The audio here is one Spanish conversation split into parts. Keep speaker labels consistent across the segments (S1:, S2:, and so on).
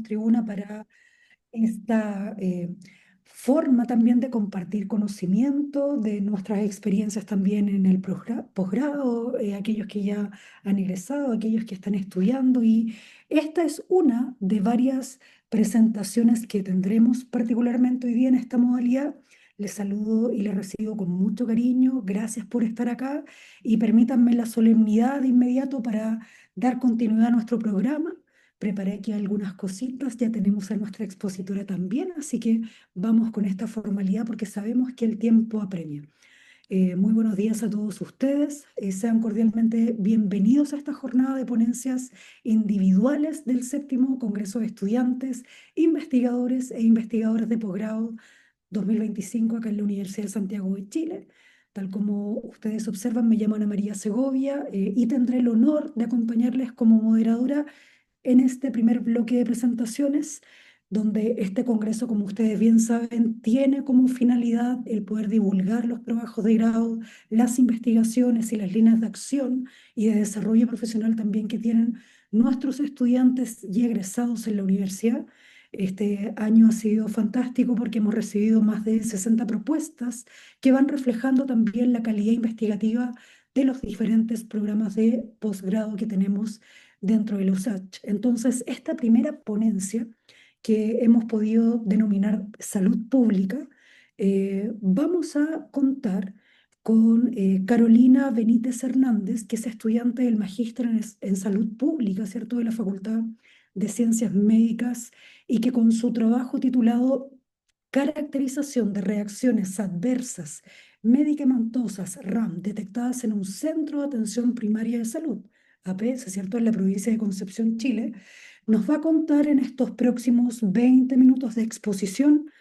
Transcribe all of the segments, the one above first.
S1: tribuna para esta forma también de compartir conocimiento de nuestras experiencias también en el posgrado, aquellos que ya han egresado, aquellos que están estudiando. Y esta es una de varias presentaciones que tendremos particularmente hoy día en esta modalidad. Les saludo y les recibo con mucho cariño. Gracias por estar acá y permítanme la solemnidad de inmediato para dar continuidad a nuestro programa. Preparé aquí algunas cositas, ya tenemos a nuestra expositora también, así que vamos con esta formalidad porque sabemos que el tiempo apremia. Muy buenos días a todos ustedes, sean cordialmente bienvenidos a esta jornada de ponencias individuales del séptimo Congreso de Estudiantes, Investigadores e Investigadoras de Posgrado 2025 acá en la Universidad de Santiago de Chile. Tal como ustedes observan, me llamo Ana María Segovia y tendré el honor de acompañarles como moderadora en este primer bloque de presentaciones, donde este congreso, como ustedes bien saben, tiene como finalidad el poder divulgar los trabajos de grado, las investigaciones y las líneas de acción y de desarrollo profesional también que tienen nuestros estudiantes y egresados en la universidad. Este año ha sido fantástico porque hemos recibido más de 60 propuestas que van reflejando también la calidad investigativa de los diferentes programas de posgrado que tenemos dentro de la USACH. Entonces, esta primera ponencia que hemos podido denominar salud pública, vamos a contar con Carolina Benítez Hernández, que es estudiante del magíster en salud pública, ¿cierto?, de la Facultad de Ciencias Médicas, y que con su trabajo titulado Caracterización de reacciones adversas medicamentosas RAM detectadas en un centro de atención primaria de salud, APS, ¿cierto?, en la provincia de Concepción, Chile, nos va a contar en estos próximos 20 minutos de exposición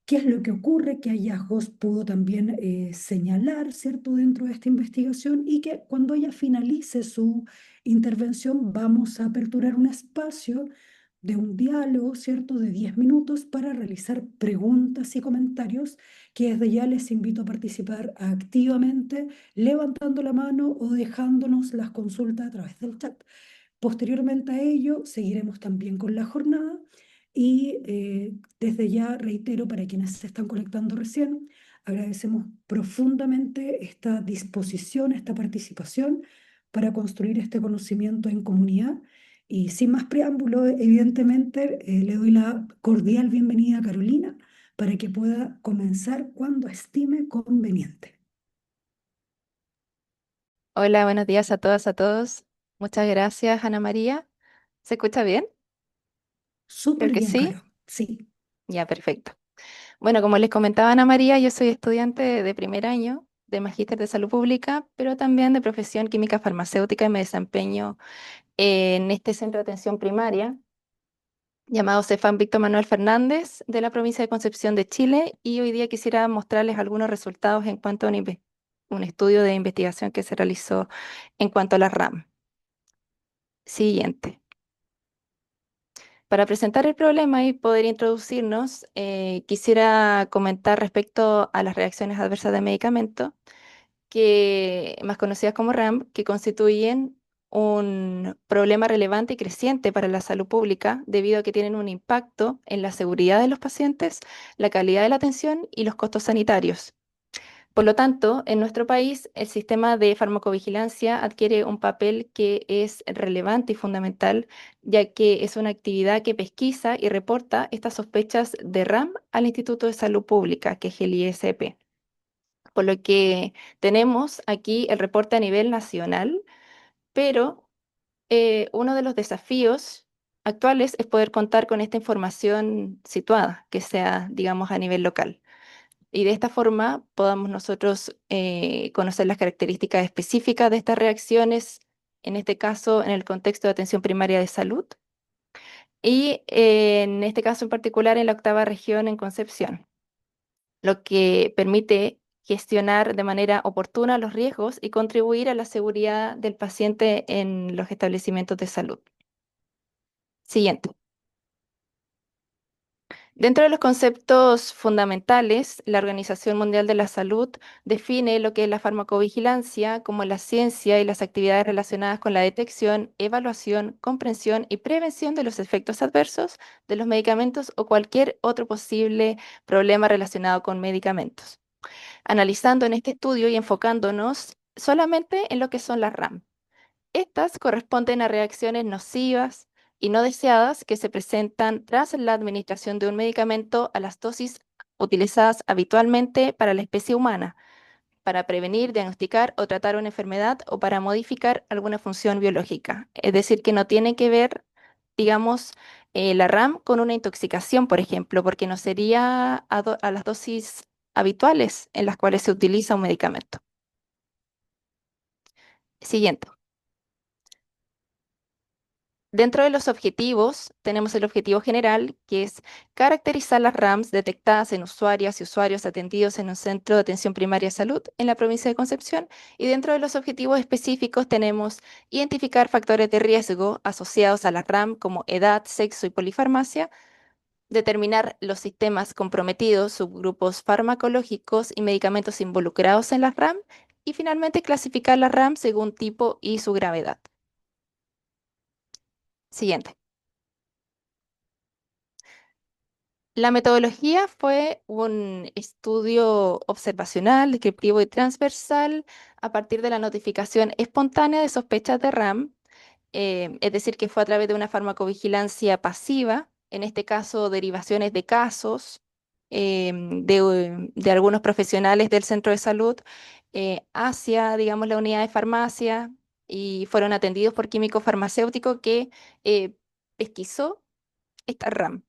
S1: qué es lo que ocurre, qué hallazgos pudo también señalar, ¿cierto?, dentro de esta investigación, y que cuando ella finalice su intervención vamos a aperturar un espacio de un diálogo, ¿cierto?, de 10 minutos para realizar preguntas y comentarios que desde ya les invito a participar activamente, levantando la mano o dejándonos las consultas a través del chat. Posteriormente a ello, seguiremos también con la jornada y desde ya reitero para quienes se están conectando recién, agradecemos profundamente esta disposición, esta participación para construir este conocimiento en comunidad. Y sin más preámbulo, evidentemente, le doy la cordial bienvenida a Carolina para que pueda comenzar cuando estime conveniente.
S2: Hola, buenos días a todas, a todos. Muchas gracias, Ana María. ¿Se escucha bien? Creo
S1: Súper
S2: que
S1: bien,
S2: sí.
S1: Caro. Sí.
S2: Ya, perfecto. Bueno, como les comentaba Ana María, yo soy estudiante de primer año de Magíster de Salud Pública, pero también de profesión química farmacéutica y me desempeño en este centro de atención primaria llamado Cefam Víctor Manuel Fernández de la provincia de Concepción de Chile y hoy día quisiera mostrarles algunos resultados en cuanto a un estudio de investigación que se realizó en cuanto a la RAM. Siguiente. Para presentar el problema y poder introducirnos, quisiera comentar respecto a las reacciones adversas de medicamento, más conocidas como RAM, que constituyen un problema relevante y creciente para la salud pública debido a que tienen un impacto en la seguridad de los pacientes, la calidad de la atención y los costos sanitarios. Por lo tanto, en nuestro país, el sistema de farmacovigilancia adquiere un papel que es relevante y fundamental, ya que es una actividad que pesquisa y reporta estas sospechas de RAM al Instituto de Salud Pública, que es el ISP. Por lo que tenemos aquí el reporte a nivel nacional, pero uno de los desafíos actuales es poder contar con esta información situada, que sea, digamos, a nivel local y de esta forma podamos nosotros conocer las características específicas de estas reacciones, en este caso en el contexto de atención primaria de salud y en este caso en particular en la octava región en Concepción, lo que permite gestionar de manera oportuna los riesgos y contribuir a la seguridad del paciente en los establecimientos de salud. Siguiente. Dentro de los conceptos fundamentales, la Organización Mundial de la Salud define lo que es la farmacovigilancia como la ciencia y las actividades relacionadas con la detección, evaluación, comprensión y prevención de los efectos adversos de los medicamentos o cualquier otro posible problema relacionado con medicamentos. Analizando en este estudio y enfocándonos solamente en lo que son las RAM. Estas corresponden a reacciones nocivas y no deseadas que se presentan tras la administración de un medicamento a las dosis utilizadas habitualmente para la especie humana, para prevenir, diagnosticar o tratar una enfermedad o para modificar alguna función biológica. Es decir, que no tiene que ver, digamos, la RAM con una intoxicación, por ejemplo, porque no sería a las dosis habituales en las cuales se utiliza un medicamento. Siguiente. Dentro de los objetivos, tenemos el objetivo general, que es caracterizar las RAMs detectadas en usuarias y usuarios atendidos en un centro de atención primaria de salud en la provincia de Concepción. Y dentro de los objetivos específicos tenemos identificar factores de riesgo asociados a la RAM como edad, sexo y polifarmacia, determinar los sistemas comprometidos, subgrupos farmacológicos y medicamentos involucrados en las RAM y finalmente clasificar las RAM según tipo y su gravedad. Siguiente. La metodología fue un estudio observacional, descriptivo y transversal a partir de la notificación espontánea de sospechas de RAM, es decir, que fue a través de una farmacovigilancia pasiva, en este caso derivaciones de casos de algunos profesionales del centro de salud hacia, digamos, la unidad de farmacia y fueron atendidos por químico farmacéutico que pesquisó esta RAM.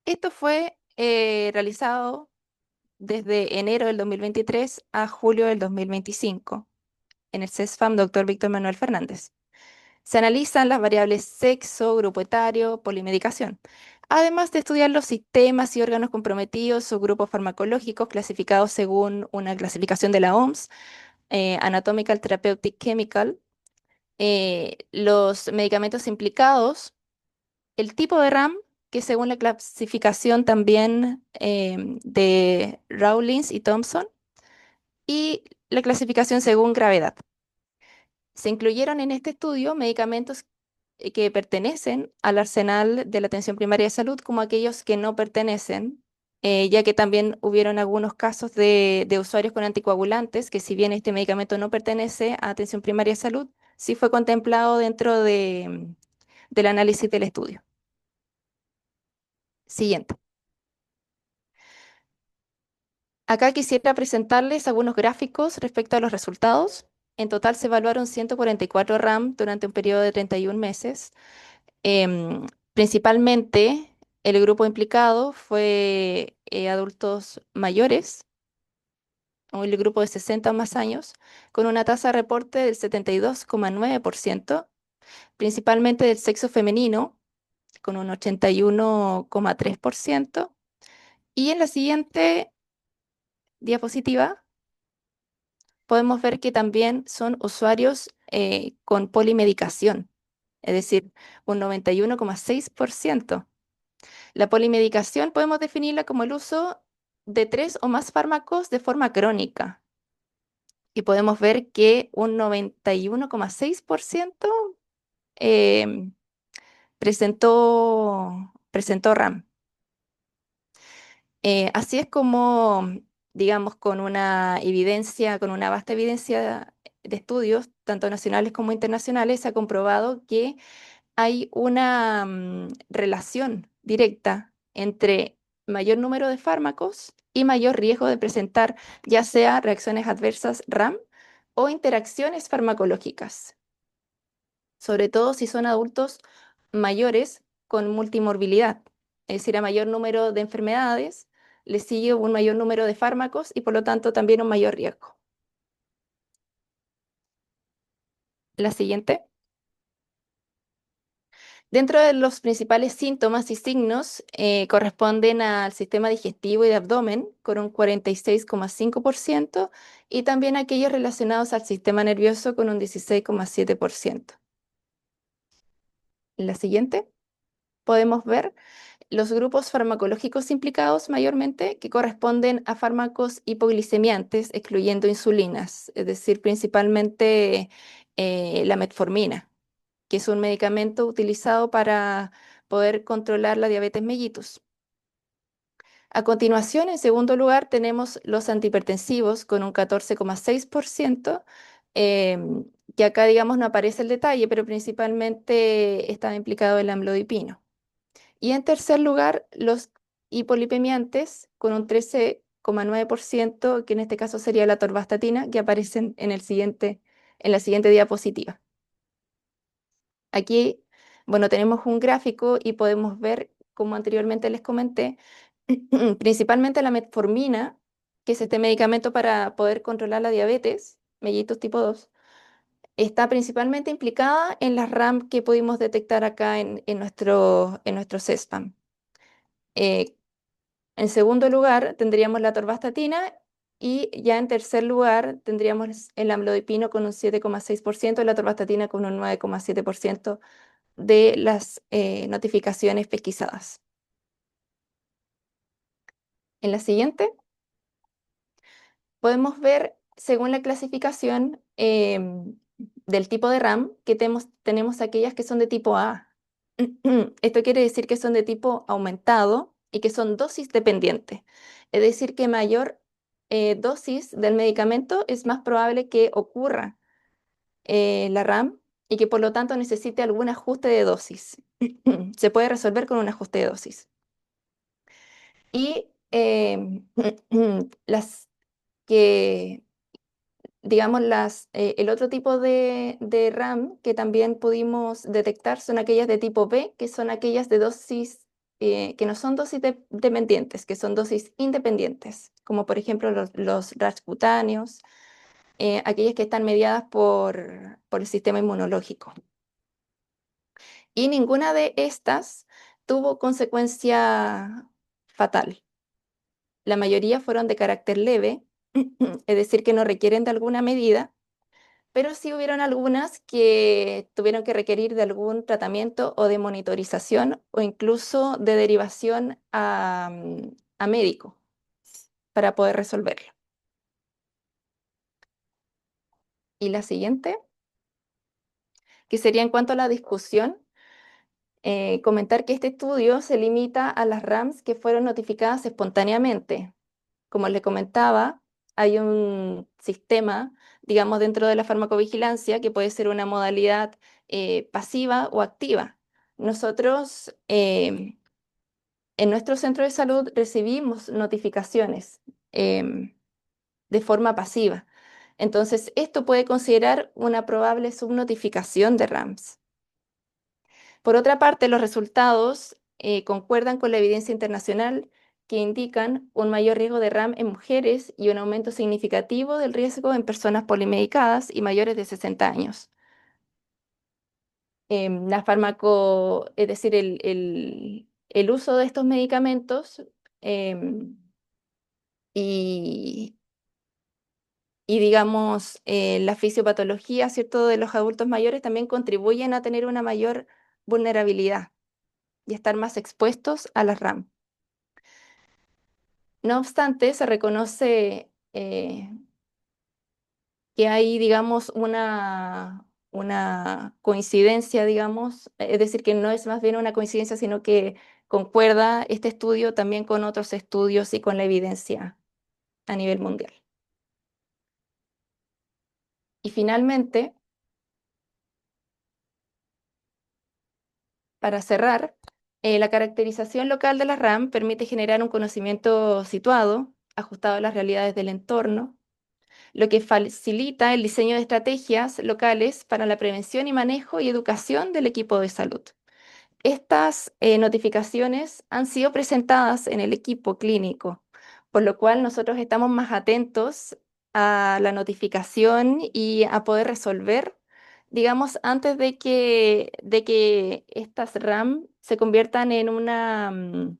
S2: Esto fue realizado desde enero del 2023 a julio del 2025 en el CESFAM Dr. Víctor Manuel Fernández. Se analizan las variables sexo, grupo etario, polimedicación, además de estudiar los sistemas y órganos comprometidos o grupos farmacológicos clasificados según una clasificación de la OMS, Anatomical Therapeutic Chemical, los medicamentos implicados, el tipo de RAM, que según la clasificación también de Rawlins y Thompson, y la clasificación según gravedad. Se incluyeron en este estudio medicamentos que pertenecen al arsenal de la atención primaria de salud como aquellos que no pertenecen, ya que también hubieron algunos casos de usuarios con anticoagulantes, que si bien este medicamento no pertenece a atención primaria de salud, sí fue contemplado dentro del análisis del estudio. Siguiente. Acá quisiera presentarles algunos gráficos respecto a los resultados. En total se evaluaron 144 RAM durante un periodo de 31 meses. Principalmente el grupo implicado fue adultos mayores, o el grupo de 60 o más años, con una tasa de reporte del 72,9%, principalmente del sexo femenino, con un 81,3%. Y en la siguiente diapositiva podemos ver que también son usuarios con polimedicación, es decir, un 91,6%. La polimedicación podemos definirla como el uso de 3 o más fármacos de forma crónica. Y podemos ver que un 91,6% em, presentó RAM. Así es como, digamos, con una evidencia, con una vasta evidencia de estudios, tanto nacionales como internacionales, se ha comprobado que hay una relación directa entre mayor número de fármacos y mayor riesgo de presentar ya sea reacciones adversas RAM o interacciones farmacológicas, sobre todo si son adultos mayores con multimorbilidad, es decir, a mayor número de enfermedades le sigue un mayor número de fármacos y por lo tanto también un mayor riesgo. La siguiente. Dentro de los principales síntomas y signos corresponden al sistema digestivo y de abdomen con un 46,5% y también aquellos relacionados al sistema nervioso con un 16,7%. En la siguiente podemos ver los grupos farmacológicos implicados mayormente, que corresponden a fármacos hipoglicemiantes, excluyendo insulinas, es decir, principalmente la metformina, que es un medicamento utilizado para poder controlar la diabetes mellitus. A continuación, en segundo lugar, tenemos los antihipertensivos con un 14,6%, que acá, digamos, no aparece el detalle, pero principalmente está implicado el amlodipino. Y en tercer lugar, los hipolipemiantes con un 13,9%, que en este caso sería la atorvastatina, que aparecen en la siguiente diapositiva. Aquí, bueno, tenemos un gráfico y podemos ver, como anteriormente les comenté, principalmente la metformina, que es este medicamento para poder controlar la diabetes, mellitus tipo 2, está principalmente implicada en las RAM que pudimos detectar acá en nuestro CESPAM. Eh, en segundo lugar, tendríamos la atorvastatina y ya en tercer lugar tendríamos el amlodipino con un 7,6% y la atorvastatina con un 9,7% de las notificaciones pesquisadas. En la siguiente podemos ver, según la clasificación del tipo de RAM, que tenemos aquellas que son de tipo A. Esto quiere decir que son de tipo aumentado y que son dosis dependientes. Es decir, que mayor dosis del medicamento es más probable que ocurra la RAM y que por lo tanto necesite algún ajuste de dosis. Se puede resolver con un ajuste de dosis. Y las que, digamos, el otro tipo de RAM que también pudimos detectar son aquellas de tipo B, que son aquellas de dosis, que no son dosis dependientes, que son dosis independientes, como por ejemplo los rash cutáneos, aquellas que están mediadas por el sistema inmunológico. Y ninguna de estas tuvo consecuencia fatal. La mayoría fueron de carácter leve, es decir, que no requieren de alguna medida, pero sí hubieron algunas que tuvieron que requerir de algún tratamiento o de monitorización o incluso de derivación a médico para poder resolverlo. Y la siguiente, que sería en cuanto a la discusión, comentar que este estudio se limita a las RAMs que fueron notificadas espontáneamente. Como le comentaba, hay un sistema, digamos, dentro de la farmacovigilancia que puede ser una modalidad pasiva o activa. Nosotros en nuestro centro de salud recibimos notificaciones de forma pasiva. Entonces, esto puede considerar una probable subnotificación de RAMs. Por otra parte, los resultados concuerdan con la evidencia internacional que indican un mayor riesgo de RAM en mujeres y un aumento significativo del riesgo en personas polimedicadas y mayores de 60 años. Es decir, el uso de estos medicamentos em, y, digamos, la fisiopatología, ¿cierto?, de los adultos mayores también contribuyen a tener una mayor vulnerabilidad y estar más expuestos a las RAM. No obstante, se reconoce que hay, digamos, una coincidencia, digamos, es decir, que no es más bien una coincidencia, sino que concuerda este estudio también con otros estudios y con la evidencia a nivel mundial. Y finalmente, para cerrar, la caracterización local de la RAM permite generar un conocimiento situado, ajustado a las realidades del entorno, lo que facilita el diseño de estrategias locales para la prevención y manejo y educación del equipo de salud. Estas notificaciones han sido presentadas en el equipo clínico, por lo cual nosotros estamos más atentos a la notificación y a poder resolver, digamos, antes de que estas RAM se conviertan en una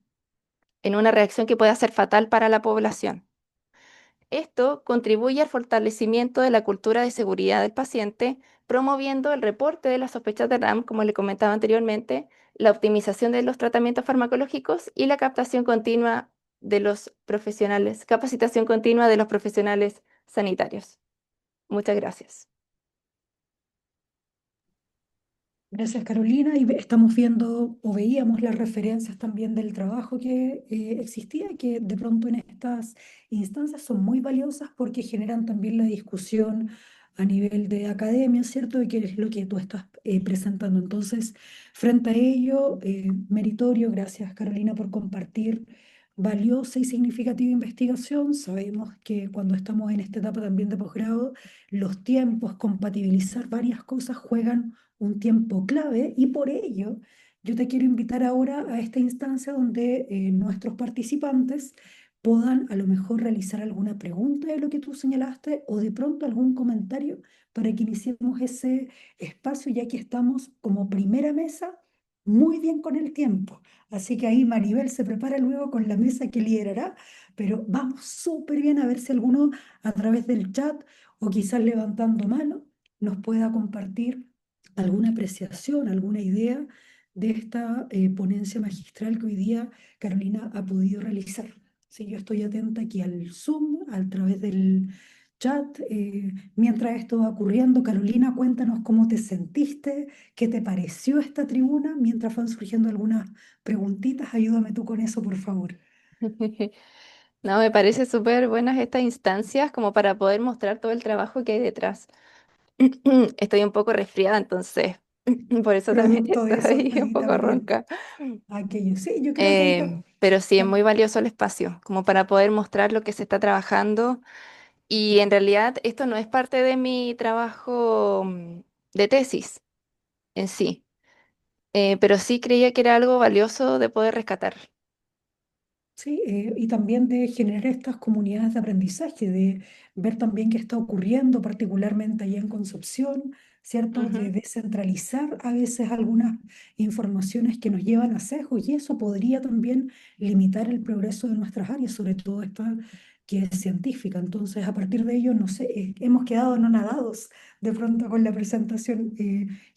S2: reacción que pueda ser fatal para la población. Esto contribuye al fortalecimiento de la cultura de seguridad del paciente, promoviendo el reporte de las sospechas de RAM, como le comentaba anteriormente, la optimización de los tratamientos farmacológicos y la captación continua de los profesionales, capacitación continua de los profesionales sanitarios. Muchas gracias.
S1: Gracias, Carolina. Y estamos viendo o veíamos las referencias también del trabajo que existía, que de pronto en estas instancias son muy valiosas porque generan también la discusión a nivel de academia, ¿cierto? De qué es lo que tú estás presentando. Entonces, frente a ello, meritorio, gracias, Carolina, por compartir valiosa y significativa investigación. Sabemos que cuando estamos en esta etapa también de posgrado, los tiempos, compatibilizar varias cosas juegan un tiempo clave y por ello yo te quiero invitar ahora a esta instancia donde nuestros participantes puedan a lo mejor realizar alguna pregunta de lo que tú señalaste o de pronto algún comentario para que iniciemos ese espacio ya que estamos como primera mesa muy bien con el tiempo. Así que ahí Maribel se prepara luego con la mesa que liderará, pero vamos súper bien a ver si alguno a través del chat o quizás levantando mano nos pueda compartir alguna apreciación, alguna idea de esta ponencia magistral que hoy día Carolina ha podido realizar. Sí, yo estoy atenta aquí al Zoom, a través del chat. Mientras esto va ocurriendo, Carolina, cuéntanos cómo te sentiste, qué te pareció esta tribuna, mientras van surgiendo algunas preguntitas. Ayúdame tú con eso, por favor.
S2: No, me parece súper buenas estas instancias como para poder mostrar todo el trabajo que hay detrás. Estoy un poco resfriada, entonces por eso también
S1: Producto de eso
S2: estoy
S1: está
S2: un
S1: ahí
S2: poco
S1: también.
S2: ronca.
S1: Aquello, sí, yo creo que ahí
S2: Pero sí, es muy valioso el espacio, como para poder mostrar lo que se está trabajando. Y en realidad esto no es parte de mi trabajo de tesis en sí, pero sí creía que era algo valioso de poder rescatar.
S1: sí, y también de generar estas comunidades de aprendizaje, de ver también qué está ocurriendo, particularmente allá en Concepción, ¿cierto? De
S2: Ujú.
S1: descentralizar a veces algunas informaciones que nos llevan a sesgos y eso podría también limitar el progreso de nuestras áreas, sobre todo esta que es científica. Entonces, a partir de ello, no sé, hemos quedado anonadados de pronto con la presentación.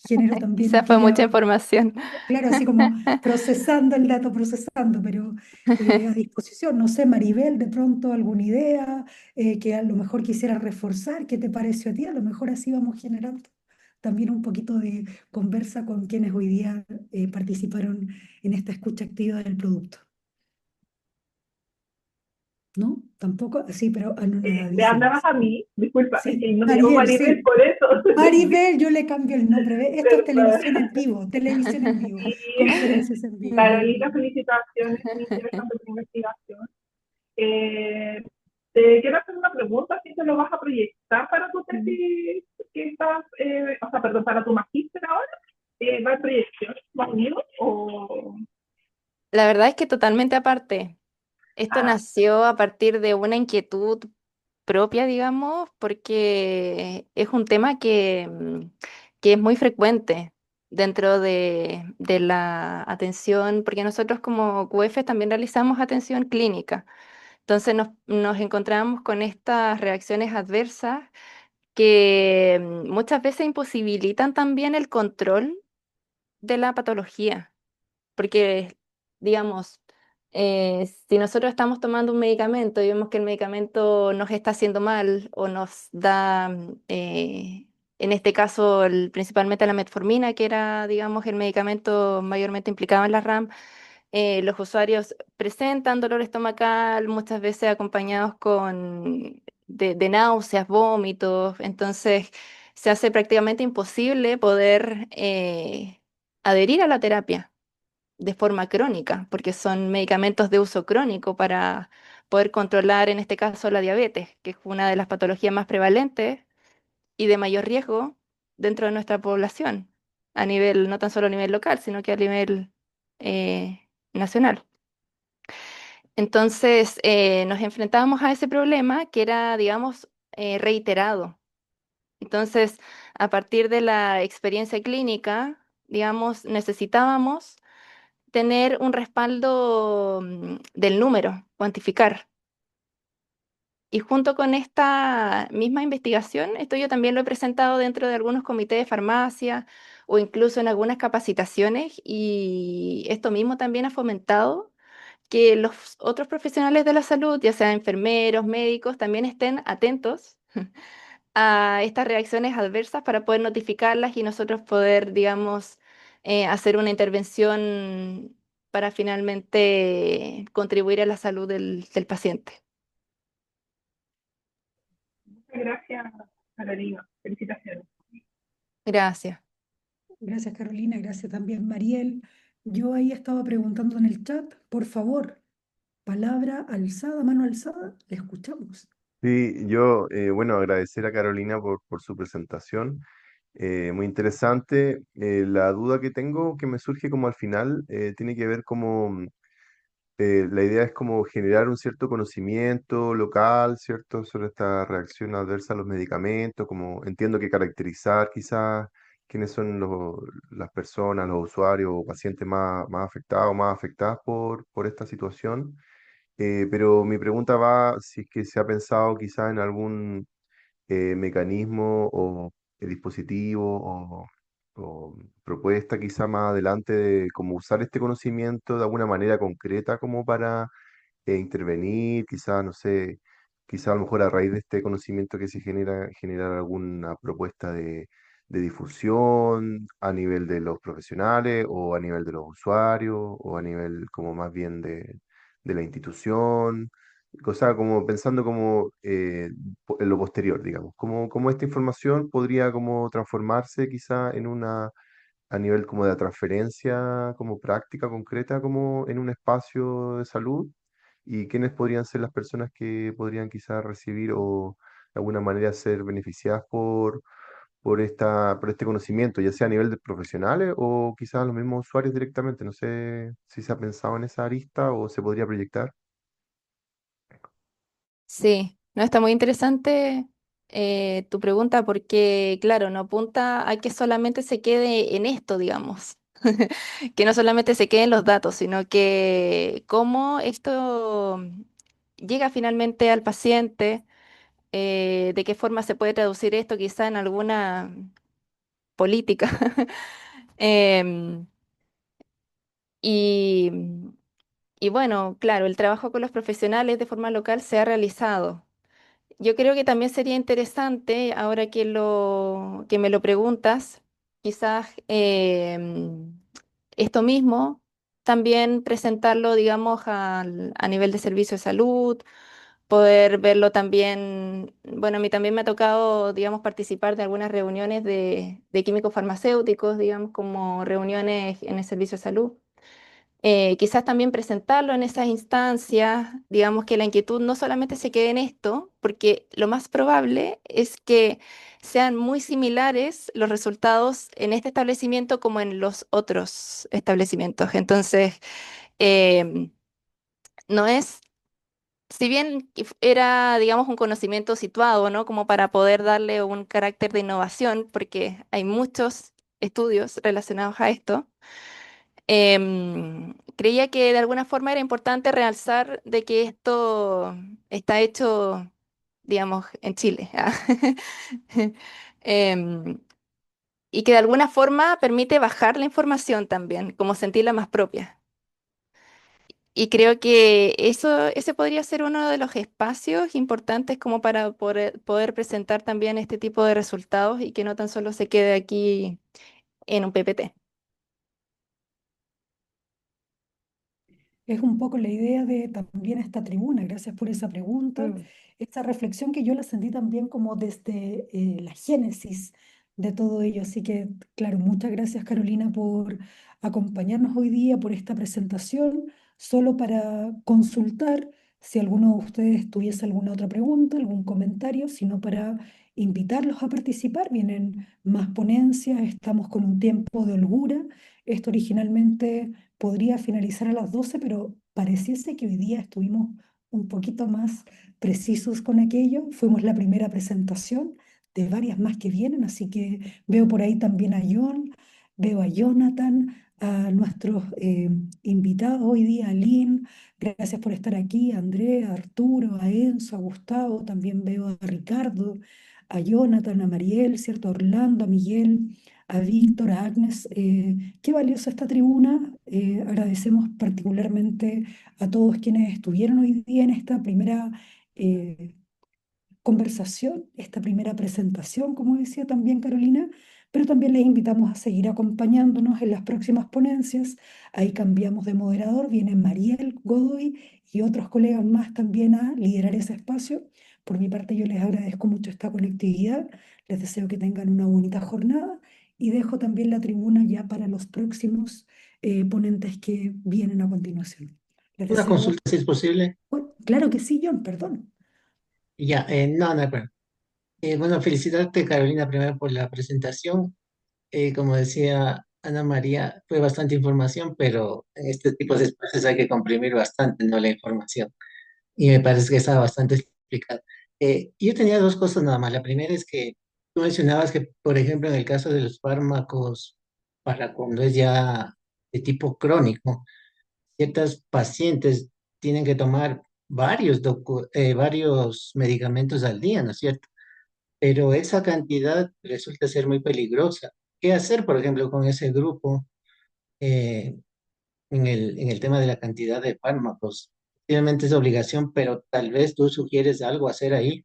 S1: Genero también
S2: Quizás fue
S1: aquí
S2: mucha
S1: ya,
S2: información.
S1: claro, así como procesando el dato, procesando, pero a disposición. No sé, Maribel, de pronto alguna idea que a lo mejor quisiera reforzar, ¿qué te pareció a ti? A lo mejor así vamos generando también un poquito de conversa con quienes hoy día participaron en esta escucha activa del producto. ¿No? Tampoco, sí, pero
S3: Me hablabas
S1: anonadadísimos.
S3: a mí, disculpa, es
S1: Sí,
S3: que no me llamo
S1: Maribel,
S3: Maribel
S1: sí.
S3: por eso.
S1: Maribel, yo le cambio el nombre. ¿Ve? Esto es
S3: Verdad.
S1: televisión en vivo,
S3: Y
S1: conferencias en vivo.
S3: Carolina, felicitaciones, muy interesante tu investigación. Eh, Te quiero hacer una pregunta, si te lo vas a proyectar para tu
S1: Mm.
S3: tesis que estás, o sea, perdón, para tu magíster ahora, ¿va en proyección, va unido o...?
S2: La verdad es que totalmente aparte. Esto
S3: Ah,
S2: nació a partir de una inquietud propia, digamos, porque es un tema que es muy frecuente dentro de la atención, porque nosotros como QF también realizamos atención clínica. Entonces nos encontramos con estas reacciones adversas que muchas veces imposibilitan también el control de la patología. Porque, digamos, si nosotros estamos tomando un medicamento y vemos que el medicamento nos está haciendo mal o nos da, en este caso, principalmente la metformina, que era, digamos, el medicamento mayormente implicado en la RAM, los usuarios presentan dolor estomacal, muchas veces acompañados de náuseas, vómitos, entonces se hace prácticamente imposible poder adherir a la terapia de forma crónica, porque son medicamentos de uso crónico para poder controlar, en este caso, la diabetes, que es una de las patologías más prevalentes y de mayor riesgo dentro de nuestra población, a nivel, no tan solo a nivel local, sino que a nivel nacional. Entonces, nos enfrentábamos a ese problema que era, digamos, reiterado. Entonces, a partir de la experiencia clínica, digamos, necesitábamos tener un respaldo del número, cuantificar. Y junto con esta misma investigación, esto yo también lo he presentado dentro de algunos comités de farmacia o incluso en algunas capacitaciones, y esto mismo también ha fomentado que los otros profesionales de la salud, ya sean enfermeros, médicos, también estén atentos a estas reacciones adversas para poder notificarlas y nosotros poder, digamos, hacer una intervención para finalmente contribuir a la salud del paciente.
S3: Muchas gracias, Carolina. Felicitaciones.
S2: Gracias.
S1: Gracias, Carolina. Gracias también, Mariel. Yo ahí estaba preguntando en el chat, por favor, palabra alzada, mano alzada, le escuchamos.
S4: Sí, yo, bueno, agradecer a Carolina por su presentación. Muy interesante. La duda que tengo, que me surge como al final, tiene que ver como, la idea es como generar un cierto conocimiento local, ¿cierto? Sobre esta reacción adversa a los medicamentos, como entiendo que caracterizar quizás quiénes son las personas, los usuarios o pacientes más afectados, más afectadas por esta situación. Pero mi pregunta va si es que se ha pensado quizás en algún mecanismo o dispositivo o propuesta quizá más adelante de cómo usar este conocimiento de alguna manera concreta como para intervenir, quizá, no sé, quizá a lo mejor a raíz de este conocimiento que se genera, generar alguna propuesta de difusión a nivel de los profesionales o a nivel de los usuarios o a nivel como más bien de la institución, cosa como pensando como en lo posterior, digamos, como esta información podría como transformarse quizá en una a nivel como de transferencia, como práctica concreta, como en un espacio de salud, y quiénes podrían ser las personas que podrían quizás recibir o de alguna manera ser beneficiadas por este conocimiento, ya sea a nivel de profesionales o quizás los mismos usuarios directamente. No sé si se ha pensado en esa arista o se podría proyectar.
S2: Sí, no, está muy interesante tu pregunta porque, claro, no apunta a que solamente se quede en esto, digamos, que no solamente se queden los datos, sino que cómo esto llega finalmente al paciente, de qué forma se puede traducir esto quizá en alguna política. Em, y, y bueno, claro, el trabajo con los profesionales de forma local se ha realizado. Yo creo que también sería interesante, ahora que me lo preguntas, quizás esto mismo también presentarlo, digamos, a nivel de servicio de salud, poder verlo también, bueno, a mí también me ha tocado, digamos, participar de algunas reuniones de químicos farmacéuticos, digamos, como reuniones en el servicio de salud. Quizás también presentarlo en esas instancias, digamos que la inquietud no solamente se quede en esto, porque lo más probable es que sean muy similares los resultados en este establecimiento como en los otros establecimientos. Entonces, em, no es, si bien era, digamos, un conocimiento situado, ¿no? Como para poder darle un carácter de innovación, porque hay muchos estudios relacionados a esto. Creía que de alguna forma era importante realzar de que esto está hecho, digamos, en Chile. Em, y que de alguna forma permite bajar la información también, como sentirla más propia. Y creo que ese podría ser uno de los espacios importantes como para poder presentar también este tipo de resultados y que no tan solo se quede aquí en un PPT.
S1: Es un poco la idea de también esta tribuna. Gracias por esa pregunta.
S2: Mm.
S1: Esta reflexión que yo la sentí también como desde la génesis de todo ello. Así que, claro, muchas gracias, Carolina, por acompañarnos hoy día, por esta presentación. Solo para consultar si alguno de ustedes tuviese alguna otra pregunta, algún comentario, sino para invitarlos a participar. Vienen más ponencias, estamos con un tiempo de holgura. Esto originalmente podría finalizar a las 12, pero pareciese que hoy día estuvimos un poquito más precisos con aquello. Fuimos la primera presentación de varias más que vienen, así que veo por ahí también a John, veo a Jonathan, a nuestros invitados hoy día, a Lynn, gracias por estar aquí, a Andrea, a Arturo, a Enzo, a Gustavo, también veo a Ricardo, a Jonathan, a Mariel, ¿cierto? A Orlando, a Miguel, a Víctor, a Agnes. Qué valiosa esta tribuna. Agradecemos particularmente a todos quienes estuvieron hoy día en esta primera eh, conversación, esta primera presentación, como decía también Carolina, pero también les invitamos a seguir acompañándonos en las próximas ponencias. Ahí cambiamos de moderador, viene Mariel Godoy y otros colegas más también a liderar ese espacio. Por mi parte, yo les agradezco mucho esta conectividad, les deseo que tengan una bonita jornada y dejo también la tribuna ya para los próximos ponentes que vienen a continuación. Les
S5: Una
S1: deseo,
S5: consulta si es posible.
S1: bueno, claro que sí, John, perdón.
S5: Ya, no, no, perdón. Bueno, felicitarte, Carolina, primero por la presentación. Como decía Ana María, fue bastante información, pero en este tipo de espacios hay que comprimir bastante, ¿no? La información. Y me parece que está bastante explicado. Yo tenía dos cosas nada más. La primera es que tú mencionabas que, por ejemplo, en el caso de los fármacos, para cuando es ya de tipo crónico, ciertas pacientes tienen que tomar varios medicamentos al día, ¿no es cierto? Pero esa cantidad resulta ser muy peligrosa. ¿Qué hacer, por ejemplo, con ese grupo eh, en el tema de la cantidad de fármacos? Obviamente es obligación, pero tal vez tú sugieres algo a hacer ahí.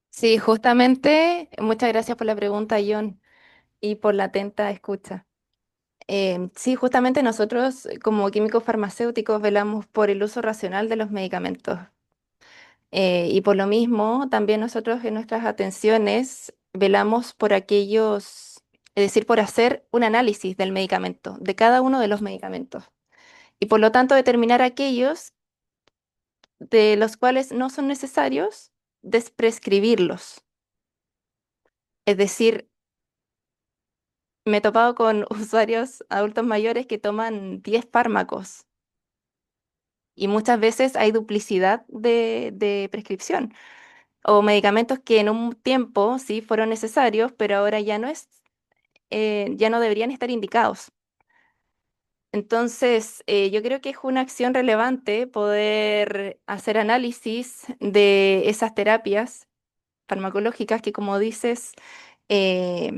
S2: Sí, justamente, muchas gracias por la pregunta, John, y por la atenta escucha. Sí, justamente nosotros como químicos farmacéuticos velamos por el uso racional de los medicamentos. Y por lo mismo, también nosotros en nuestras atenciones velamos por aquellos, es decir, por hacer un análisis del medicamento, de cada uno de los medicamentos. Y por lo tanto determinar aquellos de los cuales no son necesarios, desprescribirlos. Es decir, me he topado con usuarios adultos mayores que toman 10 fármacos y muchas veces hay duplicidad de prescripción o medicamentos que en un tiempo sí fueron necesarios, pero ahora ya no es, ya no deberían estar indicados. Entonces, yo creo que es una acción relevante poder hacer análisis de esas terapias farmacológicas que, como dices, eh,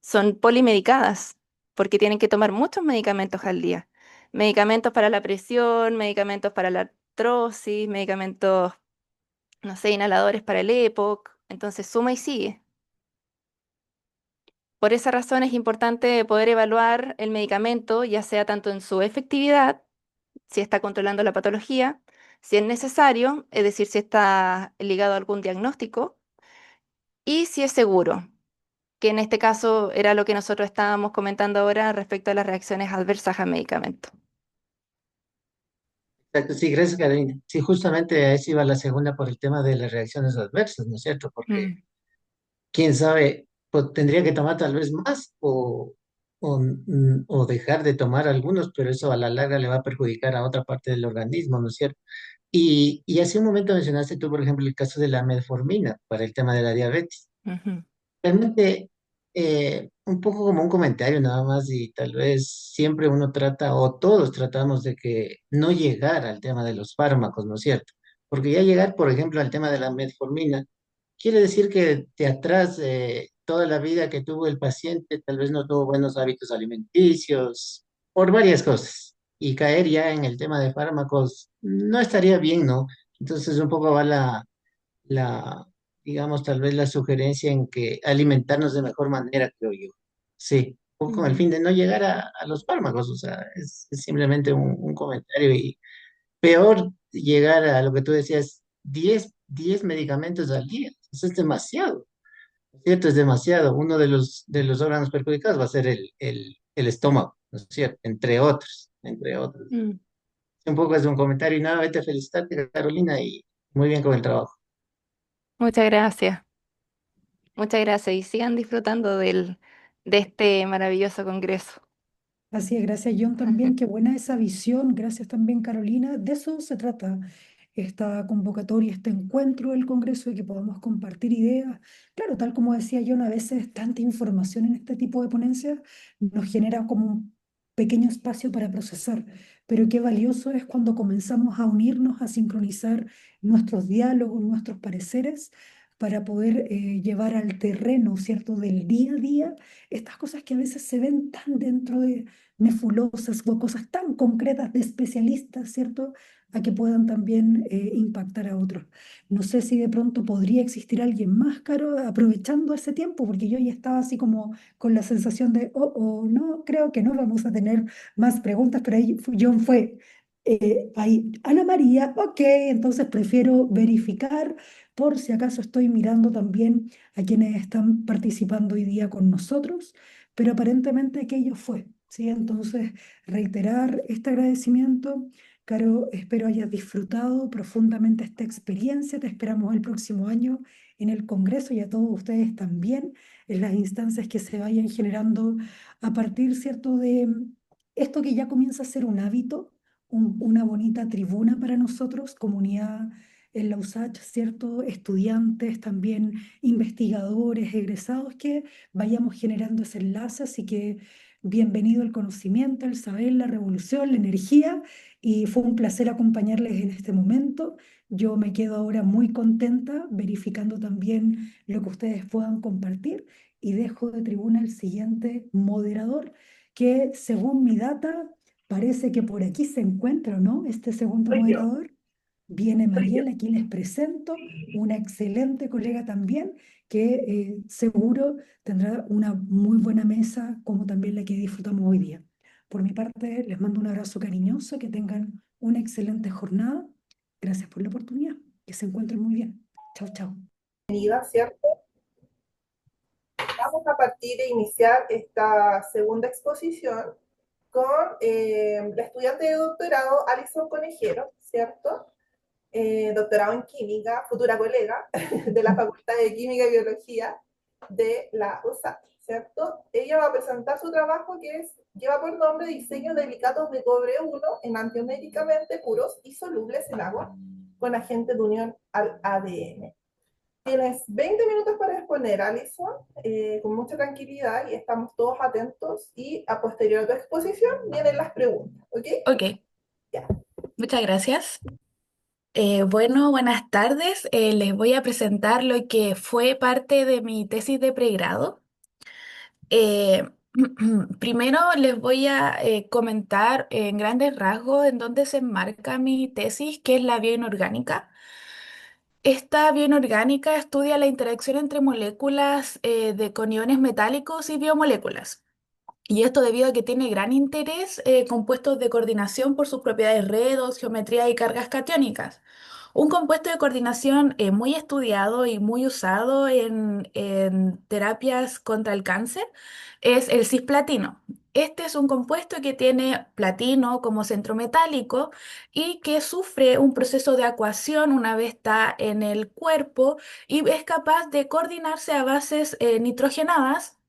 S2: son polimedicadas, porque tienen que tomar muchos medicamentos al día. Medicamentos para la presión, medicamentos para la artrosis, medicamentos, no sé, inhaladores para el EPOC. Entonces, suma y sigue. Por esa razón es importante poder evaluar el medicamento, ya sea tanto en su efectividad, si está controlando la patología, si es necesario, es decir, si está ligado a algún diagnóstico, y si es seguro, que en este caso era lo que nosotros estábamos comentando ahora respecto a las reacciones adversas al medicamento.
S5: Exacto, sí, gracias, Carolina. Sí, justamente a eso iba la segunda por el tema de las reacciones adversas, ¿no es cierto? Porque
S2: Mm.
S5: quién sabe, pues, tendría que tomar tal vez más o dejar de tomar algunos, pero eso a la larga le va a perjudicar a otra parte del organismo, ¿no es cierto? Y hace un momento mencionaste tú, por ejemplo, el caso de la metformina para el tema de la diabetes.
S2: Ujú.
S5: Realmente, un poco como un comentario nada más y tal vez siempre uno trata o todos tratamos de que no llegar al tema de los fármacos, ¿no es cierto? Porque ya llegar, por ejemplo, al tema de la metformina, quiere decir que de atrás, toda la vida que tuvo el paciente, tal vez no tuvo buenos hábitos alimenticios, por varias cosas. Y caer ya en el tema de fármacos no estaría bien, ¿no? Entonces un poco va la, digamos, tal vez la sugerencia en que alimentarnos de mejor manera, creo yo. Sí, un poco con el
S2: Mm.
S5: fin de no llegar a los fármacos, o sea, es simplemente un comentario y peor llegar a lo que tú decías, diez medicamentos al día. Eso es demasiado, ¿no es cierto? Es demasiado. Uno de los órganos perjudicados va a ser el estómago, ¿no es cierto? Entre otros, entre otros.
S2: Mm.
S5: Un poco es un comentario y nada, vete a felicitarte, Carolina, y muy bien con el trabajo.
S2: Muchas gracias. Muchas gracias y sigan disfrutando de este maravilloso congreso.
S1: Así es, gracias John también, qué buena esa visión, gracias también Carolina, de eso se trata esta convocatoria, este encuentro del Congreso, de que podamos compartir ideas. Claro, tal como decía John, a veces tanta información en este tipo de ponencias nos genera como un pequeño espacio para procesar, pero qué valioso es cuando comenzamos a unirnos, a sincronizar nuestros diálogos, nuestros pareceres para poder llevar al terreno, ¿cierto?, del día a día, estas cosas que a veces se ven tan dentro de nebulosas o cosas tan concretas de especialistas, ¿cierto?, a que puedan también impactar a otros. No sé si de pronto podría existir alguien más, Caro, aprovechando ese tiempo, porque yo ya estaba así como con la sensación de, no, creo que no vamos a tener más preguntas, pero ahí John fue, ahí, Ana María, ok, entonces prefiero verificar por si acaso estoy mirando también a quienes están participando hoy día con nosotros, pero aparentemente aquello fue, ¿sí? Entonces, reiterar este agradecimiento. Caro, espero hayas disfrutado profundamente esta experiencia. Te esperamos el próximo año en el Congreso y a todos ustedes también en las instancias que se vayan generando a partir, ¿cierto?, de esto que ya comienza a ser un hábito, una bonita tribuna para nosotros, comunidad en la USACH, ¿cierto? Estudiantes, también investigadores, egresados, que vayamos generando ese enlace, así que bienvenido el conocimiento, el saber, la revolución, la energía, y fue un placer acompañarles en este momento. Yo me quedo ahora muy contenta verificando también lo que ustedes puedan compartir y dejo de tribuna al siguiente moderador, que según mi data parece que por aquí se encuentra, ¿no? Este segundo
S3: Soy yo,
S1: moderador. Viene
S3: soy yo.
S1: Mariela, aquí les presento, una excelente colega también, que seguro tendrá una muy buena mesa, como también la que disfrutamos hoy día. Por mi parte, les mando un abrazo cariñoso, que tengan una excelente jornada. Gracias por la oportunidad, que se encuentren muy bien. Chao, chao.
S3: Bienvenida, ¿cierto? Vamos a partir e iniciar esta segunda exposición con la estudiante de doctorado Alison Conejero, ¿cierto? Doctorado en química, futura colega de la Facultad de Química y Biología de la USACH, ¿cierto? Ella va a presentar su trabajo lleva por nombre Diseño de Bilicatos de cobre 1 en antioméricamente puros y solubles en agua con agente de unión al ADN. Tienes 20 minutos para exponer, Alison, con mucha tranquilidad, y estamos todos atentos, y a posterior de tu exposición vienen las preguntas, ¿ok?
S6: Ok,
S3: Ya.
S6: muchas gracias. Buenas tardes. Les voy a presentar lo que fue parte de mi tesis de pregrado. Eh, Primero les voy a comentar en grandes rasgos en dónde se enmarca mi tesis, que es la bioinorgánica. Esta bioinorgánica estudia la interacción entre moléculas con iones metálicos y biomoléculas. Y esto debido a que tiene gran interés compuestos de coordinación por sus propiedades redox, geometría y cargas catiónicas. Un compuesto de coordinación muy estudiado y muy usado en terapias contra el cáncer es el cisplatino. Este es un compuesto que tiene platino como centro metálico y que sufre un proceso de acuación una vez está en el cuerpo y es capaz de coordinarse a bases nitrogenadas.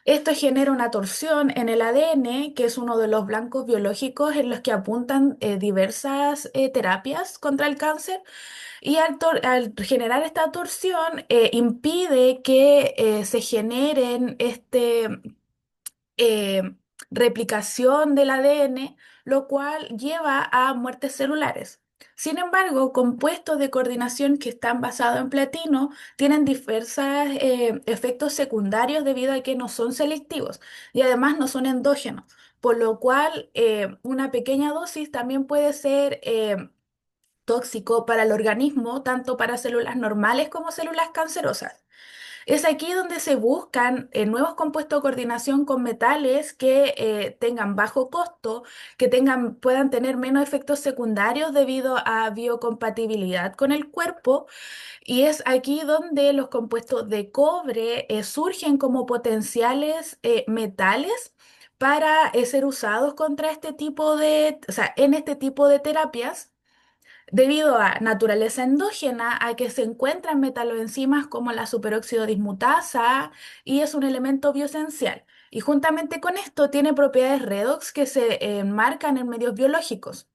S6: Esto genera una torsión en el ADN, que es uno de los blancos biológicos en los que apuntan diversas terapias contra el cáncer. Y al generar esta torsión, impide que se generen eh, replicación del ADN, lo cual lleva a muertes celulares. Sin embargo, compuestos de coordinación que están basados en platino tienen diversos efectos secundarios debido a que no son selectivos y además no son endógenos, por lo cual una pequeña dosis también puede ser tóxico para el organismo, tanto para células normales como células cancerosas. Es aquí donde se buscan nuevos compuestos de coordinación con metales que tengan bajo costo, que puedan tener menos efectos secundarios debido a biocompatibilidad con el cuerpo. Y es aquí donde los compuestos de cobre surgen como potenciales metales para ser usados contra este tipo o sea, en este tipo de terapias. Debido a naturaleza endógena, a que se encuentran metaloenzimas como la superóxido dismutasa y es un elemento bioesencial. Y juntamente con esto tiene propiedades redox que se enmarcan en medios biológicos.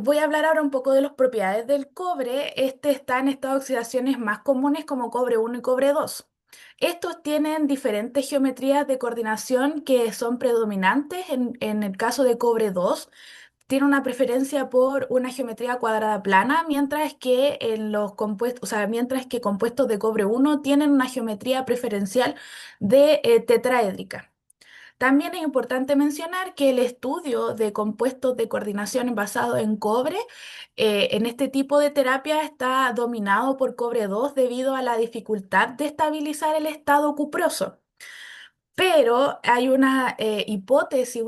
S6: Voy a hablar ahora un poco de las propiedades del cobre. Este está en estas oxidaciones más comunes como cobre 1 y cobre 2. Estos tienen diferentes geometrías de coordinación que son predominantes en el caso de cobre 2, tiene una preferencia por una geometría cuadrada plana, mientras que en los compuestos, o sea, mientras que compuestos de cobre 1 tienen una geometría preferencial de tetraédrica. También es importante mencionar que el estudio de compuestos de coordinación basado en cobre, en este tipo de terapia está dominado por cobre 2 debido a la dificultad de estabilizar el estado cuproso. Pero hay una hipótesis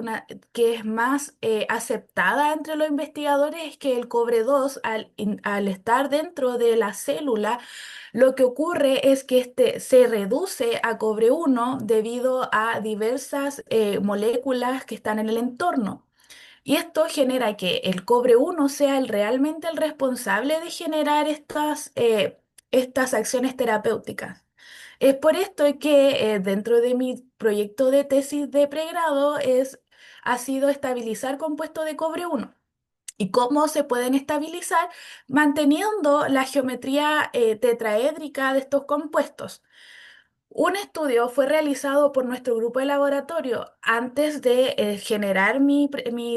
S6: que es más aceptada entre los investigadores, es que el cobre 2, al estar dentro de la célula, lo que ocurre es que este se reduce a cobre 1 debido a diversas moléculas que están en el entorno. Y esto genera que el cobre 1 sea realmente el responsable de generar estas acciones terapéuticas. Es por esto que dentro de mi proyecto de tesis de pregrado ha sido estabilizar compuestos de cobre 1. ¿Y cómo se pueden estabilizar? Manteniendo la geometría tetraédrica de estos compuestos. Un estudio fue realizado por nuestro grupo de laboratorio antes de generar mi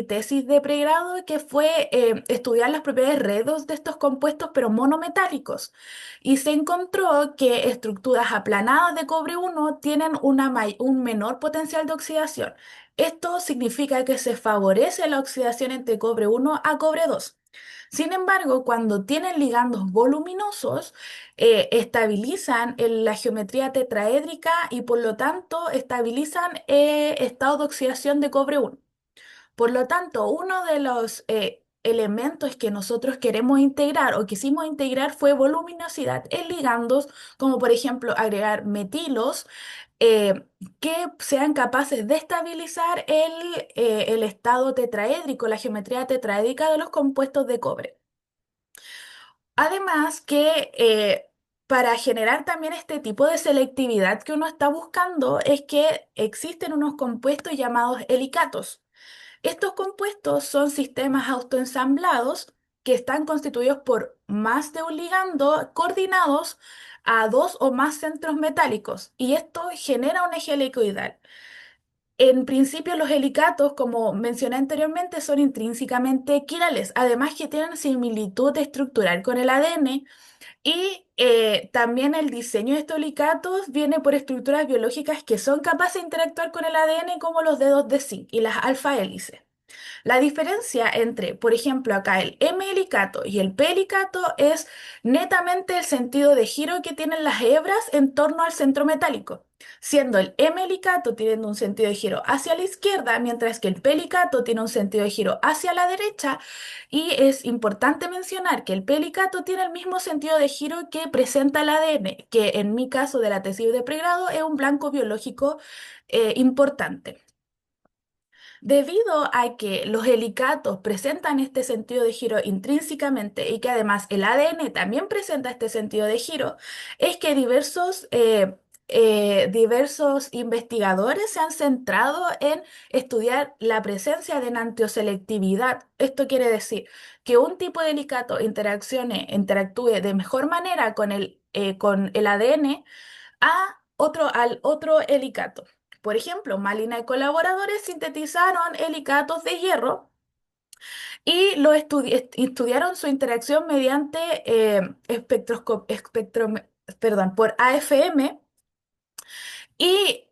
S6: tesis de pregrado, que fue estudiar las propiedades redox de estos compuestos, pero monometálicos. Y se encontró que estructuras aplanadas de cobre 1 tienen un menor potencial de oxidación. Esto significa que se favorece la oxidación entre cobre 1 a cobre 2. Sin embargo, cuando tienen ligandos voluminosos, estabilizan la geometría tetraédrica y por lo tanto estabilizan estado de oxidación de cobre 1. Por lo tanto, uno de los elementos que nosotros queremos integrar o quisimos integrar fue voluminosidad en ligandos, como por ejemplo agregar metilos que sean capaces de estabilizar el estado tetraédrico, la geometría tetraédrica de los compuestos de cobre. Además que para generar también este tipo de selectividad que uno está buscando es que existen unos compuestos llamados helicatos. Estos compuestos son sistemas autoensamblados que están constituidos por más de un ligando coordinados a dos o más centros metálicos y esto genera un eje helicoidal. En principio, los helicatos, como mencioné anteriormente, son intrínsecamente quirales, además que tienen similitud estructural con el ADN y también el diseño de estos helicatos viene por estructuras biológicas que son capaces de interactuar con el ADN como los dedos de zinc y las alfa hélices. La diferencia entre, por ejemplo, acá el M-helicato y el P-helicato es netamente el sentido de giro que tienen las hebras en torno al centro metálico, siendo el M-helicato teniendo un sentido de giro hacia la izquierda, mientras que el P-helicato tiene un sentido de giro hacia la derecha, y es importante mencionar que el P-helicato tiene el mismo sentido de giro que presenta el ADN, que en mi caso de la tesis de pregrado es un blanco biológico importante. Debido a que los helicatos presentan este sentido de giro intrínsecamente y que además el ADN también presenta este sentido de giro, es que diversos investigadores se han centrado en estudiar la presencia de enantioselectividad. Esto quiere decir que un tipo de helicato interactúe de mejor manera con el ADN al otro helicato. Por ejemplo, Malina y colaboradores sintetizaron helicatos de hierro y estudiaron su interacción mediante por AFM y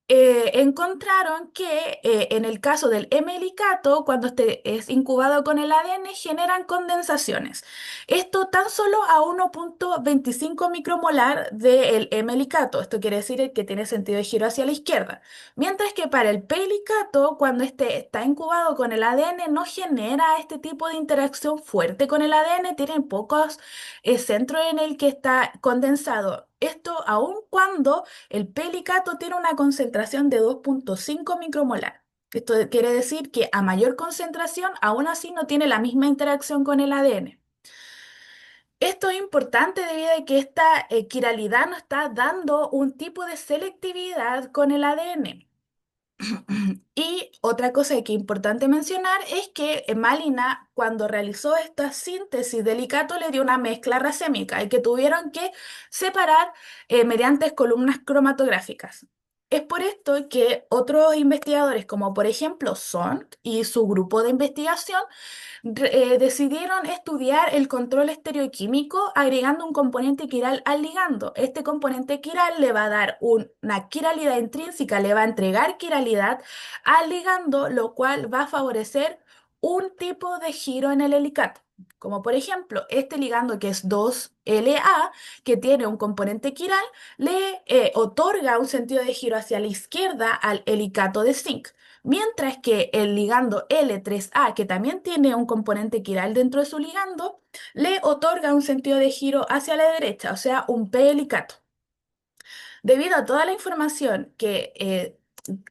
S6: encontraron que en el caso del M-helicato, cuando este es incubado con el ADN, generan condensaciones. Esto tan solo a 1,25 micromolar del M-helicato. Esto quiere decir que tiene sentido de giro hacia la izquierda. Mientras que para el P-helicato, cuando este está incubado con el ADN, no genera este tipo de interacción fuerte con el ADN, tiene pocos centros en el que está condensado. Esto aun cuando el pelicato tiene una concentración de 2,5 micromolar. Esto quiere decir que a mayor concentración, aún así no tiene la misma interacción con el ADN. Esto es importante debido a que esta quiralidad nos está dando un tipo de selectividad con el ADN. Y otra cosa que es importante mencionar es que Malina, cuando realizó esta síntesis de helicato, le dio una mezcla racémica y que tuvieron que separar mediante columnas cromatográficas. Es por esto que otros investigadores, como por ejemplo Song y su grupo de investigación, decidieron estudiar el control estereoquímico agregando un componente quiral al ligando. Este componente quiral le va a dar una quiralidad intrínseca, le va a entregar quiralidad al ligando, lo cual va a favorecer un tipo de giro en el helicato. Como por ejemplo, este ligando que es 2LA, que tiene un componente quiral, le otorga un sentido de giro hacia la izquierda al helicato de zinc. Mientras que el ligando L3A, que también tiene un componente quiral dentro de su ligando, le otorga un sentido de giro hacia la derecha, o sea, un P helicato. Debido a toda la información que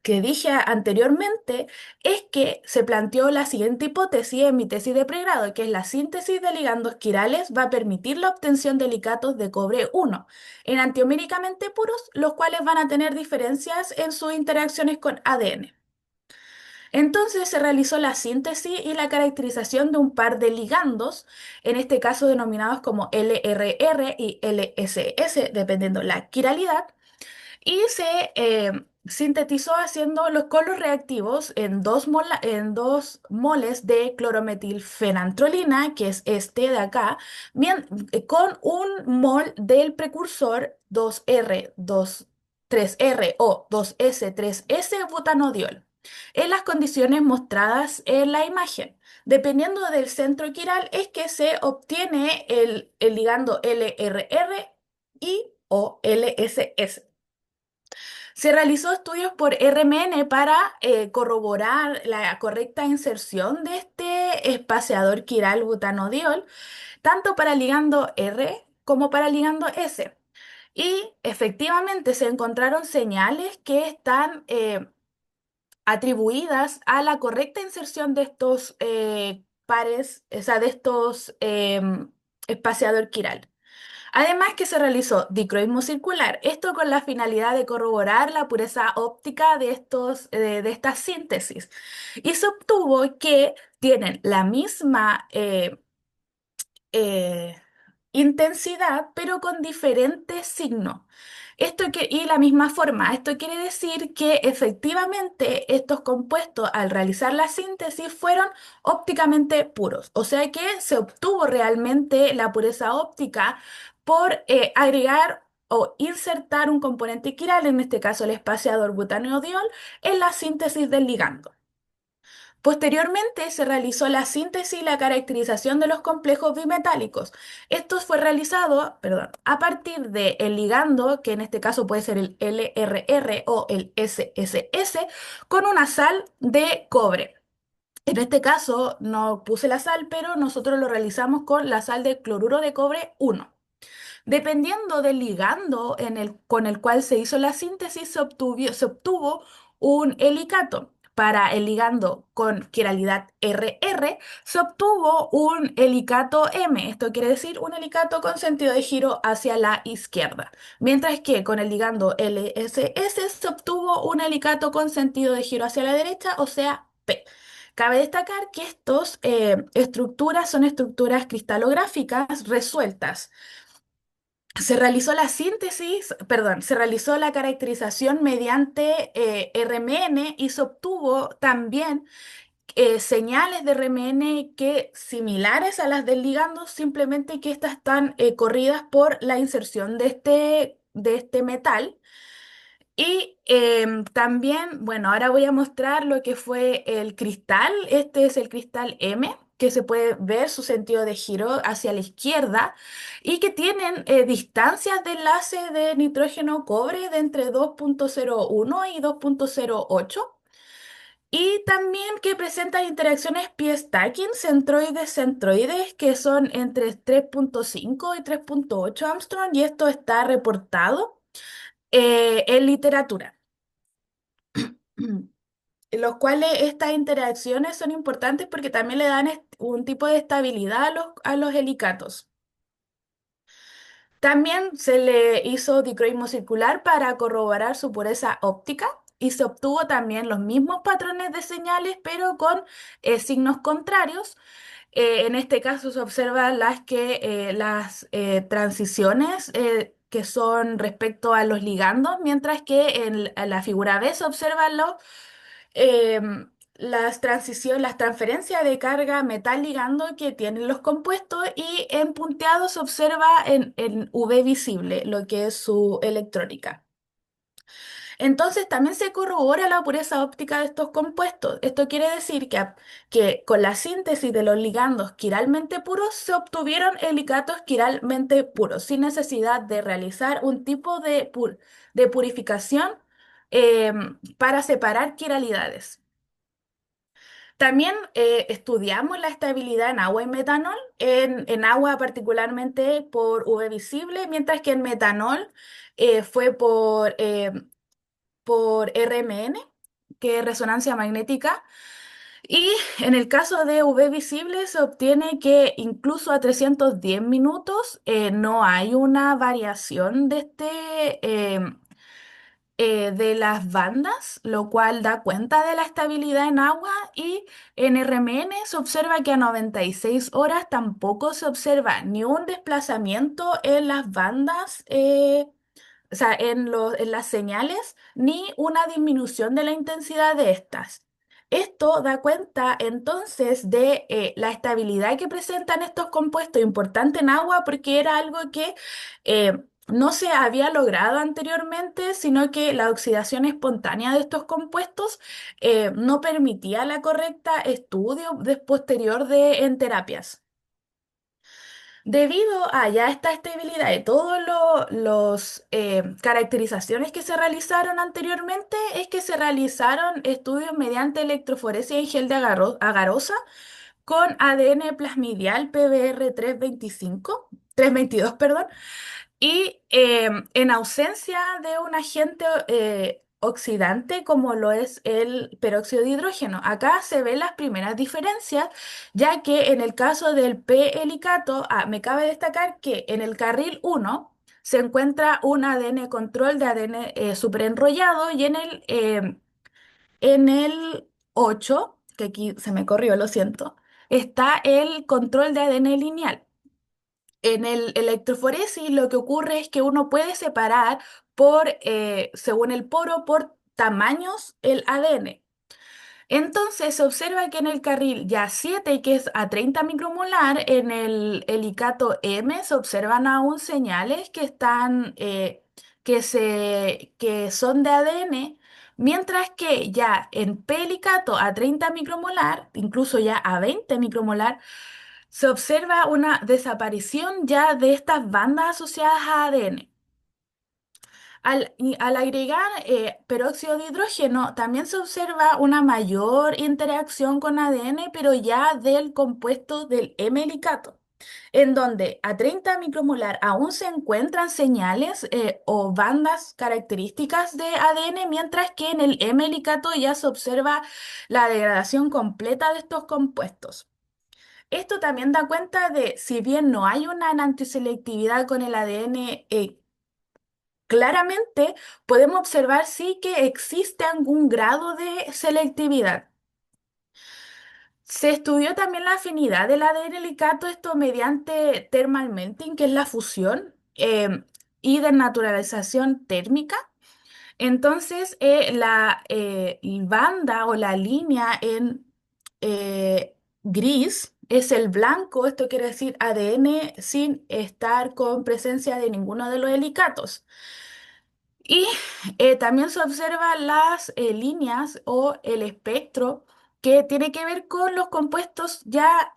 S6: dije anteriormente, es que se planteó la siguiente hipótesis en mi tesis de pregrado, que es la síntesis de ligandos quirales va a permitir la obtención de helicatos de cobre 1 enantioméricamente puros, los cuales van a tener diferencias en sus interacciones con ADN. Entonces se realizó la síntesis y la caracterización de un par de ligandos, en este caso denominados como LRR y LSS, dependiendo la quiralidad, y se sintetizó haciendo con los reactivos en dos moles de clorometilfenantrolina, que es este de acá, con un mol del precursor 2R3R o 2S3S butanodiol, en las condiciones mostradas en la imagen. Dependiendo del centro quiral es que se obtiene el ligando LRR y o LSS. Se realizó estudios por RMN para corroborar la correcta inserción de este espaciador quiral butanodiol, tanto para el ligando R como para el ligando S. Y efectivamente se encontraron señales que están atribuidas a la correcta inserción de estos pares, o sea, de estos espaciador quiral. Además que se realizó dicroismo circular, esto con la finalidad de corroborar la pureza óptica de estas síntesis. Y se obtuvo que tienen la misma eh, intensidad, pero con diferentes signos. Y la misma forma. Esto quiere decir que efectivamente estos compuestos al realizar la síntesis fueron ópticamente puros. O sea que se obtuvo realmente la pureza óptica por agregar o insertar un componente quiral, en este caso el espaciador butanediol, en la síntesis del ligando. Posteriormente se realizó la síntesis y la caracterización de los complejos bimetálicos. Esto fue realizado, perdón, a partir del ligando, que en este caso puede ser el LRR o el SSS, con una sal de cobre. En este caso no puse la sal, pero nosotros lo realizamos con la sal de cloruro de cobre 1. Dependiendo del ligando con el cual se hizo la síntesis, se obtuvo un helicato. Para el ligando con quiralidad RR, se obtuvo un helicato M. Esto quiere decir un helicato con sentido de giro hacia la izquierda. Mientras que con el ligando LSS se obtuvo un helicato con sentido de giro hacia la derecha, o sea, P. Cabe destacar que estas estructuras son estructuras cristalográficas resueltas. Se realizó la síntesis, perdón, se realizó la caracterización mediante RMN y se obtuvo también señales de RMN que similares a las del ligando, simplemente que estas están corridas por la inserción de este metal. Y también, bueno, ahora voy a mostrar lo que fue el cristal. Este es el cristal M, que se puede ver su sentido de giro hacia la izquierda y que tienen distancias de enlace de nitrógeno-cobre de entre 2,01 y 2,08. Y también que presenta interacciones pi-stacking centroides-centroides que son entre 3,5 y 3,8 Armstrong, y esto está reportado en literatura. Los cuales estas interacciones son importantes porque también le dan un tipo de estabilidad a los helicatos. También se le hizo dicroismo circular para corroborar su pureza óptica y se obtuvo también los mismos patrones de señales, pero con signos contrarios. En este caso se observan las transiciones que son respecto a los ligandos, mientras que en la figura B se observan las transferencias de carga metal-ligando que tienen los compuestos y en punteado se observa en V visible lo que es su electrónica. Entonces también se corrobora la pureza óptica de estos compuestos. Esto quiere decir que con la síntesis de los ligandos quiralmente puros se obtuvieron helicatos quiralmente puros, sin necesidad de realizar un tipo de purificación para separar quiralidades. También estudiamos la estabilidad en agua y metanol, en agua particularmente por UV visible, mientras que en metanol fue por RMN, que es resonancia magnética. Y en el caso de UV visible se obtiene que incluso a 310 minutos no hay una variación de las bandas, lo cual da cuenta de la estabilidad en agua, y en RMN se observa que a 96 horas tampoco se observa ni un desplazamiento en las bandas, o sea, en las señales, ni una disminución de la intensidad de estas. Esto da cuenta entonces de la estabilidad que presentan estos compuestos, importante en agua porque era algo que no se había logrado anteriormente, sino que la oxidación espontánea de estos compuestos no permitía la correcta estudio posterior en terapias. Debido a ya esta estabilidad de todas las caracterizaciones que se realizaron anteriormente, es que se realizaron estudios mediante electroforesis en gel de agarosa con ADN plasmidial PBR 322, perdón, y en ausencia de un agente oxidante como lo es el peróxido de hidrógeno. Acá se ven las primeras diferencias, ya que en el caso del P-helicato, me cabe destacar que en el carril 1 se encuentra un ADN control de ADN superenrollado, y en el 8, que aquí se me corrió, lo siento, está el control de ADN lineal. En el electroforesis lo que ocurre es que uno puede separar según el poro, por tamaños el ADN. Entonces se observa que en el carril ya 7, que es a 30 micromolar, en el helicato M se observan aún señales que son de ADN, mientras que ya en P helicato a 30 micromolar, incluso ya a 20 micromolar, se observa una desaparición ya de estas bandas asociadas a ADN. Al agregar peróxido de hidrógeno, también se observa una mayor interacción con ADN, pero ya del compuesto del M-helicato, en donde a 30 micromolar aún se encuentran señales o bandas características de ADN, mientras que en el M-helicato ya se observa la degradación completa de estos compuestos. Esto también da cuenta de, si bien no hay una antiselectividad con el ADN, claramente podemos observar sí que existe algún grado de selectividad. Se estudió también la afinidad del ADN helicato, esto mediante thermal melting, que es la fusión, y desnaturalización térmica. Entonces, la banda o la línea en gris es el blanco, esto quiere decir ADN sin estar con presencia de ninguno de los helicatos. Y también se observan las líneas o el espectro que tiene que ver con los compuestos ya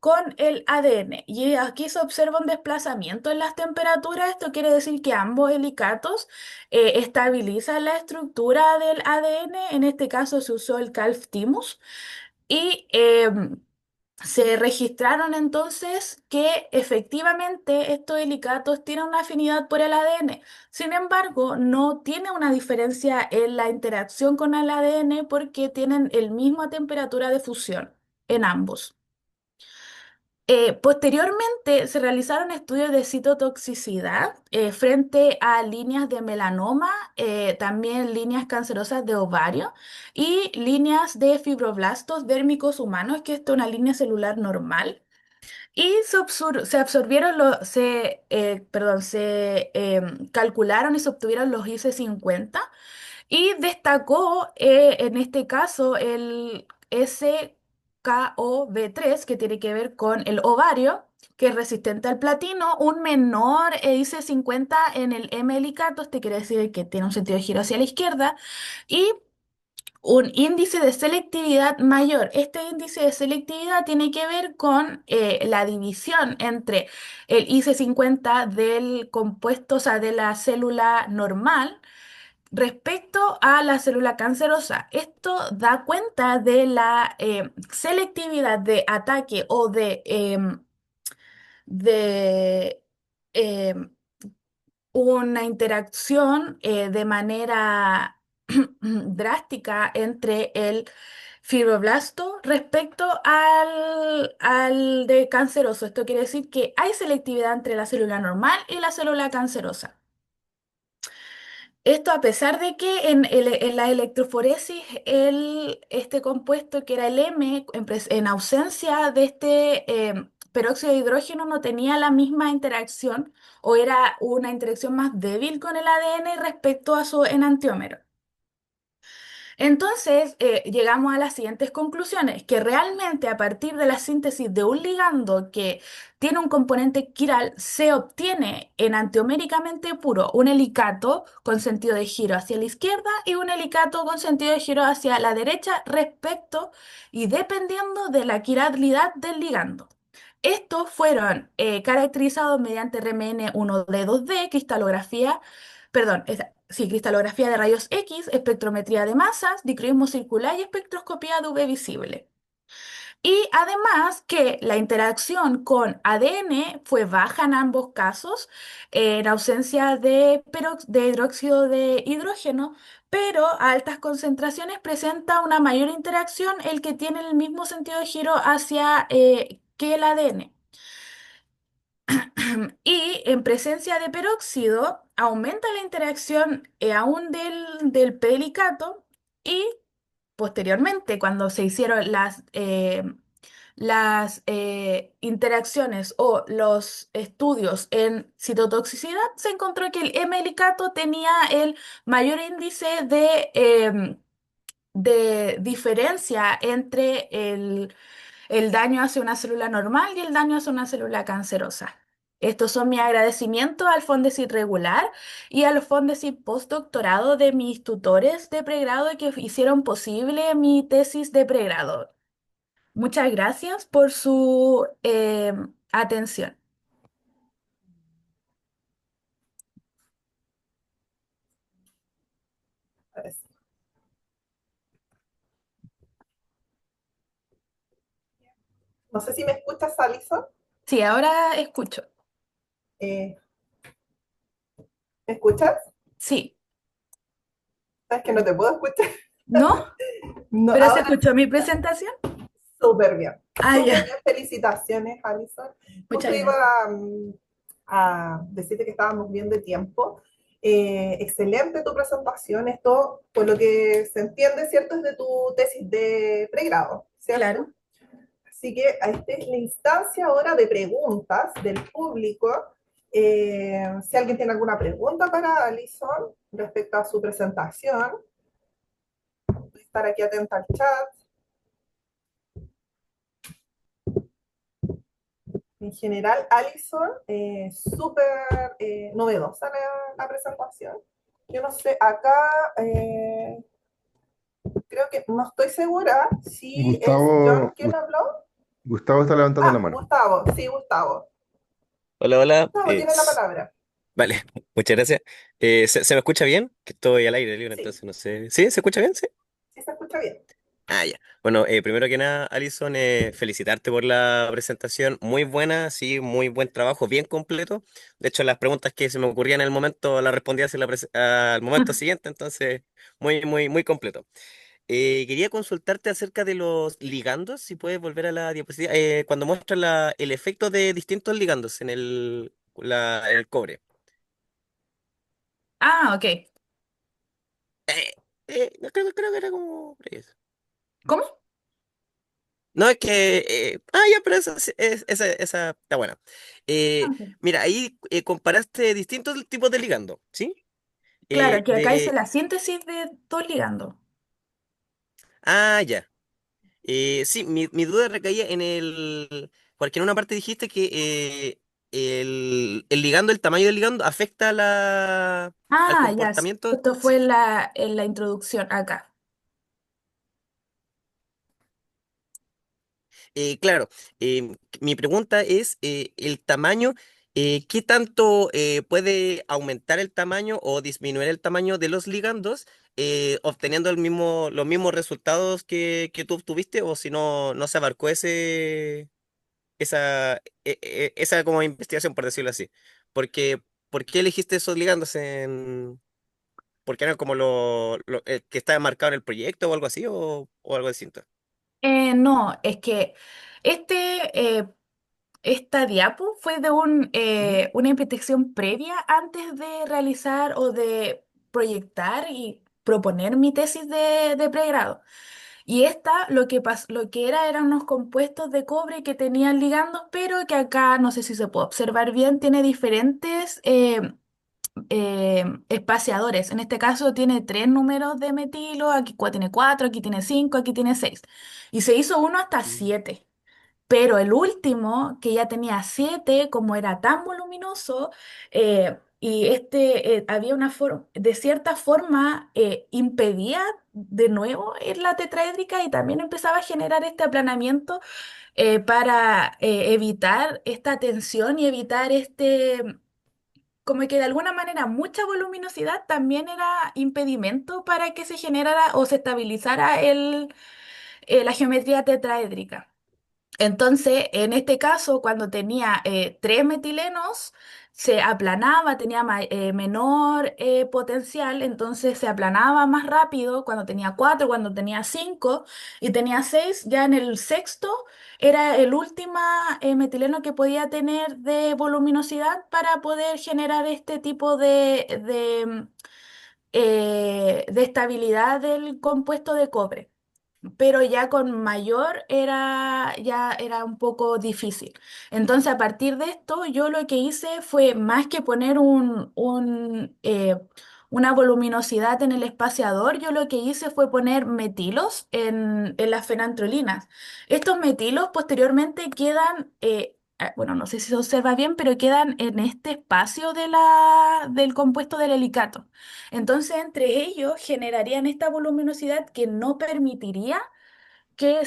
S6: con el ADN. Y aquí se observa un desplazamiento en las temperaturas. Esto quiere decir que ambos helicatos estabilizan la estructura del ADN. En este caso se usó el CALF-TIMUS. Y se registraron entonces que efectivamente estos helicatos tienen una afinidad por el ADN. Sin embargo, no tiene una diferencia en la interacción con el ADN porque tienen el misma temperatura de fusión en ambos. Posteriormente se realizaron estudios de citotoxicidad frente a líneas de melanoma, también líneas cancerosas de ovario y líneas de fibroblastos dérmicos humanos, que esta es una línea celular normal. y se absorbieron perdón, se calcularon y se obtuvieron los IC50 y destacó en este caso el SKOB3 que tiene que ver con el ovario, que es resistente al platino, un menor IC50 en el M-helicato, este quiere decir que tiene un sentido de giro hacia la izquierda, y un índice de selectividad mayor. Este índice de selectividad tiene que ver con la división entre el IC50 del compuesto, o sea, de la célula normal respecto a la célula cancerosa. Esto da cuenta de la selectividad de ataque o de em, una interacción de manera drástica entre el fibroblasto respecto al de canceroso. Esto quiere decir que hay selectividad entre la célula normal y la célula cancerosa. Esto a pesar de que en la electroforesis este compuesto que era el M, en ausencia de este peróxido de hidrógeno, no tenía la misma interacción o era una interacción más débil con el ADN respecto a su enantiómero. Entonces, llegamos a las siguientes conclusiones, que realmente a partir de la síntesis de un ligando que tiene un componente quiral, se obtiene enantioméricamente puro un helicato con sentido de giro hacia la izquierda y un helicato con sentido de giro hacia la derecha respecto y dependiendo de la quiralidad del ligando. Estos fueron caracterizados mediante RMN 1D2D, cristalografía, perdón, sí, cristalografía de rayos X, espectrometría de masas, dicroismo circular y espectroscopía de UV visible. Y además que la interacción con ADN fue baja en ambos casos, en ausencia de hidróxido de hidrógeno, pero a altas concentraciones presenta una mayor interacción el que tiene el mismo sentido de giro hacia que el ADN. Y en presencia de peróxido aumenta la interacción aún del pelicato y posteriormente, cuando se hicieron las interacciones o los estudios en citotoxicidad, se encontró que el M-helicato tenía el mayor índice de diferencia entre el daño hacia una célula normal y el daño hacia una célula cancerosa. Estos son mis agradecimientos al Fondesit regular y al Fondesit postdoctorado de mis tutores de pregrado que hicieron posible mi tesis de pregrado. Muchas gracias por su atención.
S3: No sé si me escuchas, Alison.
S6: Sí, ahora escucho.
S3: ¿Me escuchas?
S6: Sí,
S3: ¿Sabes que no te puedo escuchar?
S6: ¿no?
S3: No,
S6: ¿Pero se
S3: ahora
S6: escuchó mi presentación?
S3: súper bien.
S6: Ah,
S3: Súper
S6: ya.
S3: bien, felicitaciones, Alison.
S6: Muchas
S3: Justo iba
S6: gracias.
S3: a decirte que estábamos bien de tiempo. Excelente tu presentación. Esto, por lo que se entiende, ¿cierto? Es de tu tesis de pregrado, ¿cierto?
S6: Claro.
S3: Así que esta es la instancia ahora de preguntas del público. Si alguien tiene alguna pregunta para Alison respecto a su presentación, voy a estar aquí atenta al chat. En general, Alison, súper novedosa la presentación. Yo no sé, acá creo que no estoy segura si es John
S4: Gustavo,
S3: quien habló.
S4: Gustavo está levantando la
S3: Ah,
S4: mano.
S3: Gustavo, sí, Gustavo.
S7: Hola, hola.
S3: Gustavo, tiene la palabra.
S7: Vale, muchas gracias. ¿Se me escucha bien? Que estoy al aire libre,
S3: Sí,
S7: entonces no sé. ¿Sí? ¿Se escucha bien? Sí.
S3: sí se escucha bien.
S7: Ah, ya. Bueno, primero que nada, Alison, felicitarte por la presentación. Muy buena, sí, muy buen trabajo, bien completo. De hecho, las preguntas que se me ocurrían en el momento las respondí hacia al momento siguiente, entonces muy, muy, muy completo. Quería consultarte acerca de los ligandos, si puedes volver a la diapositiva, cuando muestra el efecto de distintos ligandos en el cobre.
S6: Ah, ok.
S7: No, creo que era como eso.
S6: ¿Cómo?
S7: No es que... ya, pero esa está buena.
S6: Ah,
S7: Eh,
S6: ok.
S7: mira, ahí comparaste distintos tipos de ligando, ¿sí?
S6: Claro, que acá hice
S7: De...
S6: la síntesis de dos ligandos.
S7: Ya. Sí, mi duda recaía en el... Porque en una parte dijiste que el ligando, el tamaño del ligando afecta al
S6: Ah, ya, sí.
S7: comportamiento.
S6: Esto fue
S7: Sí.
S6: en la introducción acá.
S7: Claro, mi pregunta es, el tamaño, ¿qué tanto puede aumentar el tamaño o disminuir el tamaño de los ligandos, obteniendo los mismos resultados que tú obtuviste, o si no, no se abarcó esa como investigación, por decirlo así? Porque, ¿por qué elegiste esos ligandos porque eran como que estaba marcado en el proyecto o algo así, o algo distinto?
S6: No, es que este, esta diapo fue de
S7: Ujú.
S6: una investigación previa antes de realizar o de proyectar y proponer mi tesis de pregrado. Y esta lo que era eran unos compuestos de cobre que tenían ligandos, pero que acá, no sé si se puede observar bien, tiene diferentes espaciadores. En este caso tiene tres números de metilo, aquí tiene cuatro, aquí tiene cinco, aquí tiene seis. Y se hizo uno hasta
S7: Mm.
S6: siete. Pero el último, que ya tenía siete, como era tan voluminoso, y había una forma, de cierta forma, impedía de nuevo la tetraédrica y también empezaba a generar este aplanamiento para evitar esta tensión y evitar como que de alguna manera mucha voluminosidad también era impedimento para que se generara o se estabilizara la geometría tetraédrica. Entonces, en este caso, cuando tenía tres metilenos, se aplanaba, tenía menor potencial, entonces se aplanaba más rápido cuando tenía cuatro, cuando tenía cinco y tenía seis. Ya en el sexto era el último metileno que podía tener de voluminosidad para poder generar este tipo de estabilidad del compuesto de cobre, pero ya con mayor ya era un poco difícil. Entonces, a partir de esto, yo lo que hice fue más que poner una voluminosidad en el espaciador, yo lo que hice fue poner metilos en las fenantrolinas. Estos metilos posteriormente quedan, bueno, no sé si se observa bien, pero quedan en este espacio del compuesto del helicato. Entonces, entre ellos generarían esta voluminosidad que no permitiría que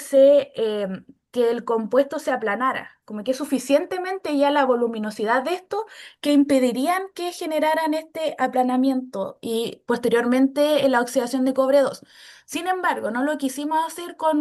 S6: el compuesto se aplanara, como que es suficientemente ya la voluminosidad de esto que impedirían que generaran este aplanamiento y posteriormente la oxidación de cobre 2. Sin embargo, no lo quisimos hacer con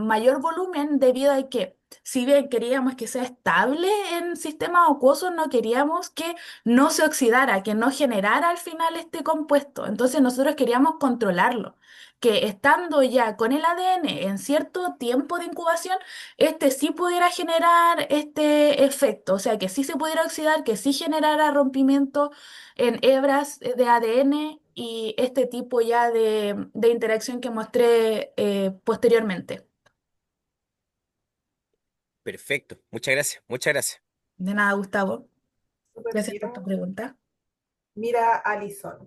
S6: mayor volumen debido a que, si bien queríamos que sea estable en sistemas acuosos, no queríamos que no se oxidara, que no generara al final este compuesto. Entonces nosotros queríamos controlarlo, que estando ya con el ADN en cierto tiempo de incubación, este sí pudiera generar este efecto, o sea, que sí se pudiera oxidar, que sí generara rompimiento en hebras de ADN y este tipo ya de interacción que mostré posteriormente.
S7: Perfecto, muchas gracias, muchas gracias.
S6: De nada, Gustavo.
S3: Súper
S6: Gracias
S3: bien.
S6: por tu pregunta.
S3: Mira, Alison,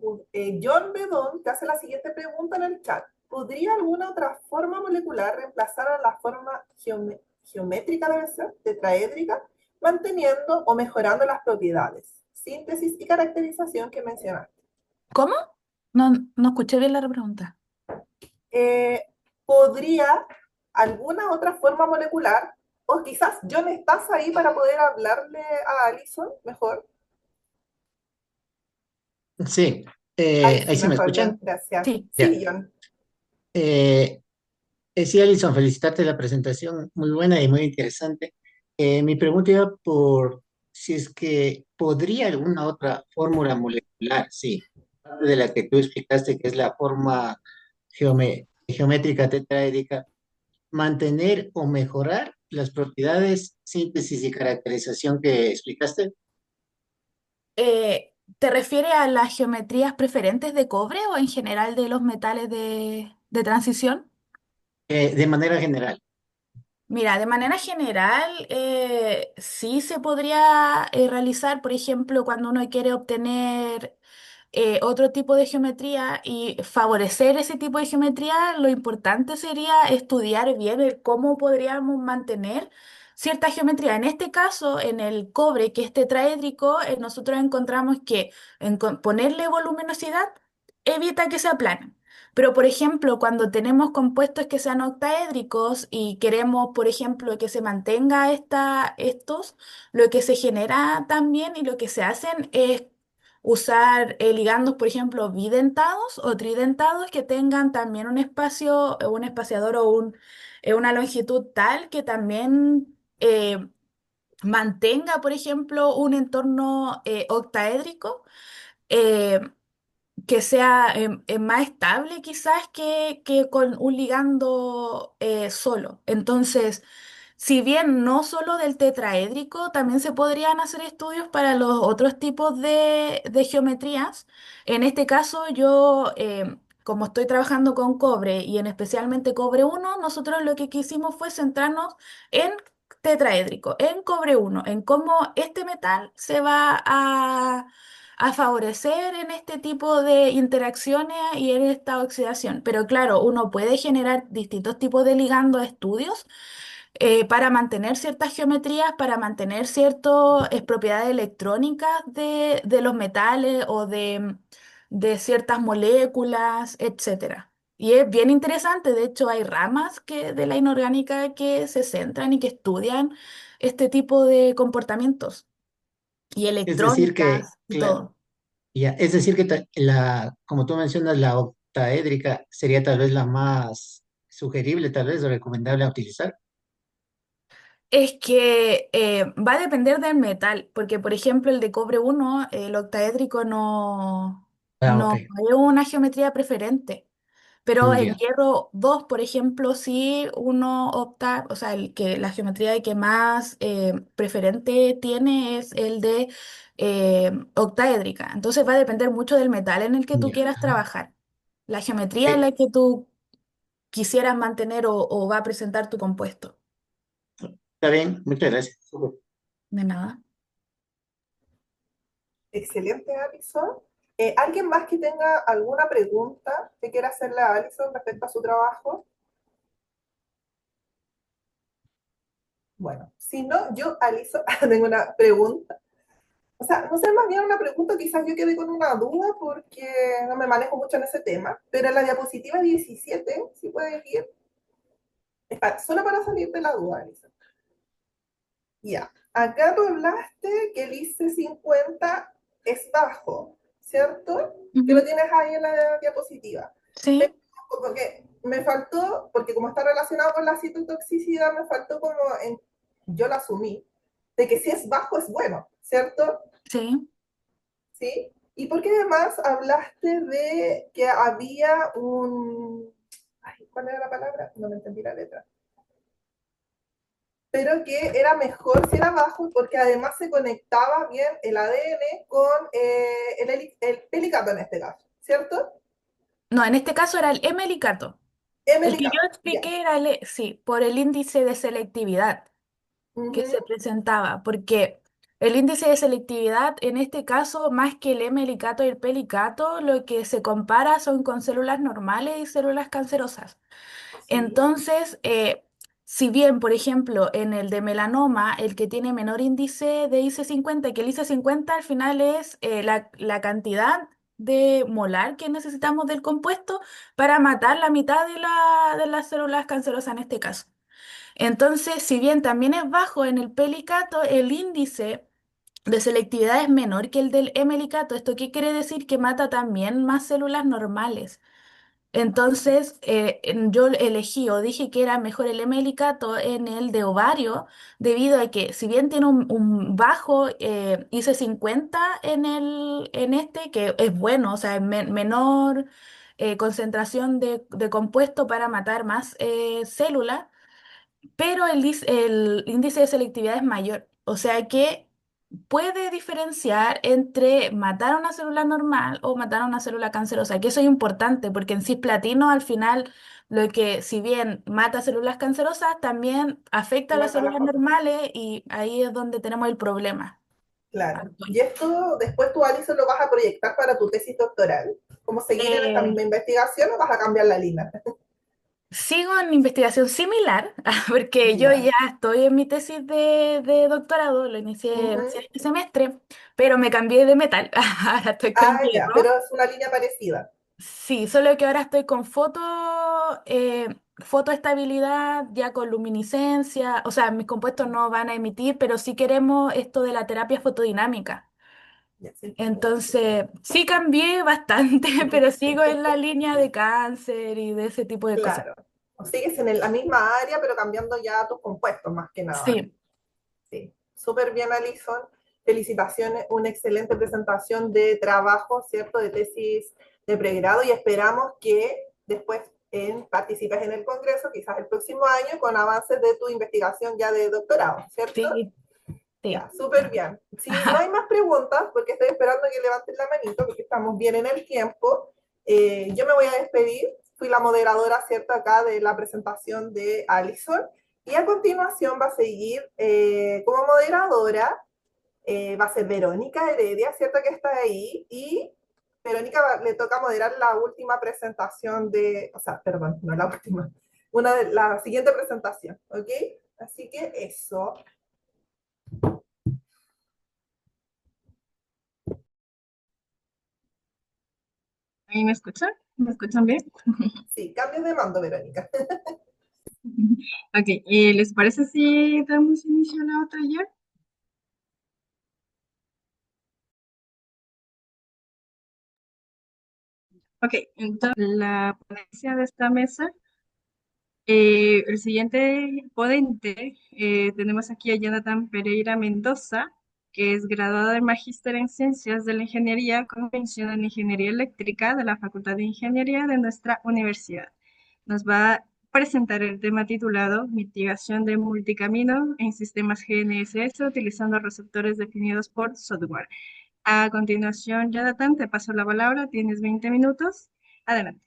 S3: John Bedón te hace la siguiente pregunta en el chat. ¿Podría alguna otra forma molecular reemplazar a la forma geométrica, debe ser, tetraédrica, manteniendo o mejorando las propiedades, síntesis y caracterización que mencionaste?
S6: ¿Cómo? No, no escuché bien la pregunta.
S3: Eh, ¿Podría alguna otra forma molecular, o quizás John, estás ahí para poder hablarle a Alison mejor?
S5: Sí,
S3: Ahí
S5: ahí
S3: sí,
S5: sí me
S3: mejor,
S5: escuchan.
S3: John, gracias.
S6: Sí.
S5: Ya.
S3: Sí, John.
S5: Eh, sí, Alison, felicitarte la presentación, muy buena y muy interesante. Mi pregunta iba por si es que podría alguna otra fórmula molecular, sí, aparte de la que tú explicaste, que es la forma geométrica tetraédrica, mantener o mejorar las propiedades, síntesis y caracterización que explicaste,
S6: ¿Te refieres a las geometrías preferentes de cobre o en general de los metales de transición?
S5: de manera general.
S6: Mira, de manera general, sí se podría realizar, por ejemplo, cuando uno quiere obtener otro tipo de geometría y favorecer ese tipo de geometría, lo importante sería estudiar bien el cómo podríamos mantener cierta geometría. En este caso, en el cobre, que es tetraédrico, nosotros encontramos que ponerle voluminosidad evita que se aplane. Pero, por ejemplo, cuando tenemos compuestos que sean octaédricos y queremos, por ejemplo, que se mantenga estos, lo que se genera también y lo que se hacen es usar ligandos, por ejemplo, bidentados o tridentados que tengan también un espacio, un espaciador o una longitud tal que también mantenga, por ejemplo, un entorno octaédrico. eh, que sea más estable quizás que con un ligando solo. Entonces, si bien no solo del tetraédrico, también se podrían hacer estudios para los otros tipos de geometrías. En este caso, yo, como estoy trabajando con cobre y en especialmente cobre uno, nosotros lo que quisimos fue centrarnos en tetraédrico, en cobre uno, en cómo este metal se va a favorecer en este tipo de interacciones y en esta oxidación. Pero claro, uno puede generar distintos tipos de ligando estudios para mantener ciertas geometrías, para mantener ciertas propiedades electrónicas de los metales o de ciertas moléculas, etcétera. Y es bien interesante, de hecho hay ramas de la inorgánica que se centran y que estudian este tipo de comportamientos y
S5: Es decir que,
S6: electrónicas y todo.
S5: ya, es decir que como tú mencionas, la octaédrica sería tal vez la más sugerible, tal vez, o recomendable a utilizar.
S6: Es que va a depender del metal, porque por ejemplo el de cobre uno el octaédrico
S5: Ah, ok,
S6: no es una geometría preferente, pero en
S5: ya,
S6: hierro 2 por ejemplo, sí uno opta, o sea, la geometría que más preferente tiene es el de octaédrica. Entonces va a depender mucho del metal en el que tú
S5: ya.
S6: quieras trabajar, la geometría en
S5: Ok,
S6: la que tú quisieras mantener o va a presentar tu compuesto.
S5: está bien, muchas gracias. Súper.
S6: De nada.
S3: Excelente, Alison. ¿Alguien más que tenga alguna pregunta que quiera hacerle a Alison respecto a su trabajo? Bueno, si no, yo, Alison, tengo una pregunta. O sea, no sé, más bien una pregunta, quizás yo quedé con una duda porque no me manejo mucho en ese tema, pero en la diapositiva 17, si puedes ir, solo para salir de la duda, Alison. Ya, acá tú hablaste que el IC 50 es bajo, ¿cierto? Que lo
S6: Ujú.
S3: tienes ahí en la diapositiva. Pero
S6: Sí.
S3: porque me faltó, porque como está relacionado con la citotoxicidad, me faltó como, yo lo asumí, de que si es bajo es bueno, ¿cierto?
S6: Sí.
S3: ¿Sí? Y porque además hablaste de que había un... Ay, ¿cuál era la palabra? No me entendí la letra. Pero que era mejor si era bajo porque además se conectaba bien el ADN con el pelicato en este caso, ¿cierto?
S6: No, en este caso era el M-licato. El que yo
S3: Helicato, ya.
S6: expliqué era sí, por el índice de selectividad que se
S3: Ujú.
S6: presentaba, porque el índice de selectividad, en este caso, más que el M-licato y el pelicato, lo que se compara son con células normales y células cancerosas.
S3: Sí,
S6: Entonces, si bien, por ejemplo, en el de melanoma, el que tiene menor índice de IC50, que el IC50 al final es la cantidad de molar que necesitamos del compuesto para matar la mitad de las células cancerosas en este caso. Entonces, si bien también es bajo en el pelicato, el índice de selectividad es menor que el del M-licato. ¿Esto qué quiere decir? Que mata también más células normales. Entonces, yo elegí o dije que era mejor el melicato en el de ovario, debido a que si bien tiene un bajo IC50 en este, que es bueno, o sea, menor concentración de compuesto para matar más células, pero el índice de selectividad es mayor. O sea que puede diferenciar entre matar a una célula normal o matar a una célula cancerosa, que eso es importante porque en cisplatino al final lo que si bien mata células cancerosas, también afecta a las
S3: Mata las
S6: células
S3: otras.
S6: normales y ahí es donde tenemos el problema
S3: Claro. Y
S6: actual.
S3: esto después tú, Alison, lo vas a proyectar para tu tesis doctoral. ¿Cómo seguir en esta
S6: Eh,
S3: misma investigación o vas a cambiar la línea?
S6: Sigo en investigación similar, porque yo
S3: Ya.
S6: ya estoy en mi tesis de doctorado, lo inicié
S3: Ujú.
S6: recién este semestre, pero me cambié de metal, ahora estoy con
S3: Ah, ya, pero
S6: hierro.
S3: es una línea parecida.
S6: Sí, solo que ahora estoy con fotoestabilidad, ya con luminiscencia, o sea, mis compuestos no van a emitir, pero sí queremos esto de la terapia fotodinámica.
S3: Ya, sí.
S6: Entonces, sí cambié bastante, pero sigo en la línea de cáncer y de ese tipo de cosas.
S3: Claro. O sigues en la misma área, pero cambiando ya tus compuestos más que nada.
S6: Sí.
S3: Sí, súper bien, Alison. Felicitaciones, una excelente presentación de trabajo, ¿cierto? De tesis de pregrado y esperamos que después participes en el Congreso, quizás el próximo año, con avances de tu investigación ya de doctorado, ¿cierto?
S6: Sí, sí.
S3: Ya, súper bien. Si no hay más preguntas, porque estoy esperando que levanten la manito, porque estamos bien en el tiempo, yo me voy a despedir. Fui la moderadora, ¿cierto?, acá de la presentación de Alison. Y a continuación va a seguir como moderadora, va a ser Verónica Heredia, ¿cierto?, que está ahí. Y Verónica le toca moderar la última presentación de, o sea, perdón, no la última, la siguiente presentación, ¿ok? Así que eso.
S8: ¿Ahí me escuchan? ¿Me escuchan bien?
S3: Sí, cambios de mando, Verónica.
S8: Ok, ¿les parece si damos inicio a la otra ya? Ok, entonces la ponencia de esta mesa, el siguiente ponente, tenemos aquí a Jonathan Pereira Mendoza, que es graduado de Magíster en Ciencias de la Ingeniería con mención en Ingeniería Eléctrica de la Facultad de Ingeniería de nuestra universidad. Nos va a presentar el tema titulado Mitigación de multicamino en sistemas GNSS utilizando receptores definidos por software. A continuación, Jonathan, te paso la palabra, tienes 20 minutos. Adelante.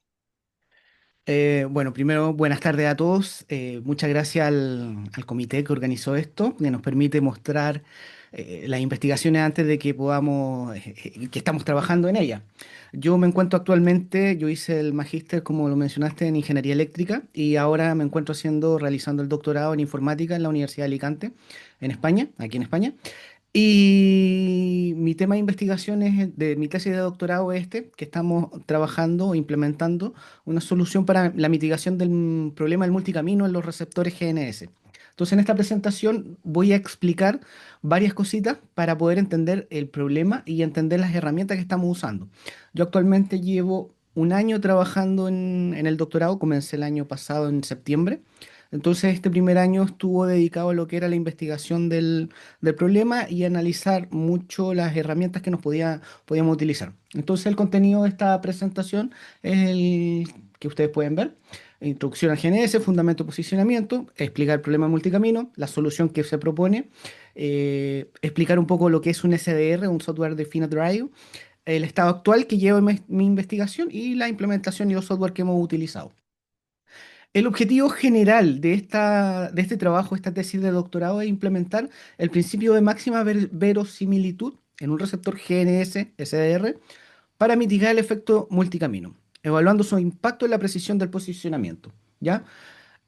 S9: Bueno, primero, buenas tardes a todos. Muchas gracias al comité que organizó esto, que nos permite mostrar las investigaciones antes de que podamos, que estamos trabajando en ellas. Yo me encuentro actualmente, yo hice el magíster, como lo mencionaste, en ingeniería eléctrica y ahora me encuentro realizando el doctorado en informática en la Universidad de Alicante, en España, aquí en España. Y mi tema de investigación de mi tesis de doctorado es que estamos trabajando o implementando una solución para la mitigación del problema del multicamino en los receptores GNS. Entonces, en esta presentación voy a explicar varias cositas para poder entender el problema y entender las herramientas que estamos usando. Yo actualmente llevo un año trabajando en el doctorado, comencé el año pasado en septiembre. Entonces, este primer año estuvo dedicado a lo que era la investigación del problema y analizar mucho las herramientas que podíamos utilizar. Entonces, el contenido de esta presentación es el que ustedes pueden ver. Introducción al GNS, fundamento de posicionamiento, explicar el problema multicamino, la solución que se propone, explicar un poco lo que es un SDR, un Software Defined Drive, el estado actual que lleva mi investigación y la implementación y los software que hemos utilizado. El objetivo general de este trabajo, esta tesis de doctorado, es implementar el principio de máxima verosimilitud en un receptor GNS SDR para mitigar el efecto multicamino, evaluando su impacto en la precisión del posicionamiento. ¿Ya?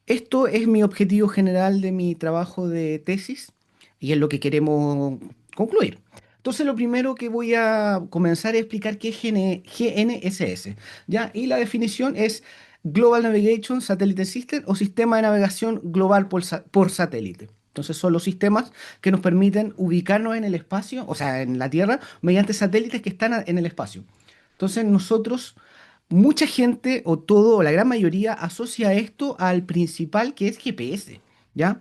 S9: Esto es mi objetivo general de mi trabajo de tesis y es lo que queremos concluir. Entonces, lo primero que voy a comenzar es explicar qué es GNSS, ¿ya? Y la definición es Global Navigation Satellite System o Sistema de Navegación Global por Satélite. Entonces, son los sistemas que nos permiten ubicarnos en el espacio, o sea, en la Tierra, mediante satélites que están en el espacio. Entonces, mucha gente, o todo, o la gran mayoría, asocia esto al principal que es GPS, ¿ya?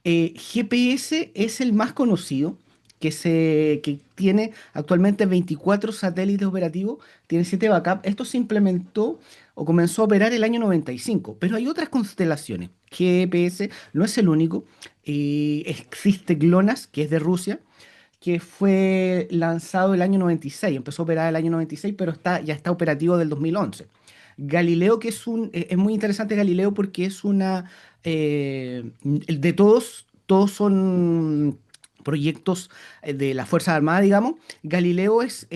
S9: GPS es el más conocido, que tiene actualmente 24 satélites operativos, tiene 7 backups. Esto se implementó o comenzó a operar el año 95, pero hay otras constelaciones. GPS no es el único. Existe GLONASS, que es de Rusia. que fue lanzado el año 96, empezó a operar el año 96, pero ya está operativo del 2011. Galileo, que es muy interesante Galileo porque es de todos son proyectos de la Fuerza Armada, digamos. Galileo es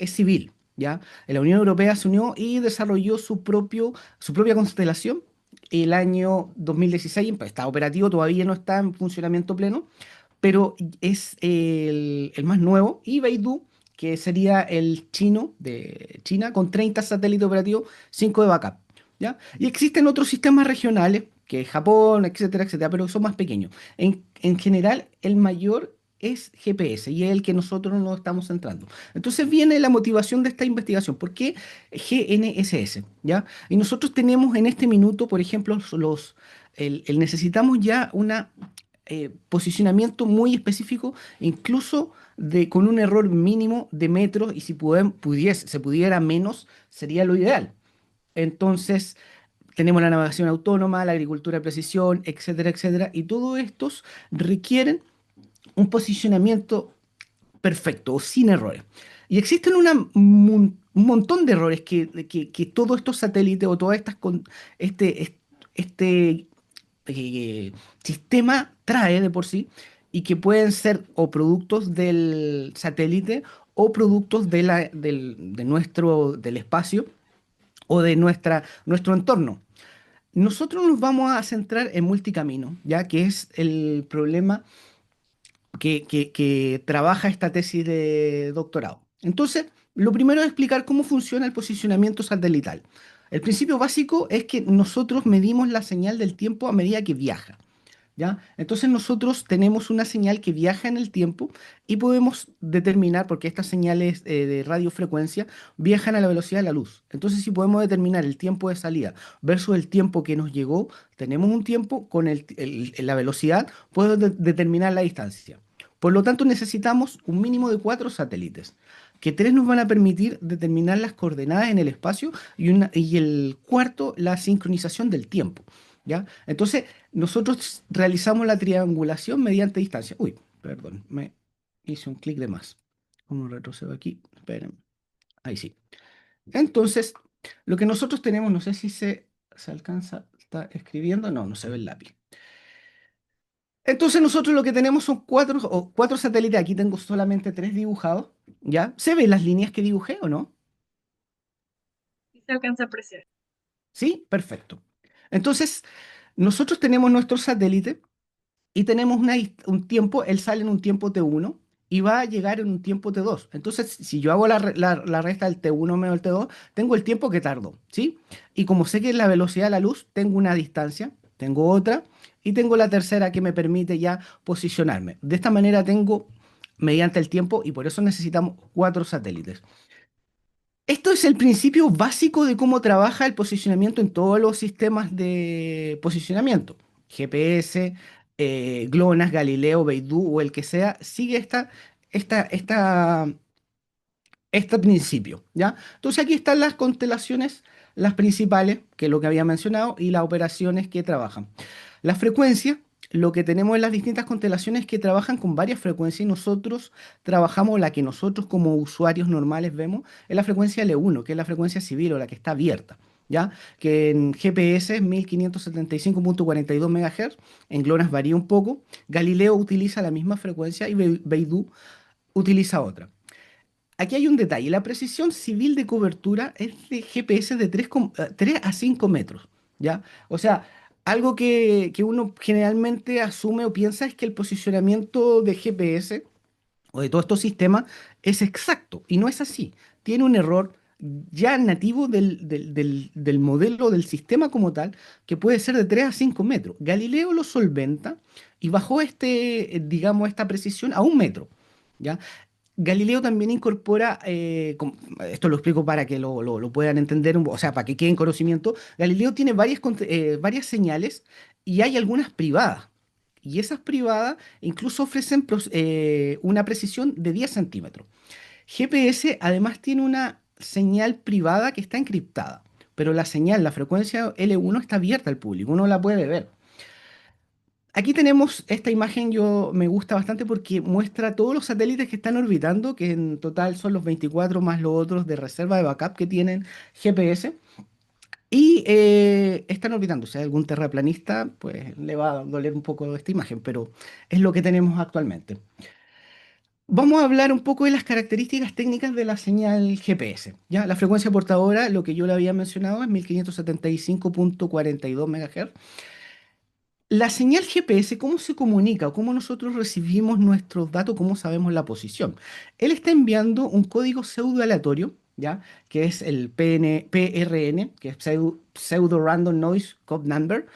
S9: civil, ¿ya? La Unión Europea se unió y desarrolló su propia constelación el año 2016, está operativo, todavía no está en funcionamiento pleno, pero es el más nuevo, y Beidou, que sería el chino de China, con 30 satélites operativos, 5 de backup, ¿ya? Y existen otros sistemas regionales, que es Japón, etcétera, etcétera, pero son más pequeños. En general, el mayor es GPS y es el que nosotros nos estamos centrando. Entonces viene la motivación de esta investigación. ¿Por qué GNSS? ¿Ya? Y nosotros tenemos en este minuto, por ejemplo, necesitamos ya una posicionamiento muy específico, incluso con un error mínimo de metros, y si se pudiera menos, sería lo ideal. Entonces, tenemos la navegación autónoma, la agricultura de precisión, etcétera, etcétera, y todos estos requieren un posicionamiento perfecto o sin errores. Y existen un montón de errores que todos estos satélites o todas este eh, sistema trae de por sí, y que pueden ser o productos del satélite o productos del espacio o de nuestro entorno. Nosotros nos vamos a centrar en multicamino, ya que es el problema que trabaja esta tesis de doctorado. Entonces, lo primero es explicar cómo funciona el posicionamiento satelital. El principio básico es que nosotros medimos la señal del tiempo a medida que viaja, ¿ya? Entonces nosotros tenemos una señal que viaja en el tiempo y podemos determinar, porque estas señales de radiofrecuencia viajan a la velocidad de la luz. Entonces, si podemos determinar el tiempo de salida versus el tiempo que nos llegó, tenemos un tiempo con la velocidad, podemos determinar la distancia. Por lo tanto, necesitamos un mínimo de 4 satélites, que 3 nos van a permitir determinar las coordenadas en el espacio, y el cuarto, la sincronización del tiempo, ¿ya? Entonces, nosotros realizamos la triangulación mediante distancia. Uy, perdón, me hice un clic de más. ¿Cómo retrocedo aquí? Esperen. Ahí sí. Entonces, lo que nosotros tenemos, no sé si se alcanza, está escribiendo, no se ve el lápiz. Entonces nosotros lo que tenemos son cuatro satélites. Aquí tengo solamente 3 dibujados, ¿ya? ¿Se ven las líneas que dibujé o no?
S8: Sí se alcanza a apreciar.
S9: Sí, perfecto. Entonces, nosotros tenemos nuestro satélite y tenemos un tiempo, él sale en un tiempo T1 y va a llegar en un tiempo T2. Entonces, si yo hago la resta del T1 menos el T2, tengo el tiempo que tardó, ¿sí? Y como sé que es la velocidad de la luz, tengo una distancia, tengo otra, y tengo la tercera que me permite ya posicionarme. De esta manera tengo, mediante el tiempo, y por eso necesitamos 4 satélites. Esto es el principio básico de cómo trabaja el posicionamiento en todos los sistemas de posicionamiento. GPS, GLONASS, Galileo, Beidou o el que sea, sigue esta, esta, este principio, ¿ya? Entonces aquí están las constelaciones, las principales, que es lo que había mencionado, y las operaciones que trabajan. La frecuencia, lo que tenemos en las distintas constelaciones que trabajan con varias frecuencias, y nosotros trabajamos la que nosotros como usuarios normales vemos, es la frecuencia L1, que es la frecuencia civil o la que está abierta, ¿ya? Que en GPS es 1575.42 MHz, en GLONASS varía un poco, Galileo utiliza la misma frecuencia y Beidou utiliza otra. Aquí hay un detalle, la precisión civil de cobertura es de GPS de 3 a 5 metros, ¿ya? O sea, algo que uno generalmente asume o piensa es que el posicionamiento de GPS o de todos estos sistemas es exacto, y no es así. Tiene un error ya nativo del modelo del sistema como tal, que puede ser de 3 a 5 metros. Galileo lo solventa y bajó digamos, esta precisión a 1 metro, ¿ya? Galileo también incorpora, esto lo explico para que lo puedan entender, o sea, para que queden conocimiento. Galileo tiene varias señales, y hay algunas privadas. Y esas privadas incluso ofrecen una precisión de 10 centímetros. GPS además tiene una señal privada que está encriptada, pero la frecuencia L1 está abierta al público, uno la puede ver. Aquí tenemos esta imagen, yo me gusta bastante porque muestra todos los satélites que están orbitando, que en total son los 24 más los otros de reserva de backup que tienen GPS. Y están orbitando. Si hay algún terraplanista, pues le va a doler un poco esta imagen, pero es lo que tenemos actualmente. Vamos a hablar un poco de las características técnicas de la señal GPS. ¿Ya? La frecuencia portadora, lo que yo le había mencionado, es 1575.42 MHz. La señal GPS, ¿cómo se comunica o cómo nosotros recibimos nuestros datos, cómo sabemos la posición? Él está enviando un código pseudo aleatorio, ¿ya? Que es el PRN, que es Pseudo Random Noise Code Number,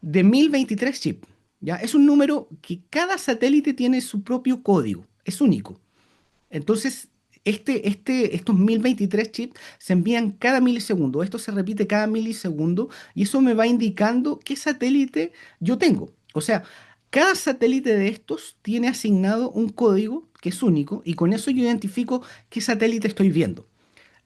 S9: de 1023 chip, ¿ya? Es un número que cada satélite tiene su propio código, es único. Entonces, estos 1023 chips se envían cada milisegundo. Esto se repite cada milisegundo y eso me va indicando qué satélite yo tengo. O sea, cada satélite de estos tiene asignado un código que es único y con eso yo identifico qué satélite estoy viendo.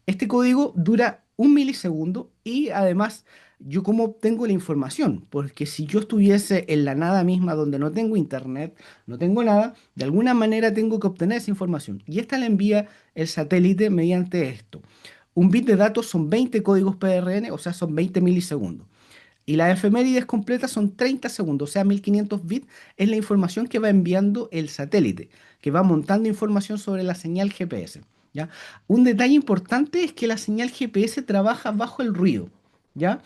S9: Este código dura un milisegundo y además yo cómo obtengo la información, porque si yo estuviese en la nada misma donde no tengo internet, no tengo nada, de alguna manera tengo que obtener esa información. Y esta la envía el satélite mediante esto. Un bit de datos son 20 códigos PRN, o sea, son 20 milisegundos. Y las efemérides completas son 30 segundos, o sea, 1500 bits es la información que va enviando el satélite, que va montando información sobre la señal GPS. ¿Ya? Un detalle importante es que la señal GPS trabaja bajo el ruido, ¿ya?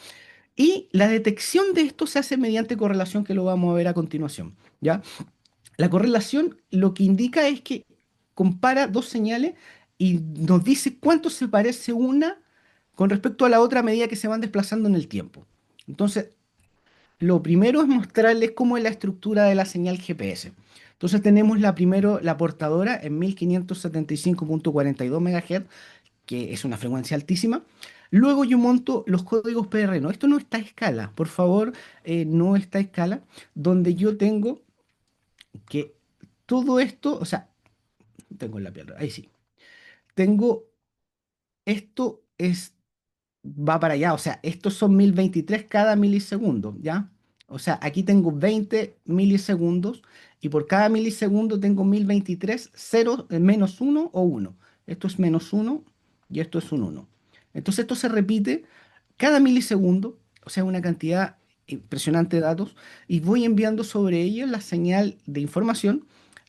S9: Y la detección de esto se hace mediante correlación, que lo vamos a ver a continuación, ¿ya? La correlación lo que indica es que compara dos señales y nos dice cuánto se parece una con respecto a la otra a medida que se van desplazando en el tiempo. Entonces, lo primero es mostrarles cómo es la estructura de la señal GPS. Entonces tenemos la portadora en 1575.42 MHz, que es una frecuencia altísima. Luego yo monto los códigos PR. No, esto no está a escala, por favor, no está a escala, donde yo tengo que todo esto, o sea, tengo la piedra, ahí sí. Tengo, esto va para allá, o sea, estos son 1023 cada milisegundo, ¿ya? O sea, aquí tengo 20 milisegundos y por cada milisegundo tengo 1023, 0, menos uno o uno. Esto es menos uno y esto es un uno. Entonces esto se repite cada milisegundo, o sea, una cantidad impresionante de datos, y voy enviando sobre ellos la señal de información,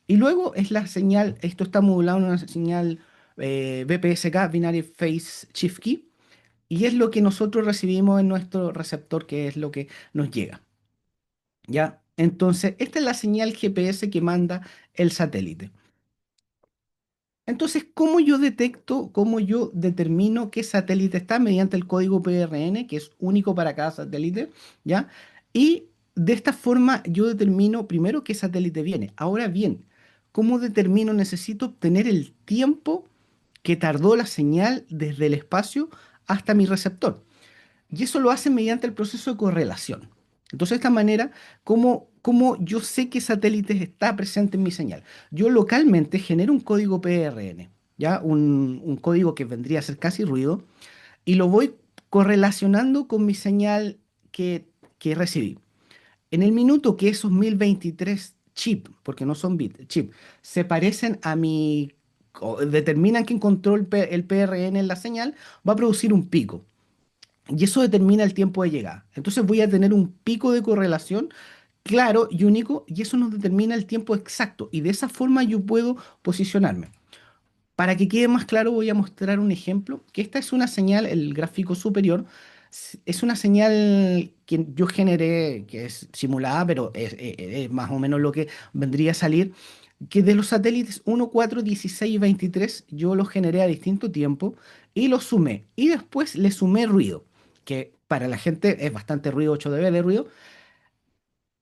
S9: y luego es la señal, esto está modulado en una señal BPSK, Binary Phase Shift Key, y es lo que nosotros recibimos en nuestro receptor, que es lo que nos llega. ¿Ya? Entonces, esta es la señal GPS que manda el satélite. Entonces, ¿cómo yo detecto, cómo yo determino qué satélite está? Mediante el código PRN, que es único para cada satélite, ¿ya? Y de esta forma yo determino primero qué satélite viene. Ahora bien, ¿cómo determino? Necesito obtener el tiempo que tardó la señal desde el espacio hasta mi receptor. Y eso lo hacen mediante el proceso de correlación. Entonces, de esta manera, ¿cómo yo sé qué satélite está presente en mi señal? Yo localmente genero un código PRN, ¿ya? Un código que vendría a ser casi ruido, y lo voy correlacionando con mi señal que recibí. En el minuto que esos 1023 chip, porque no son bits, chip, se parecen a mi, o determinan que encontró el PRN en la señal, va a producir un pico. Y eso determina el tiempo de llegada. Entonces voy a tener un pico de correlación claro y único, y eso nos determina el tiempo exacto. Y de esa forma yo puedo posicionarme. Para que quede más claro, voy a mostrar un ejemplo, que esta es una señal, el gráfico superior, es una señal que yo generé, que es simulada, pero es más o menos lo que vendría a salir, que de los satélites 1, 4, 16 y 23 yo los generé a distinto tiempo y los sumé. Y después le sumé ruido, que para la gente es bastante ruido, 8 dB de ruido.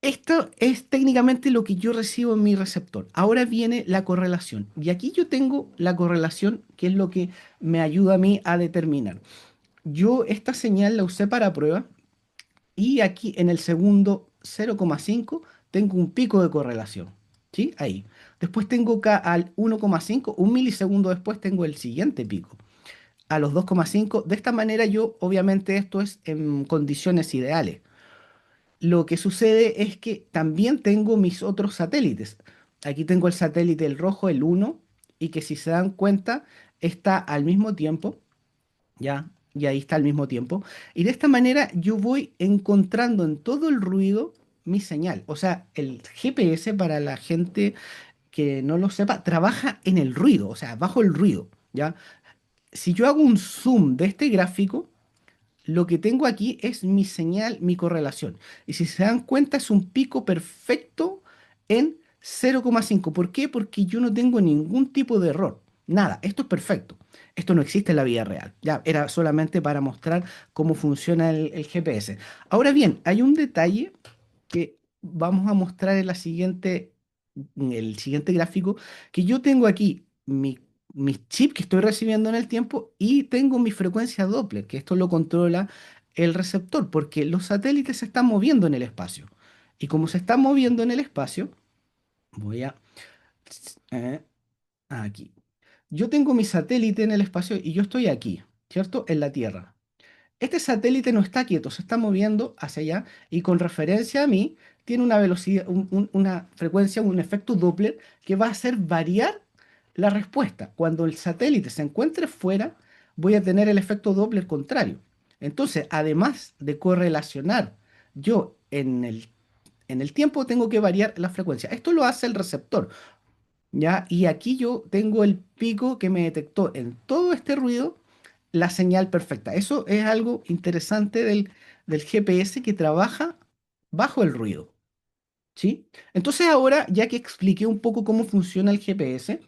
S9: Esto es técnicamente lo que yo recibo en mi receptor. Ahora viene la correlación. Y aquí yo tengo la correlación, que es lo que me ayuda a mí a determinar. Yo esta señal la usé para prueba y aquí en el segundo 0,5 tengo un pico de correlación. ¿Sí? Ahí. Después tengo acá al 1,5, un milisegundo después tengo el siguiente pico. A los 2,5. De esta manera yo, obviamente esto es en condiciones ideales. lo que sucede es que también tengo mis otros satélites. Aquí tengo el satélite, el rojo, el uno, y que si se dan cuenta está al mismo tiempo, ¿ya? Y ahí está al mismo tiempo. Y de esta manera yo voy encontrando en todo el ruido mi señal. O sea, el GPS, para la gente que no lo sepa, trabaja en el ruido, o sea, bajo el ruido, ¿ya? Si yo hago un zoom de este gráfico, lo que tengo aquí es mi señal, mi correlación. Y si se dan cuenta, es un pico perfecto en 0,5. ¿Por qué? Porque yo no tengo ningún tipo de error. Nada, esto es perfecto. Esto no existe en la vida real. Ya era solamente para mostrar cómo funciona el GPS. Ahora bien, hay un detalle que vamos a mostrar en el siguiente gráfico, que yo tengo aquí mis chips que estoy recibiendo en el tiempo y tengo mi frecuencia Doppler, que esto lo controla el receptor, porque los satélites se están moviendo en el espacio. Y como se están moviendo en el espacio, voy a... eh, aquí. Yo tengo mi satélite en el espacio y yo estoy aquí, ¿cierto? En la Tierra. Este satélite no está quieto, se está moviendo hacia allá y con referencia a mí tiene una velocidad, una frecuencia, un efecto Doppler que va a hacer variar la respuesta. Cuando el satélite se encuentre fuera, voy a tener el efecto Doppler contrario. Entonces, además de correlacionar yo en el tiempo, tengo que variar la frecuencia. Esto lo hace el receptor, ¿ya? Y aquí yo tengo el pico que me detectó en todo este ruido la señal perfecta. Eso es algo interesante del GPS que trabaja bajo el ruido, ¿sí? Entonces ahora, ya que expliqué un poco cómo funciona el GPS,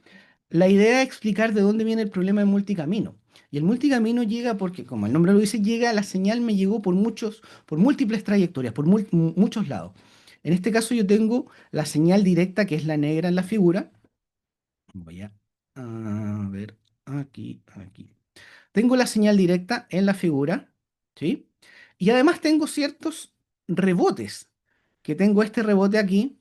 S9: la idea es explicar de dónde viene el problema del multicamino. Y el multicamino llega porque, como el nombre lo dice, llega, la señal me llegó por múltiples trayectorias, por muchos lados. En este caso yo tengo la señal directa, que es la negra en la figura. Voy a ver aquí. Tengo la señal directa en la figura, ¿sí? Y además tengo ciertos rebotes, que tengo este rebote aquí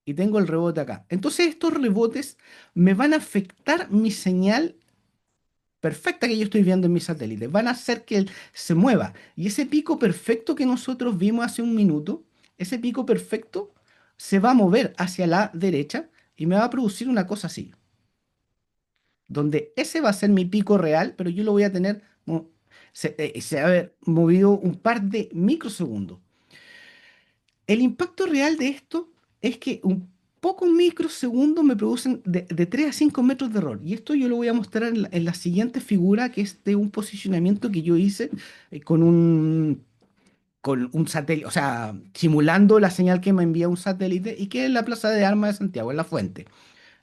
S9: y tengo el rebote acá. Entonces estos rebotes me van a afectar mi señal perfecta que yo estoy viendo en mi satélite. Van a hacer que él se mueva. Y ese pico perfecto que nosotros vimos hace un minuto, ese pico perfecto se va a mover hacia la derecha y me va a producir una cosa así, donde ese va a ser mi pico real, pero yo lo voy a tener, se va a haber movido un par de microsegundos. El impacto real de esto es que un pocos microsegundos me producen de 3 a 5 metros de error. Y esto yo lo voy a mostrar en la siguiente figura, que es de un posicionamiento que yo hice con un satélite, o sea, simulando la señal que me envía un satélite y que es en la Plaza de Armas de Santiago, en la fuente.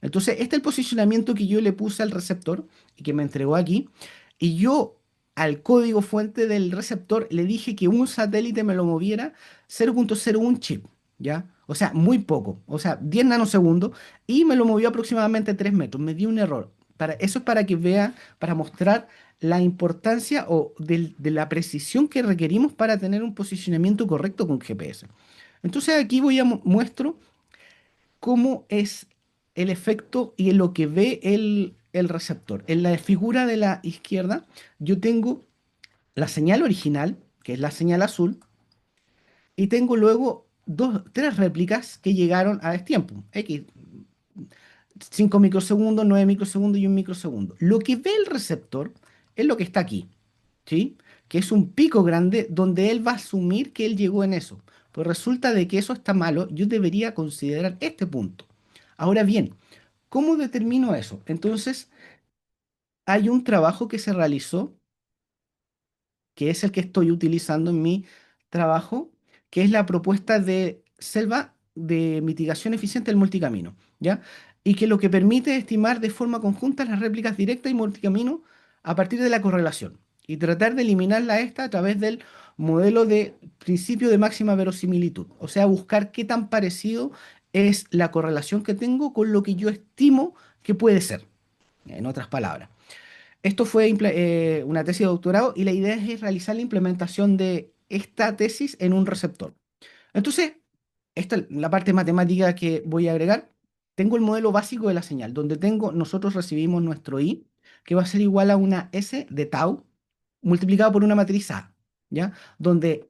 S9: Entonces, este es el posicionamiento que yo le puse al receptor y que me entregó aquí. Y yo al código fuente del receptor le dije que un satélite me lo moviera 0,01 chip, ¿ya? O sea, muy poco, o sea, 10 nanosegundos, y me lo movió aproximadamente 3 metros. Me dio un error. Eso es para que vea, para mostrar la importancia de la precisión que requerimos para tener un posicionamiento correcto con GPS. Entonces aquí voy a muestro cómo es el efecto y lo que ve el receptor. En la figura de la izquierda, yo tengo la señal original, que es la señal azul, y tengo luego tres réplicas que llegaron a destiempo. X, 5 microsegundos, 9 microsegundos y 1 microsegundo. Lo que ve el receptor es lo que está aquí, ¿sí? Que es un pico grande donde él va a asumir que él llegó en eso. Pues resulta de que eso está malo, yo debería considerar este punto. Ahora bien, ¿cómo determino eso? Entonces, hay un trabajo que se realizó, que es el que estoy utilizando en mi trabajo, que es la propuesta de selva de mitigación eficiente del multicamino, ¿ya? Y que lo que permite es estimar de forma conjunta las réplicas directas y multicamino a partir de la correlación y tratar de eliminarla a esta a través del modelo de principio de máxima verosimilitud, o sea, buscar qué tan parecido es la correlación que tengo con lo que yo estimo que puede ser, en otras palabras. Esto fue una tesis de doctorado y la idea es realizar la implementación de esta tesis en un receptor. Entonces, esta es la parte matemática que voy a agregar. Tengo el modelo básico de la señal, donde nosotros recibimos nuestro I, que va a ser igual a una S de tau multiplicado por una matriz A, ¿ya? Donde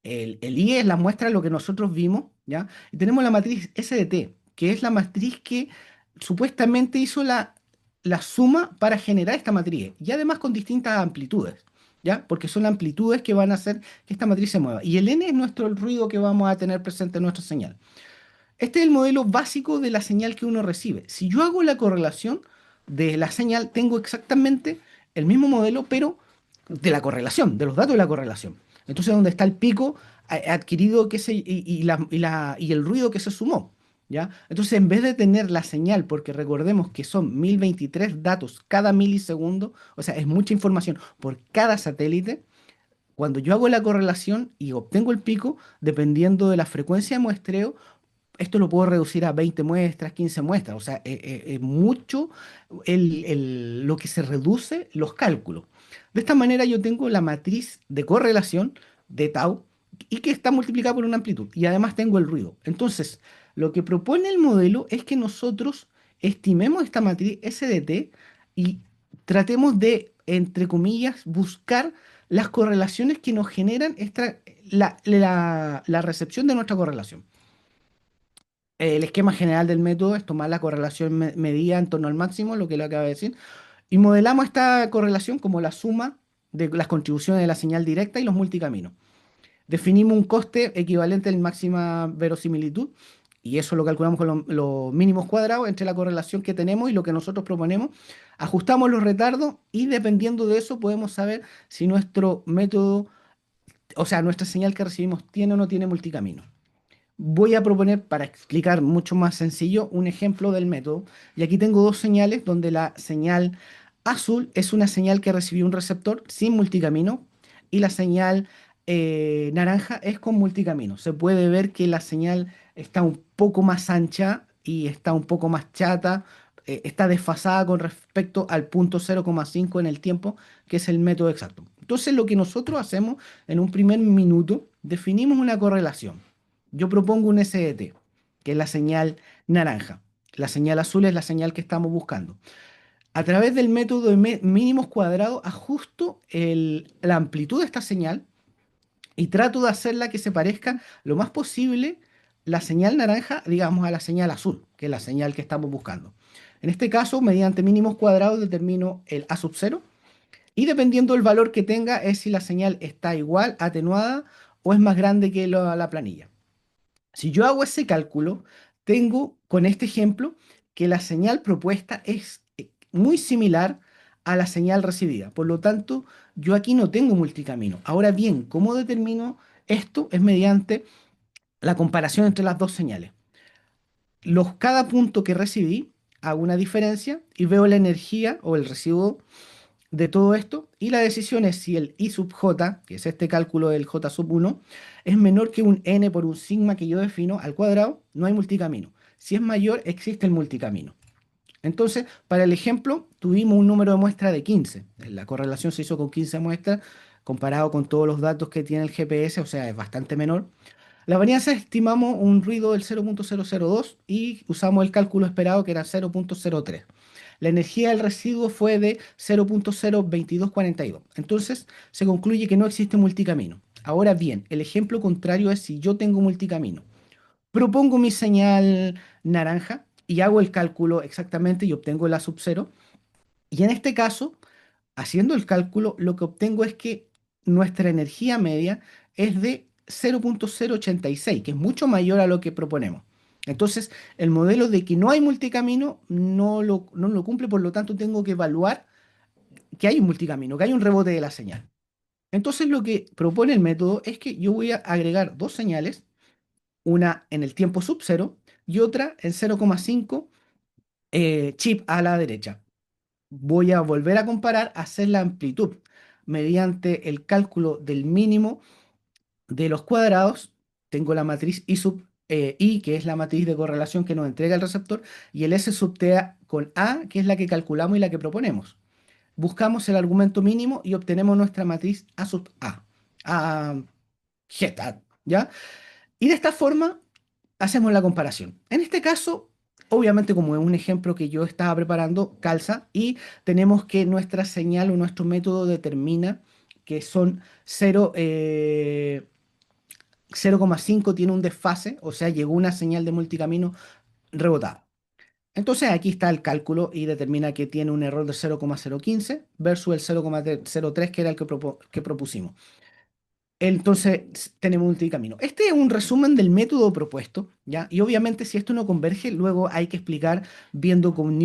S9: el I es la muestra de lo que nosotros vimos, ¿ya? Y tenemos la matriz SDT, que es la matriz que supuestamente hizo la suma para generar esta matriz, y además con distintas amplitudes, ¿ya? Porque son amplitudes que van a hacer que esta matriz se mueva. Y el N es nuestro el ruido que vamos a tener presente en nuestra señal. Este es el modelo básico de la señal que uno recibe. Si yo hago la correlación de la señal, tengo exactamente el mismo modelo, pero de la correlación, de los datos de la correlación. Entonces, donde está el pico adquirido y el ruido que se sumó, ¿ya? Entonces, en vez de tener la señal, porque recordemos que son 1023 datos cada milisegundo, o sea, es mucha información por cada satélite, cuando yo hago la correlación y obtengo el pico, dependiendo de la frecuencia de muestreo, esto lo puedo reducir a 20 muestras, 15 muestras, o sea, es mucho lo que se reduce los cálculos. De esta manera yo tengo la matriz de correlación de tau y que está multiplicada por una amplitud y además tengo el ruido. Entonces, lo que propone el modelo es que nosotros estimemos esta matriz SDT y tratemos de, entre comillas, buscar las correlaciones que nos generan la recepción de nuestra correlación. El esquema general del método es tomar la correlación medida en torno al máximo, lo que le acabo de decir, y modelamos esta correlación como la suma de las contribuciones de la señal directa y los multicaminos. Definimos un coste equivalente al máxima verosimilitud, y eso lo calculamos con los mínimos cuadrados entre la correlación que tenemos y lo que nosotros proponemos. Ajustamos los retardos y dependiendo de eso podemos saber si nuestro método, o sea, nuestra señal que recibimos tiene o no tiene multicamino. Voy a proponer, para explicar mucho más sencillo, un ejemplo del método. Y aquí tengo dos señales donde la señal azul es una señal que recibió un receptor sin multicamino y la señal naranja es con multicamino. Se puede ver que la señal está un poco más ancha y está un poco más chata, está desfasada con respecto al punto 0,5 en el tiempo, que es el método exacto. Entonces, lo que nosotros hacemos en un primer minuto, definimos una correlación. Yo propongo un SDT, que es la señal naranja. La señal azul es la señal que estamos buscando. A través del método de mínimos cuadrados, ajusto la amplitud de esta señal y trato de hacerla que se parezca lo más posible la señal naranja, digamos, a la señal azul, que es la señal que estamos buscando. En este caso, mediante mínimos cuadrados determino el A sub 0 y dependiendo del valor que tenga es si la señal está igual, atenuada o es más grande que la planilla. Si yo hago ese cálculo, tengo con este ejemplo que la señal propuesta es muy similar a la señal recibida. Por lo tanto, yo aquí no tengo multicamino. Ahora bien, ¿cómo determino esto? Es mediante la comparación entre las dos señales. Cada punto que recibí, hago una diferencia y veo la energía o el residuo de todo esto y la decisión es si el I sub j, que es este cálculo del j sub 1, es menor que un n por un sigma que yo defino al cuadrado, no hay multicamino. Si es mayor, existe el multicamino. Entonces, para el ejemplo, tuvimos un número de muestra de 15. La correlación se hizo con 15 muestras, comparado con todos los datos que tiene el GPS, o sea, es bastante menor. La varianza estimamos un ruido del 0,002 y usamos el cálculo esperado que era 0,03. La energía del residuo fue de 0,02242. Entonces, se concluye que no existe multicamino. Ahora bien, el ejemplo contrario es si yo tengo multicamino. Propongo mi señal naranja y hago el cálculo exactamente y obtengo la sub 0. Y en este caso, haciendo el cálculo, lo que obtengo es que nuestra energía media es de 0,086, que es mucho mayor a lo que proponemos. Entonces, el modelo de que no hay multicamino no lo cumple, por lo tanto tengo que evaluar que hay un multicamino, que hay un rebote de la señal. Entonces, lo que propone el método es que yo voy a agregar dos señales, una en el tiempo sub 0 y otra en 0,5 chip a la derecha. Voy a volver a comparar, hacer la amplitud mediante el cálculo del mínimo de los cuadrados. Tengo la matriz I sub I, que es la matriz de correlación que nos entrega el receptor, y el S sub T A con A, que es la que calculamos y la que proponemos. Buscamos el argumento mínimo y obtenemos nuestra matriz A sub A. A Z, ¿ya? Y de esta forma hacemos la comparación. En este caso, obviamente como es un ejemplo que yo estaba preparando, calza y tenemos que nuestra señal o nuestro método determina que son 0, 0,5 tiene un desfase, o sea, llegó una señal de multicamino rebotada. Entonces aquí está el cálculo y determina que tiene un error de 0,015 versus el 0,03 que era el que propusimos. Entonces tenemos multicamino. Este es un resumen del método propuesto, ¿ya? Y obviamente si esto no converge, luego hay que explicar viendo con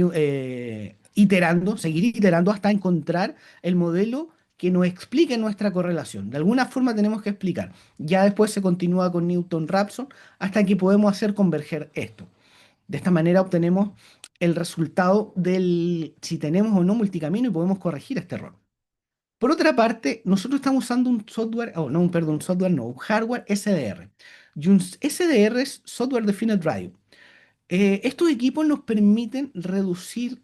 S9: iterando, seguir iterando hasta encontrar el modelo que nos explique nuestra correlación. De alguna forma tenemos que explicar. Ya después se continúa con Newton-Raphson hasta que podemos hacer converger esto. De esta manera obtenemos el resultado del si tenemos o no multicamino y podemos corregir este error. Por otra parte, nosotros estamos usando un software, oh, no, perdón, un software no, un hardware SDR. Y un SDR es Software Defined Radio. Estos equipos nos permiten reducir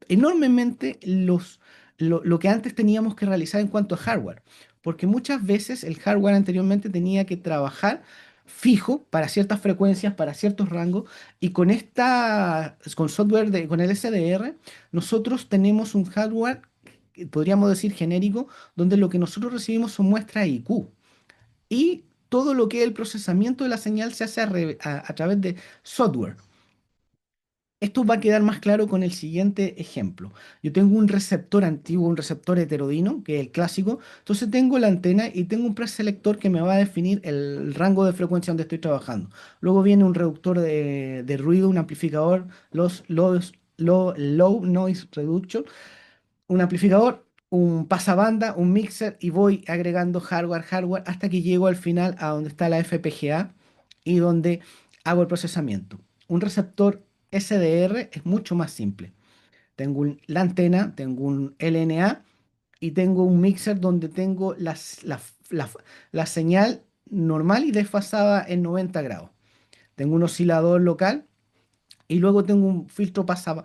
S9: enormemente lo que antes teníamos que realizar en cuanto a hardware, porque muchas veces el hardware anteriormente tenía que trabajar fijo para ciertas frecuencias, para ciertos rangos, y con software con el SDR, nosotros tenemos un hardware, podríamos decir genérico, donde lo que nosotros recibimos son muestras IQ. Y todo lo que es el procesamiento de la señal se hace a través de software. Esto va a quedar más claro con el siguiente ejemplo. Yo tengo un receptor antiguo, un receptor heterodino, que es el clásico. Entonces tengo la antena y tengo un preselector que me va a definir el rango de frecuencia donde estoy trabajando. Luego viene un reductor de ruido, un amplificador, low noise reduction, un amplificador, un pasabanda, un mixer y voy agregando hardware, hasta que llego al final a donde está la FPGA y donde hago el procesamiento. Un receptor SDR es mucho más simple. Tengo la antena, tengo un LNA y tengo un mixer donde tengo la señal normal y desfasada en 90 grados. Tengo un oscilador local y luego tengo un filtro pasa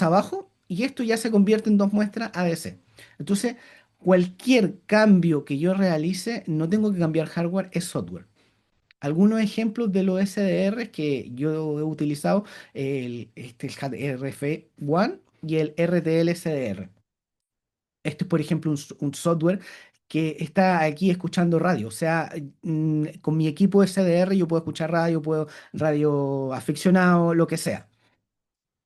S9: abajo y esto ya se convierte en dos muestras ADC. Entonces, cualquier cambio que yo realice, no tengo que cambiar hardware, es software. Algunos ejemplos de los SDRs que yo he utilizado, el RF1 y el RTL SDR. Esto es, por ejemplo, un software que está aquí escuchando radio. O sea, con mi equipo SDR yo puedo escuchar radio, puedo radio aficionado, lo que sea.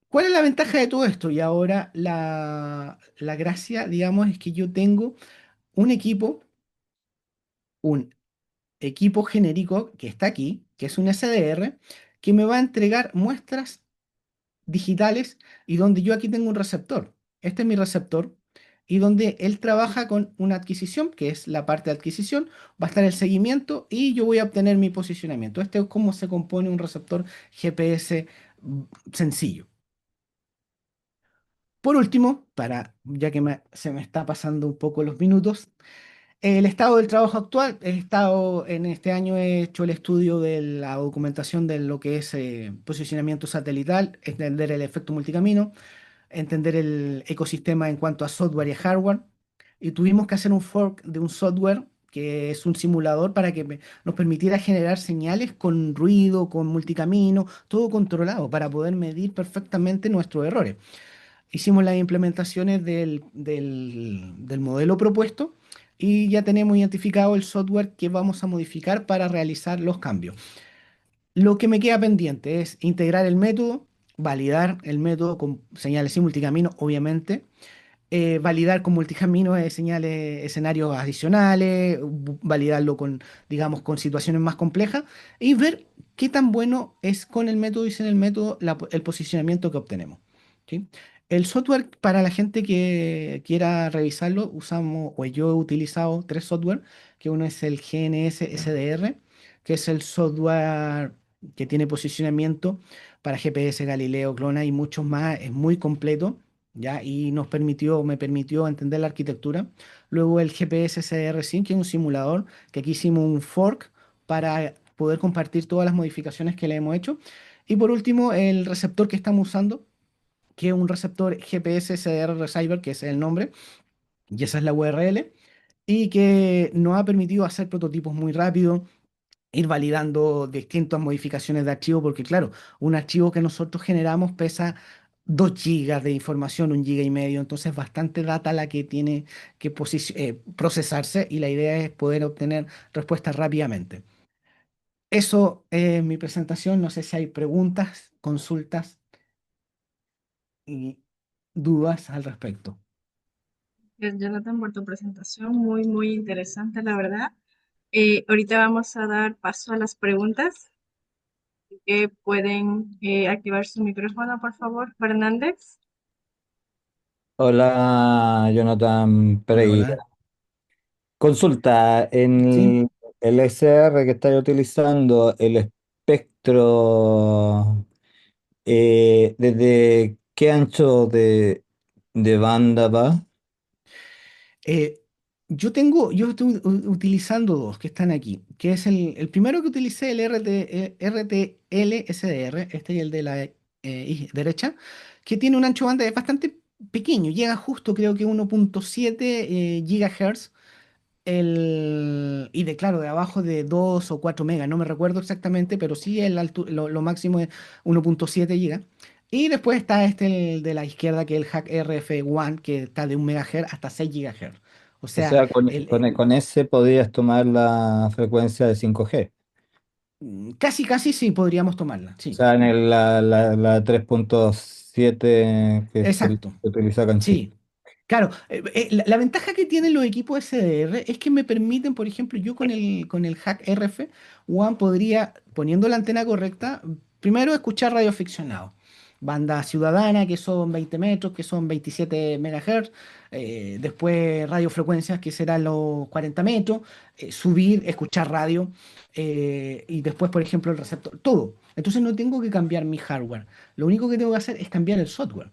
S9: ¿Cuál es la ventaja de todo esto? Y ahora la gracia, digamos, es que yo tengo un equipo, un equipo genérico que está aquí, que es un SDR, que me va a entregar muestras digitales y donde yo aquí tengo un receptor. Este es mi receptor y donde él trabaja con una adquisición, que es la parte de adquisición, va a estar el seguimiento y yo voy a obtener mi posicionamiento. Este es cómo se compone un receptor GPS sencillo. Por último, ya que se me está pasando un poco los minutos, el estado del trabajo actual, en este año he hecho el estudio de la documentación de lo que es posicionamiento satelital, entender el efecto multicamino, entender el ecosistema en cuanto a software y hardware, y tuvimos que hacer un fork de un software que es un simulador para que nos permitiera generar señales con ruido, con multicamino, todo controlado para poder medir perfectamente nuestros errores. Hicimos las implementaciones del modelo propuesto y ya tenemos identificado el software que vamos a modificar para realizar los cambios. Lo que me queda pendiente es integrar el método, validar el método con señales sin multicamino, obviamente, validar con multicamino señales, escenarios adicionales, validarlo con, digamos, con situaciones más complejas y ver qué tan bueno es con el método y sin el método el posicionamiento que obtenemos. ¿Sí? El software, para la gente que quiera revisarlo, o yo he utilizado tres software, que uno es el GNS SDR, que es el software que tiene posicionamiento para GPS, Galileo, Clona y muchos más, es muy completo, ¿ya? Y me permitió entender la arquitectura. Luego el GPS SDR Sync, que es un simulador, que aquí hicimos un fork para poder compartir todas las modificaciones que le hemos hecho. Y por último, el receptor que estamos usando, que es un receptor GPS SDR Receiver, que es el nombre, y esa es la URL, y que nos ha permitido hacer prototipos muy rápido, ir validando distintas modificaciones de archivo, porque claro, un archivo que nosotros generamos pesa 2 gigas de información, 1,5 gigas, entonces bastante data la que tiene que procesarse y la idea es poder obtener respuestas rápidamente. Eso es mi presentación. No sé si hay preguntas, consultas y dudas al respecto.
S8: Gracias, Jonathan, por tu presentación, muy, muy interesante, la verdad. Ahorita vamos a dar paso a las preguntas que pueden activar su micrófono, por favor, Fernández.
S10: Hola, Jonathan
S9: Hola,
S10: Pereira.
S9: hola.
S10: Consulta,
S9: Sí.
S10: en el SR que estáis utilizando, el espectro, ¿desde qué ancho de banda va?
S9: Eh, yo estoy utilizando dos que están aquí, que es el primero que utilicé, el RTL SDR, este y el de la derecha, que tiene un ancho de banda es bastante pequeño, llega justo creo que 1.7 GHz, y de claro, de abajo de 2 o 4 megas, no me recuerdo exactamente, pero sí lo máximo es 1.7 gigas. Y después está este el de la izquierda, que es el Hack RF1, que está de 1 megahertz hasta 6 gigahertz. O
S10: O
S9: sea,
S10: sea, con ese podrías tomar la frecuencia de 5G.
S9: casi, casi sí podríamos tomarla,
S10: O
S9: sí.
S10: sea, en la 3.7 que se
S9: Exacto.
S10: utiliza acá en Chile.
S9: Sí, claro. La ventaja que tienen los equipos SDR es que me permiten, por ejemplo, yo con el Hack RF One podría, poniendo la antena correcta, primero escuchar radioaficionado, banda ciudadana que son 20 metros, que son 27 megahertz, después radiofrecuencias que serán los 40 metros, subir, escuchar radio, y después, por ejemplo, el receptor, todo. Entonces no tengo que cambiar mi hardware. Lo único que tengo que hacer es cambiar el software.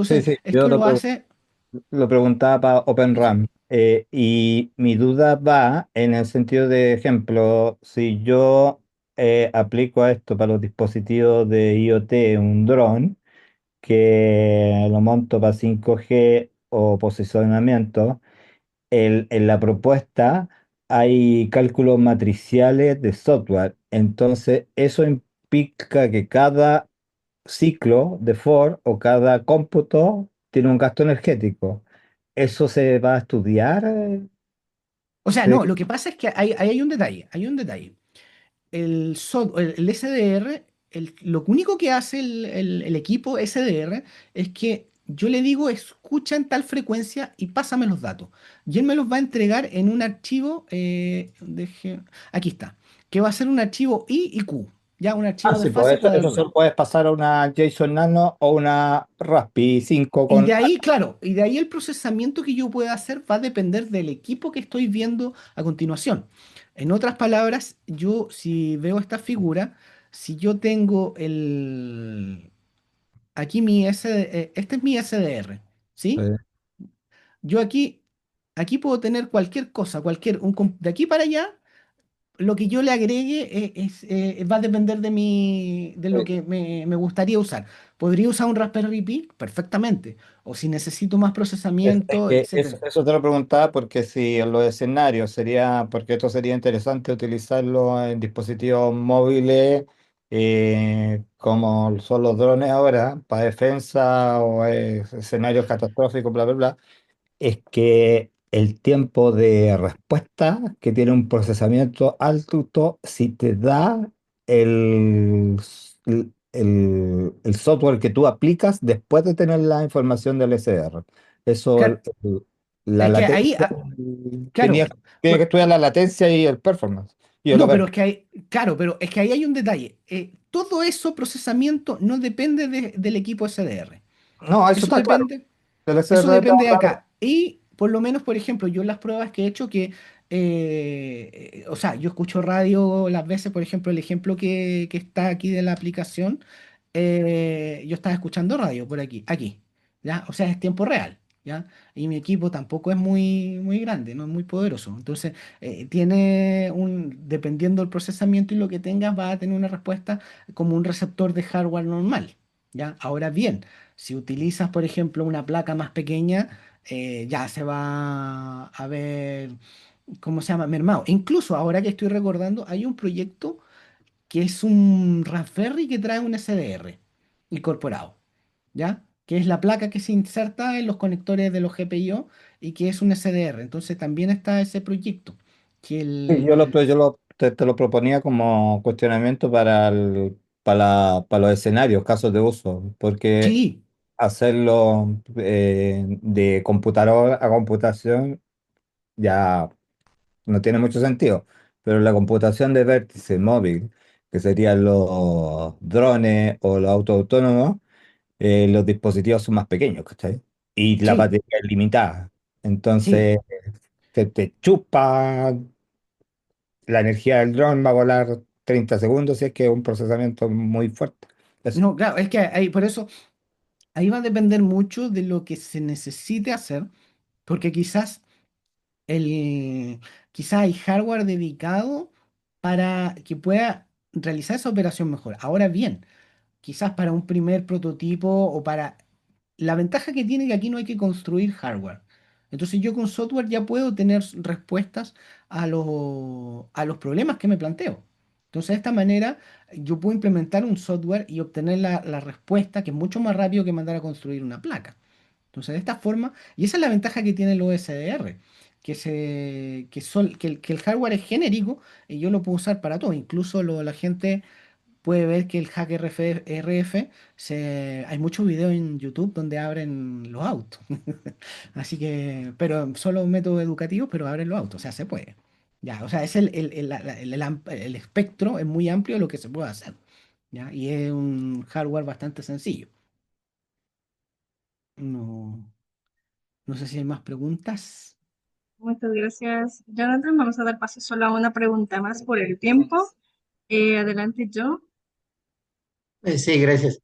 S10: Sí,
S9: Entonces,
S10: sí,
S9: esto lo hace,
S10: lo preguntaba para
S9: sí.
S10: OpenRAM, y mi duda va en el sentido de ejemplo, si yo aplico a esto para los dispositivos de IoT, un dron, que lo monto para 5G o posicionamiento, en la propuesta hay cálculos matriciales de software, entonces eso implica que cada ciclo de for o cada cómputo tiene un gasto energético. ¿Eso se va a estudiar?
S9: O sea,
S10: Sí.
S9: no, lo que pasa es que hay un detalle, hay un detalle. El SDR, lo único que hace el equipo SDR es que yo le digo, escucha en tal frecuencia y pásame los datos. Y él me los va a entregar en un archivo, aquí está, que va a ser un archivo I y Q, ya un
S10: Ah,
S9: archivo de
S10: sí, pues
S9: fase
S10: eso se
S9: cuadrúpero.
S10: lo puedes pasar a una JSON Nano o una Raspi 5
S9: Y
S10: con...
S9: de ahí, claro, y de ahí el procesamiento que yo pueda hacer va a depender del equipo que estoy viendo a continuación. En otras palabras, yo si veo esta figura, si yo tengo aquí este es mi SDR, ¿sí?
S10: Sí.
S9: Yo aquí puedo tener cualquier cosa, de aquí para allá lo que yo le agregue va a depender de lo que me gustaría usar. Podría usar un Raspberry Pi perfectamente, o si necesito más
S10: Es
S9: procesamiento,
S10: que eso,
S9: etcétera.
S10: eso te lo preguntaba porque si en los escenarios sería, porque esto sería interesante utilizarlo en dispositivos móviles, como son los drones ahora, para defensa o escenarios catastróficos, bla, bla, bla. Es que el tiempo de respuesta que tiene un procesamiento alto, si te da el, el software que tú aplicas después de tener la información del SR. Eso,
S9: Claro,
S10: la
S9: es que
S10: latencia,
S9: ahí, claro,
S10: tiene que
S9: por-
S10: estudiar la latencia y el performance. Y el
S9: no, pero
S10: over.
S9: es que claro, pero es que ahí hay un detalle. Todo eso procesamiento no depende del equipo SDR.
S10: No, eso
S9: Eso
S10: está claro.
S9: depende.
S10: El
S9: Eso
S10: SR está
S9: depende de
S10: hablando.
S9: acá. Y por lo menos, por ejemplo, yo en las pruebas que he hecho o sea, yo escucho radio las veces, por ejemplo, el ejemplo que está aquí de la aplicación, yo estaba escuchando radio por aquí, ¿ya? O sea, es tiempo real, ¿ya? Y mi equipo tampoco es muy, muy grande, no es muy poderoso. Entonces, dependiendo del procesamiento y lo que tengas, va a tener una respuesta como un receptor de hardware normal, ¿ya? Ahora bien, si utilizas, por ejemplo, una placa más pequeña, ya se va a ver, ¿cómo se llama? Mermado. Incluso ahora que estoy recordando, hay un proyecto que es un Raspberry que trae un SDR incorporado, ¿ya? Que es la placa que se inserta en los conectores de los GPIO y que es un SDR. Entonces también está ese proyecto. Que
S10: Sí,
S9: el,
S10: yo lo te lo proponía como cuestionamiento para los escenarios, casos de uso, porque
S9: Sí,
S10: hacerlo de computador a computación ya no tiene mucho sentido, pero la computación de vértice móvil, que serían los drones o los autos autónomos, los dispositivos son más pequeños, ¿cachai? Y la
S9: sí,
S10: batería es limitada.
S9: sí.
S10: Entonces, se te chupa la energía del dron, va a volar 30 segundos si es que es un procesamiento muy fuerte. Eso.
S9: No, claro, es que ahí, por eso, ahí va a depender mucho de lo que se necesite hacer, porque el, quizás hay hardware dedicado para que pueda realizar esa operación mejor. Ahora bien, quizás para un primer prototipo o para... La ventaja que tiene que aquí no hay que construir hardware. Entonces yo con software ya puedo tener respuestas a los problemas que me planteo. Entonces de esta manera yo puedo implementar un software y obtener la respuesta que es mucho más rápido que mandar a construir una placa. Entonces, de esta forma, y esa es la ventaja que tiene el OSDR, que el hardware es genérico y yo lo puedo usar para todo. Incluso la gente puede ver que el hack RF, hay muchos videos en YouTube donde abren los autos. Así que, pero solo métodos educativos, pero abren los autos, o sea, se puede. Ya, o sea, es el espectro es muy amplio de lo que se puede hacer. ¿Ya? Y es un hardware bastante sencillo. No, no sé si hay más preguntas.
S8: Muchas gracias, Jonathan. Vamos a dar paso solo a una pregunta más por el tiempo. Adelante, yo.
S5: Sí, gracias.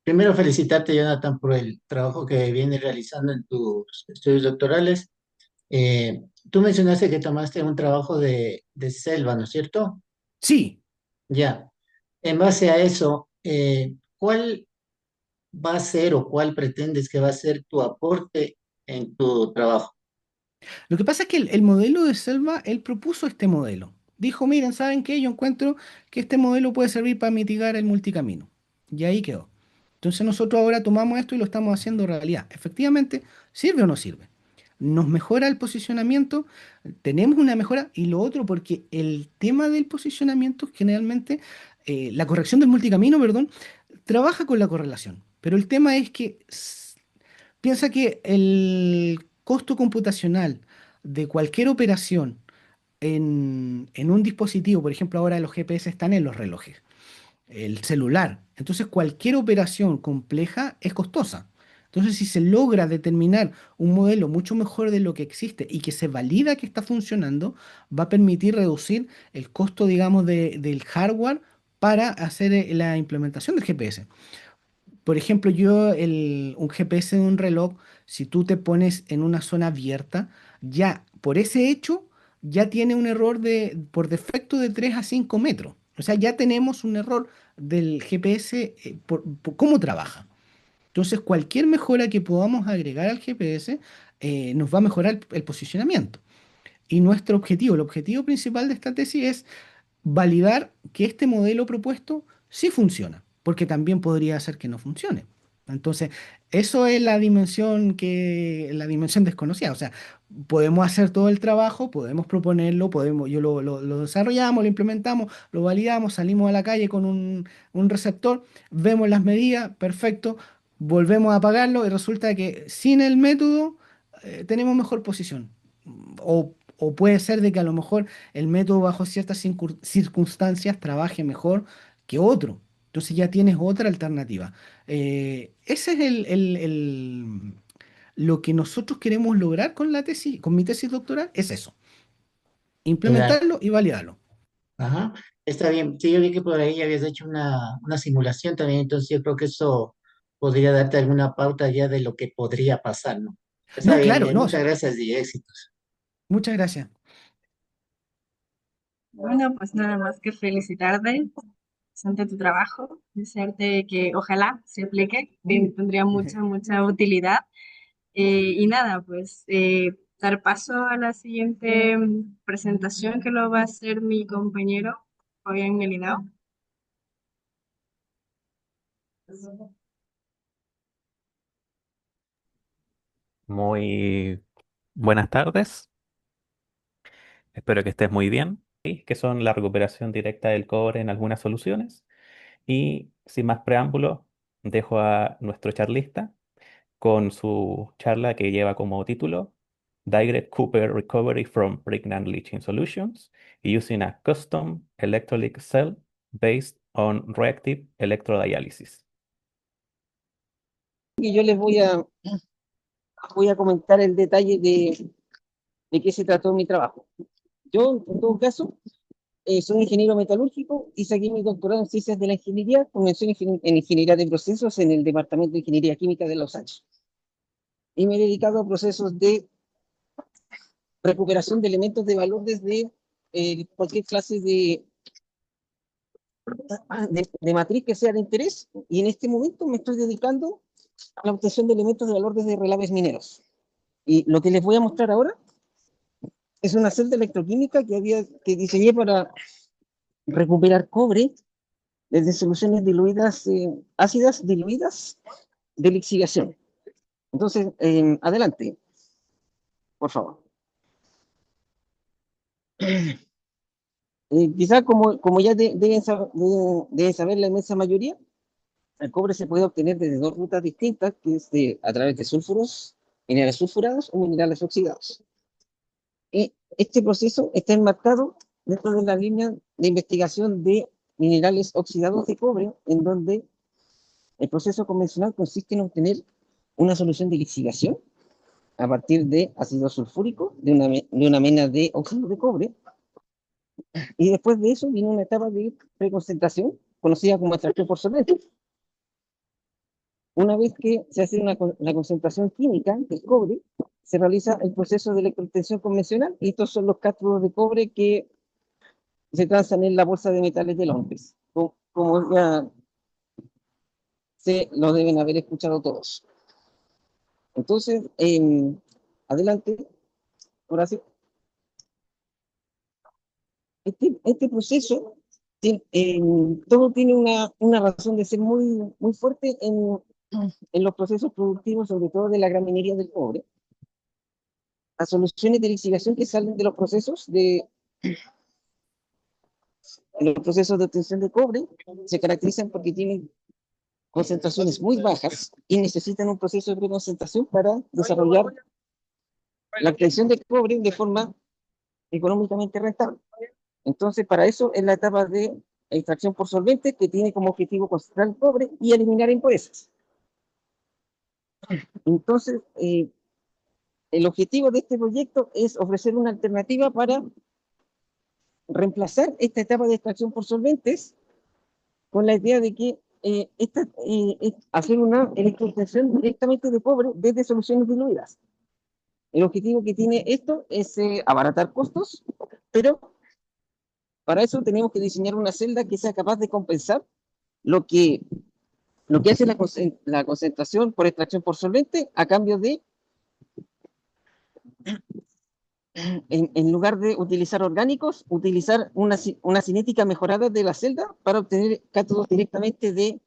S5: Primero, felicitarte, Jonathan, por el trabajo que vienes realizando en tus estudios doctorales. Tú mencionaste que tomaste un trabajo de selva, ¿no es cierto?
S9: Sí.
S5: Ya. En base a eso, ¿cuál va a ser o cuál pretendes que va a ser tu aporte en tu trabajo?
S9: Lo que pasa es que el modelo de Selva, él propuso este modelo. Dijo, miren, ¿saben qué? Yo encuentro que este modelo puede servir para mitigar el multicamino. Y ahí quedó. Entonces nosotros ahora tomamos esto y lo estamos haciendo realidad. Efectivamente, ¿sirve o no sirve? Nos mejora el posicionamiento, tenemos una mejora y lo otro porque el tema del posicionamiento generalmente, la corrección del multicamino, perdón, trabaja con la correlación. Pero el tema es que piensa que el costo computacional de cualquier operación en un dispositivo, por ejemplo, ahora los GPS están en los relojes, el celular, entonces cualquier operación compleja es costosa. Entonces, si se logra determinar un modelo mucho mejor de lo que existe y que se valida que está funcionando, va a permitir reducir el costo, digamos, del hardware para hacer la implementación del GPS. Por ejemplo, un GPS de un reloj, si tú te pones en una zona abierta, ya por ese hecho, ya tiene un error por defecto de 3 a 5 metros. O sea, ya tenemos un error del GPS por cómo trabaja. Entonces, cualquier mejora que podamos agregar al GPS nos va a mejorar el posicionamiento. Y nuestro objetivo, el objetivo principal de esta tesis es validar que este modelo propuesto sí funciona, porque también podría ser que no funcione. Entonces, eso es la dimensión desconocida. O sea, podemos hacer todo el trabajo, podemos proponerlo, lo desarrollamos, lo implementamos, lo validamos, salimos a la calle con un receptor, vemos las medidas, perfecto, volvemos a apagarlo y resulta que sin el método tenemos mejor posición. O puede ser de que a lo mejor el método bajo ciertas circunstancias trabaje mejor que otro. Entonces ya tienes otra alternativa. Ese es lo que nosotros queremos lograr con la tesis, con mi tesis doctoral, es eso,
S5: Ya.
S9: implementarlo y validarlo.
S5: Ajá, está bien. Sí, yo vi que por ahí habías hecho una simulación también, entonces yo creo que eso podría darte alguna pauta ya de lo que podría pasar, ¿no? Está
S9: No,
S5: bien,
S9: claro, no,
S5: muchas gracias y éxitos.
S9: muchas gracias.
S8: Bueno, pues nada más que felicitarte ante tu trabajo, desearte que ojalá se aplique, que tendría mucha, mucha utilidad. Y nada, pues dar paso a la siguiente presentación que lo va a hacer mi compañero Fabián Melinao.
S11: Muy buenas tardes, espero que estés muy bien. que son la recuperación directa del cobre en algunas soluciones. Y sin más preámbulo, dejo a nuestro charlista con su charla que lleva como título Direct Copper Recovery from Pregnant Leaching Solutions using a custom electrolytic cell based on reactive electrodialysis.
S12: Y yo les voy a comentar el detalle de qué se trató mi trabajo. Yo, en todo caso, soy ingeniero metalúrgico y saqué mi doctorado en Ciencias de la Ingeniería, con mención en Ingeniería de Procesos en el Departamento de Ingeniería Química de Los Angeles. Y me he dedicado a procesos de recuperación de elementos de valor desde cualquier clase de matriz que sea de interés, y en este momento me estoy dedicando a la obtención de elementos de valor desde relaves mineros. Y lo que les voy a mostrar ahora es una celda electroquímica que diseñé para recuperar cobre desde soluciones diluidas, ácidas diluidas de lixiviación. Entonces, adelante, por favor. Quizá como ya deben saber la inmensa mayoría, el cobre se puede obtener desde dos rutas distintas, que es a través de sulfuros, minerales sulfurados o minerales oxidados. Y este proceso está enmarcado dentro de la línea de investigación de minerales oxidados de cobre, en donde el proceso convencional consiste en obtener una solución de lixiviación a partir de ácido sulfúrico, de una mena de óxido de cobre, y después de eso viene una etapa de preconcentración, conocida como extracción por solvente. Una vez que se hace la concentración química del cobre, se realiza el proceso de electrotensión convencional, y estos son los cátodos de cobre que se transan en la bolsa de metales de Londres, como ya se lo deben haber escuchado todos. Entonces, adelante, Horacio. Este proceso, todo tiene una razón de ser muy, muy fuerte en los procesos productivos, sobre todo de la gran minería del cobre. Las soluciones de lixiviación que salen de los procesos de obtención de cobre se caracterizan porque tienen concentraciones muy bajas y necesitan un proceso de preconcentración para desarrollar la obtención de cobre de forma económicamente rentable. Entonces, para eso es la etapa de extracción por solvente, que tiene como objetivo concentrar el cobre y eliminar impurezas. Entonces, el objetivo de este proyecto es ofrecer una alternativa para reemplazar esta etapa de extracción por solventes con la idea de que hacer una electroextracción directamente de cobre desde soluciones diluidas. El objetivo que tiene esto es abaratar costos, pero para eso tenemos que diseñar una celda que sea capaz de compensar lo que hace la concentración por extracción por solvente, a cambio de, en lugar de utilizar orgánicos, utilizar una cinética mejorada de la celda para obtener cátodos directamente de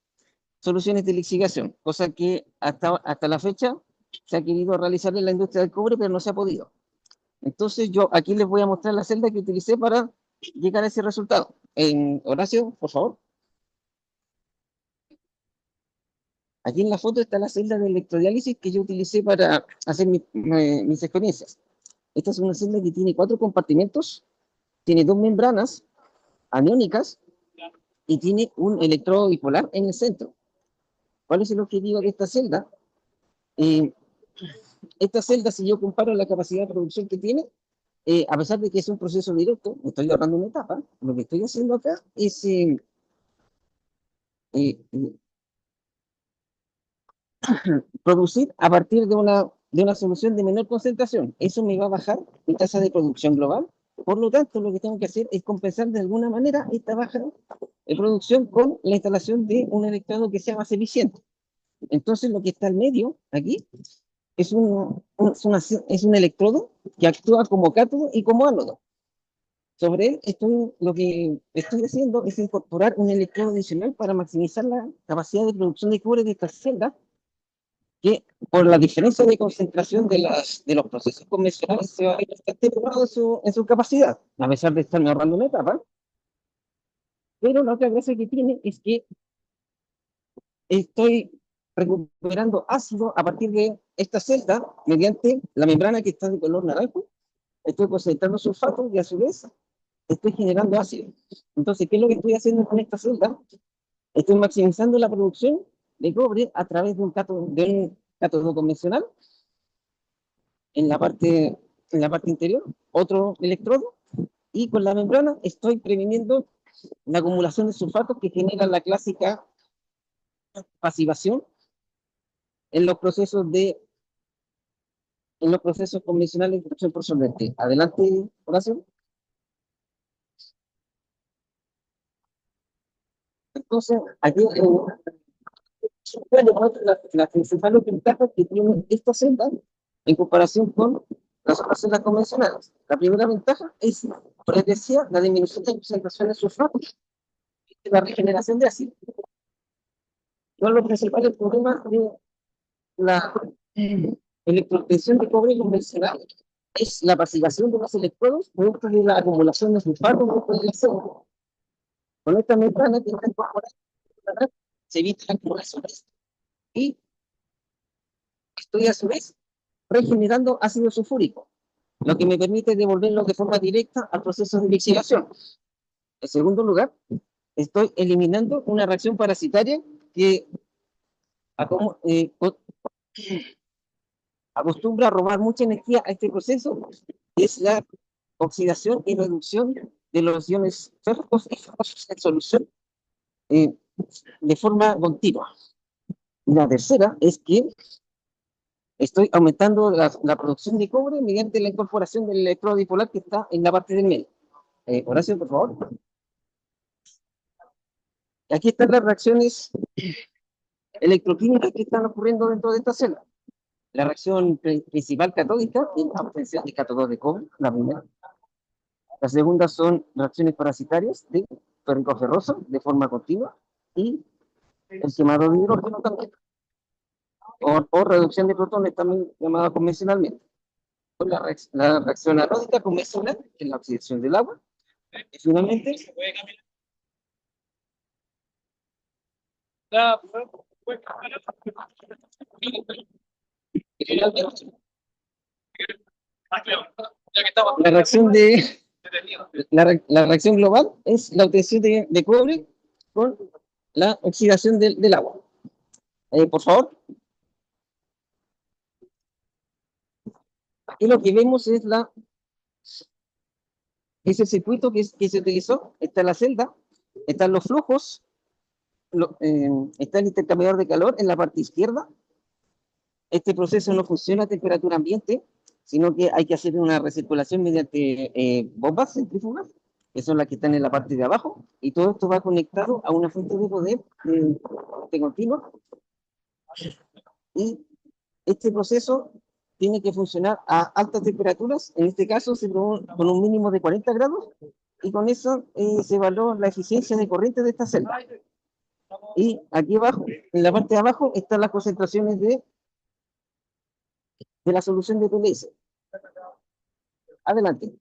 S12: soluciones de lixiviación, cosa que hasta la fecha se ha querido realizar en la industria del cobre, pero no se ha podido. Entonces yo aquí les voy a mostrar la celda que utilicé para llegar a ese resultado. Horacio, por favor. Aquí en la foto está la celda de electrodiálisis que yo utilicé para hacer mis experiencias. Esta es una celda que tiene 4 compartimentos, tiene 2 membranas aniónicas y tiene un electrodo bipolar en el centro. ¿Cuál es el objetivo de esta celda? Esta celda, si yo comparo la capacidad de producción que tiene, a pesar de que es un proceso directo, me estoy ahorrando una etapa, lo que estoy haciendo acá es producir a partir de una solución de menor concentración. Eso me va a bajar mi tasa de producción global. Por lo tanto, lo que tengo que hacer es compensar de alguna manera esta baja de producción con la instalación de un electrodo que sea más eficiente. Entonces, lo que está al medio, aquí, es un electrodo que actúa como cátodo y como ánodo. Sobre él, lo que estoy haciendo es incorporar un electrodo adicional para maximizar la capacidad de producción de cobre de esta celda, que por la diferencia de concentración de los procesos convencionales se va a ver bastante elevado en su capacidad, a pesar de estarme ahorrando una etapa. Pero la otra gracia que tiene es que estoy recuperando ácido a partir de esta celda mediante la membrana que está de color naranjo. Estoy concentrando sulfato y a su vez estoy generando ácido. Entonces, ¿qué es lo que estoy haciendo con esta celda? Estoy maximizando la producción de cobre a través de un cátodo convencional en la parte interior, otro electrodo, y con la membrana estoy previniendo la acumulación de sulfatos que genera la clásica pasivación en los procesos convencionales de extracción por solvente. Adelante, Horacio. Entonces, aquí bueno, la principal ventaja que tiene esta celda en comparación con las otras celdas convencionales. La primera ventaja es, como les decía, la disminución de concentración de sulfato y la regeneración de ácido. No lo principal el problema de la electrotensión de cobre convencional es la pasivación de los electrodos producto de la acumulación de sulfato dentro de la celda. Con esta membrana que está incorporada se evita la acumulación y estoy a su vez regenerando ácido sulfúrico, lo que me permite devolverlo de forma directa al proceso de lixiviación. En segundo lugar, estoy eliminando una reacción parasitaria que acostumbra a robar mucha energía a este proceso, que es la oxidación y reducción de los iones férricos y fosfatos en solución de forma continua. La tercera es que estoy aumentando la producción de cobre mediante la incorporación del electrodo dipolar que está en la parte del medio. Horacio, por favor. Aquí están las reacciones electroquímicas que están ocurriendo dentro de esta celda. La reacción principal catódica es la obtención de cátodos de cobre, la primera. La segunda son reacciones parasitarias de férrico ferroso de forma continua y el quemado de hidrógeno también. O reducción de protones también llamada convencionalmente. La reacción anódica convencional, que es la oxidación del agua. Y finalmente, la reacción la reacción global es la obtención de cobre con la oxidación del agua. Por favor. Aquí lo que vemos es el circuito que se utilizó. Está la celda, están los flujos, está el intercambiador de calor en la parte izquierda. Este proceso no funciona a temperatura ambiente, sino que hay que hacer una recirculación mediante bombas centrífugas, que son las que están en la parte de abajo, y todo esto va conectado a una fuente de poder de continuo. Y este proceso tiene que funcionar a altas temperaturas, en este caso con un mínimo de 40 grados, y con eso se evaluó la eficiencia de corriente de esta celda. Y aquí abajo, en la parte de abajo, están las concentraciones de la solución de PLS. Adelante.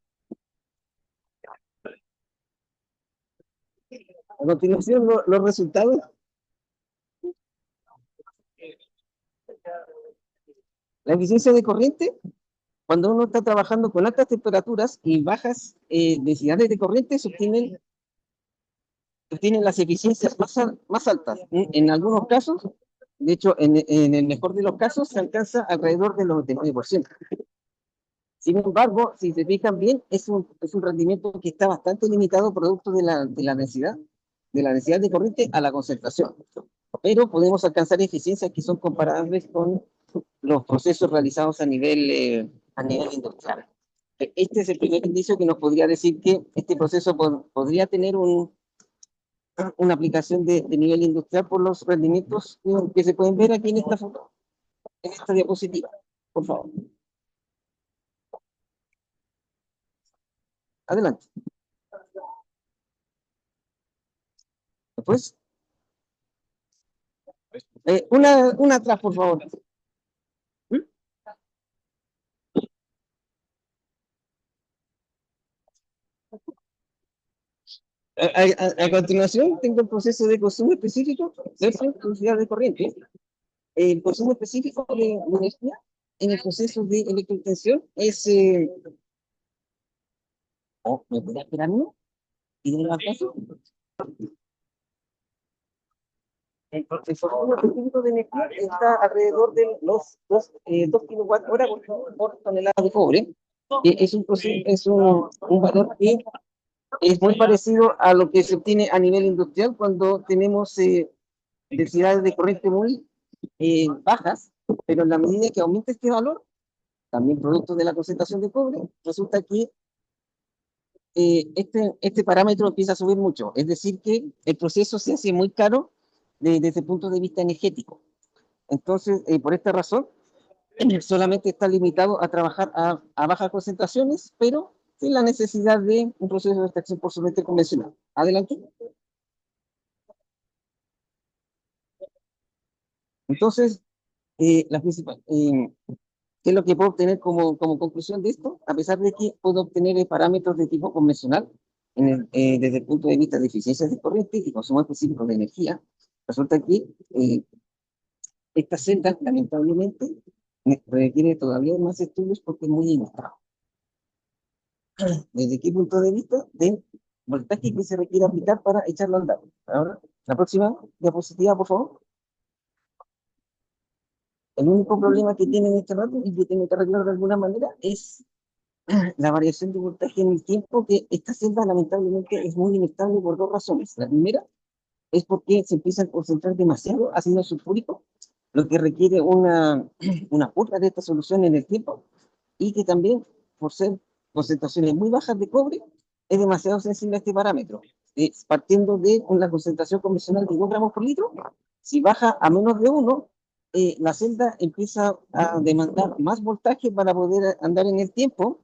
S12: A continuación, los resultados. La eficiencia de corriente, cuando uno está trabajando con altas temperaturas y bajas densidades de corriente, se obtienen las eficiencias más altas. En algunos casos, de hecho, en el mejor de los casos, se alcanza alrededor del 99%. Sin embargo, si se fijan bien, es un rendimiento que está bastante limitado producto de la densidad de corriente a la concentración. Pero podemos alcanzar eficiencias que son comparables con los procesos realizados a nivel industrial. Este es el primer indicio que nos podría decir que este proceso podría tener una aplicación de nivel industrial por los rendimientos que se pueden ver aquí en esta foto, en esta diapositiva. Por favor. Adelante. Después. Una atrás, por favor. A continuación, tengo el proceso de consumo específico versus velocidad de corriente. El consumo específico de energía en el proceso de electrotensión es... oh, ¿me puede esperar uno? ¿Y de la caso? El consumo específico de energía está alrededor de los 2 kilowatt hora por tonelada de cobre, que es un valor que es muy parecido a lo que se obtiene a nivel industrial cuando tenemos densidades de corriente muy bajas, pero en la medida que aumenta este valor, también producto de la concentración de cobre, resulta que este parámetro empieza a subir mucho. Es decir, que el proceso se hace muy caro desde el punto de vista energético. Entonces, por esta razón, solamente está limitado a trabajar a bajas concentraciones, pero sin la necesidad de un proceso de extracción por solvente convencional. Adelante. Entonces, la principal, ¿qué es lo que puedo obtener como conclusión de esto? A pesar de que puedo obtener parámetros de tipo convencional, desde el punto de vista de eficiencia de corriente y consumo específico de energía, resulta que esta celda, lamentablemente, requiere todavía más estudios porque es muy inestable. ¿Desde qué punto de vista? Del voltaje que se requiere aplicar para echarlo a andar. Ahora, la próxima diapositiva, por favor. El único problema que tiene en este rato y que tiene que arreglar de alguna manera es la variación de voltaje en el tiempo, que esta celda lamentablemente es muy inestable por dos razones. La primera es porque se empieza a concentrar demasiado ácido sulfúrico, lo que requiere una purga de esta solución en el tiempo, y que también, por ser concentraciones muy bajas de cobre, es demasiado sensible a este parámetro. Partiendo de una concentración convencional de 2 gramos por litro, si baja a menos de 1, la celda empieza a demandar más voltaje para poder andar en el tiempo,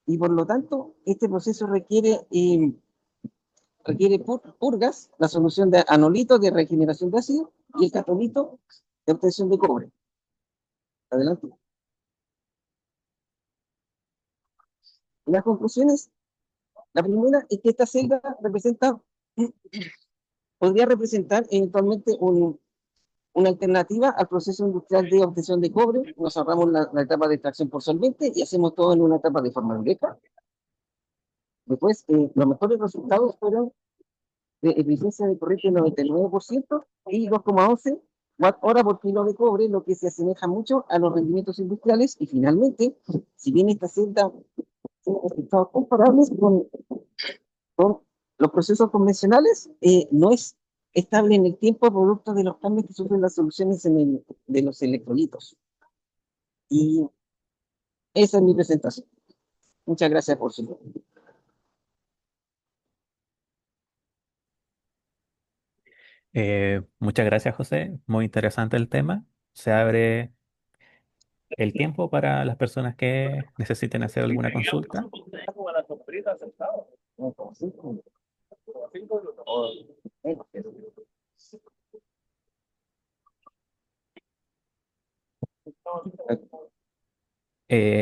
S12: y por lo tanto, este proceso requiere purgas, la solución de anolito de regeneración de ácido y el catolito de obtención de cobre. Adelante. Las conclusiones, la primera es que esta celda podría representar eventualmente una alternativa al proceso industrial de obtención de cobre. Nos ahorramos la etapa de extracción por solvente y hacemos todo en una etapa de forma directa. Después, los mejores resultados fueron de eficiencia de corriente del 99% y 2,11 watt hora por kilo de cobre, lo que se asemeja mucho a los rendimientos industriales. Y finalmente, si bien esta celda tiene resultados comparables con los procesos convencionales, no es estable en el tiempo producto de los cambios que sufren las soluciones de los electrolitos. Y esa es mi presentación. Muchas gracias por su tiempo.
S11: Muchas gracias, José. Muy interesante el tema. Se abre el tiempo para las personas que necesiten hacer alguna consulta.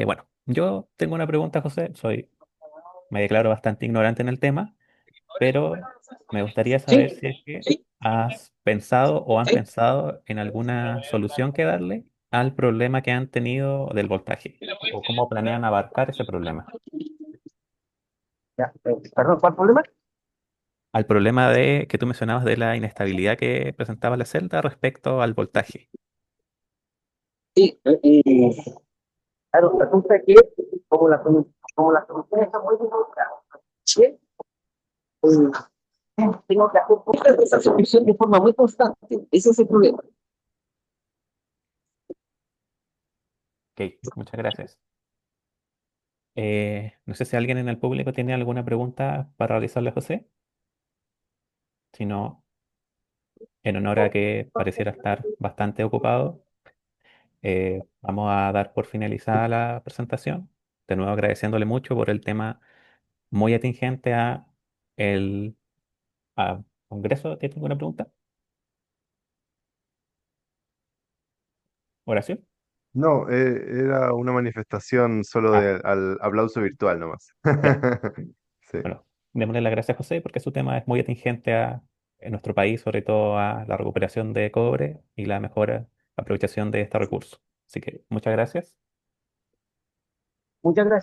S11: Bueno, yo tengo una pregunta, José. Me declaro bastante ignorante en el tema, pero me gustaría saber
S12: Sí,
S11: si es que
S12: sí,
S11: has pensado o han
S12: sí.
S11: pensado en alguna solución que darle al problema que han tenido del voltaje o cómo planean abarcar ese problema.
S12: Ya, perdón, ¿cuál problema?
S11: Al problema de que tú mencionabas de la inestabilidad que presentaba la celda respecto al voltaje.
S12: Sí, claro, resulta que como la solución está muy difusa, ¿sí? Tengo que hacer pruebas de esa solución de forma muy constante. Ese es el problema.
S11: Ok, muchas gracias. No sé si alguien en el público tiene alguna pregunta para realizarle a José. Si no, en honor a que pareciera estar bastante ocupado, vamos a dar por finalizada la presentación. De nuevo agradeciéndole mucho por el tema muy atingente el a Congreso. ¿Tienes alguna pregunta? ¿Oración?
S4: No, era una manifestación solo
S11: Ah,
S4: al aplauso virtual nomás.
S11: ya.
S4: Sí.
S11: Bueno, Démosle las gracias a José porque su tema es muy atingente en nuestro país, sobre todo a la recuperación de cobre y la mejor aprovechación de este recurso. Así que muchas gracias.
S12: Muchas gracias.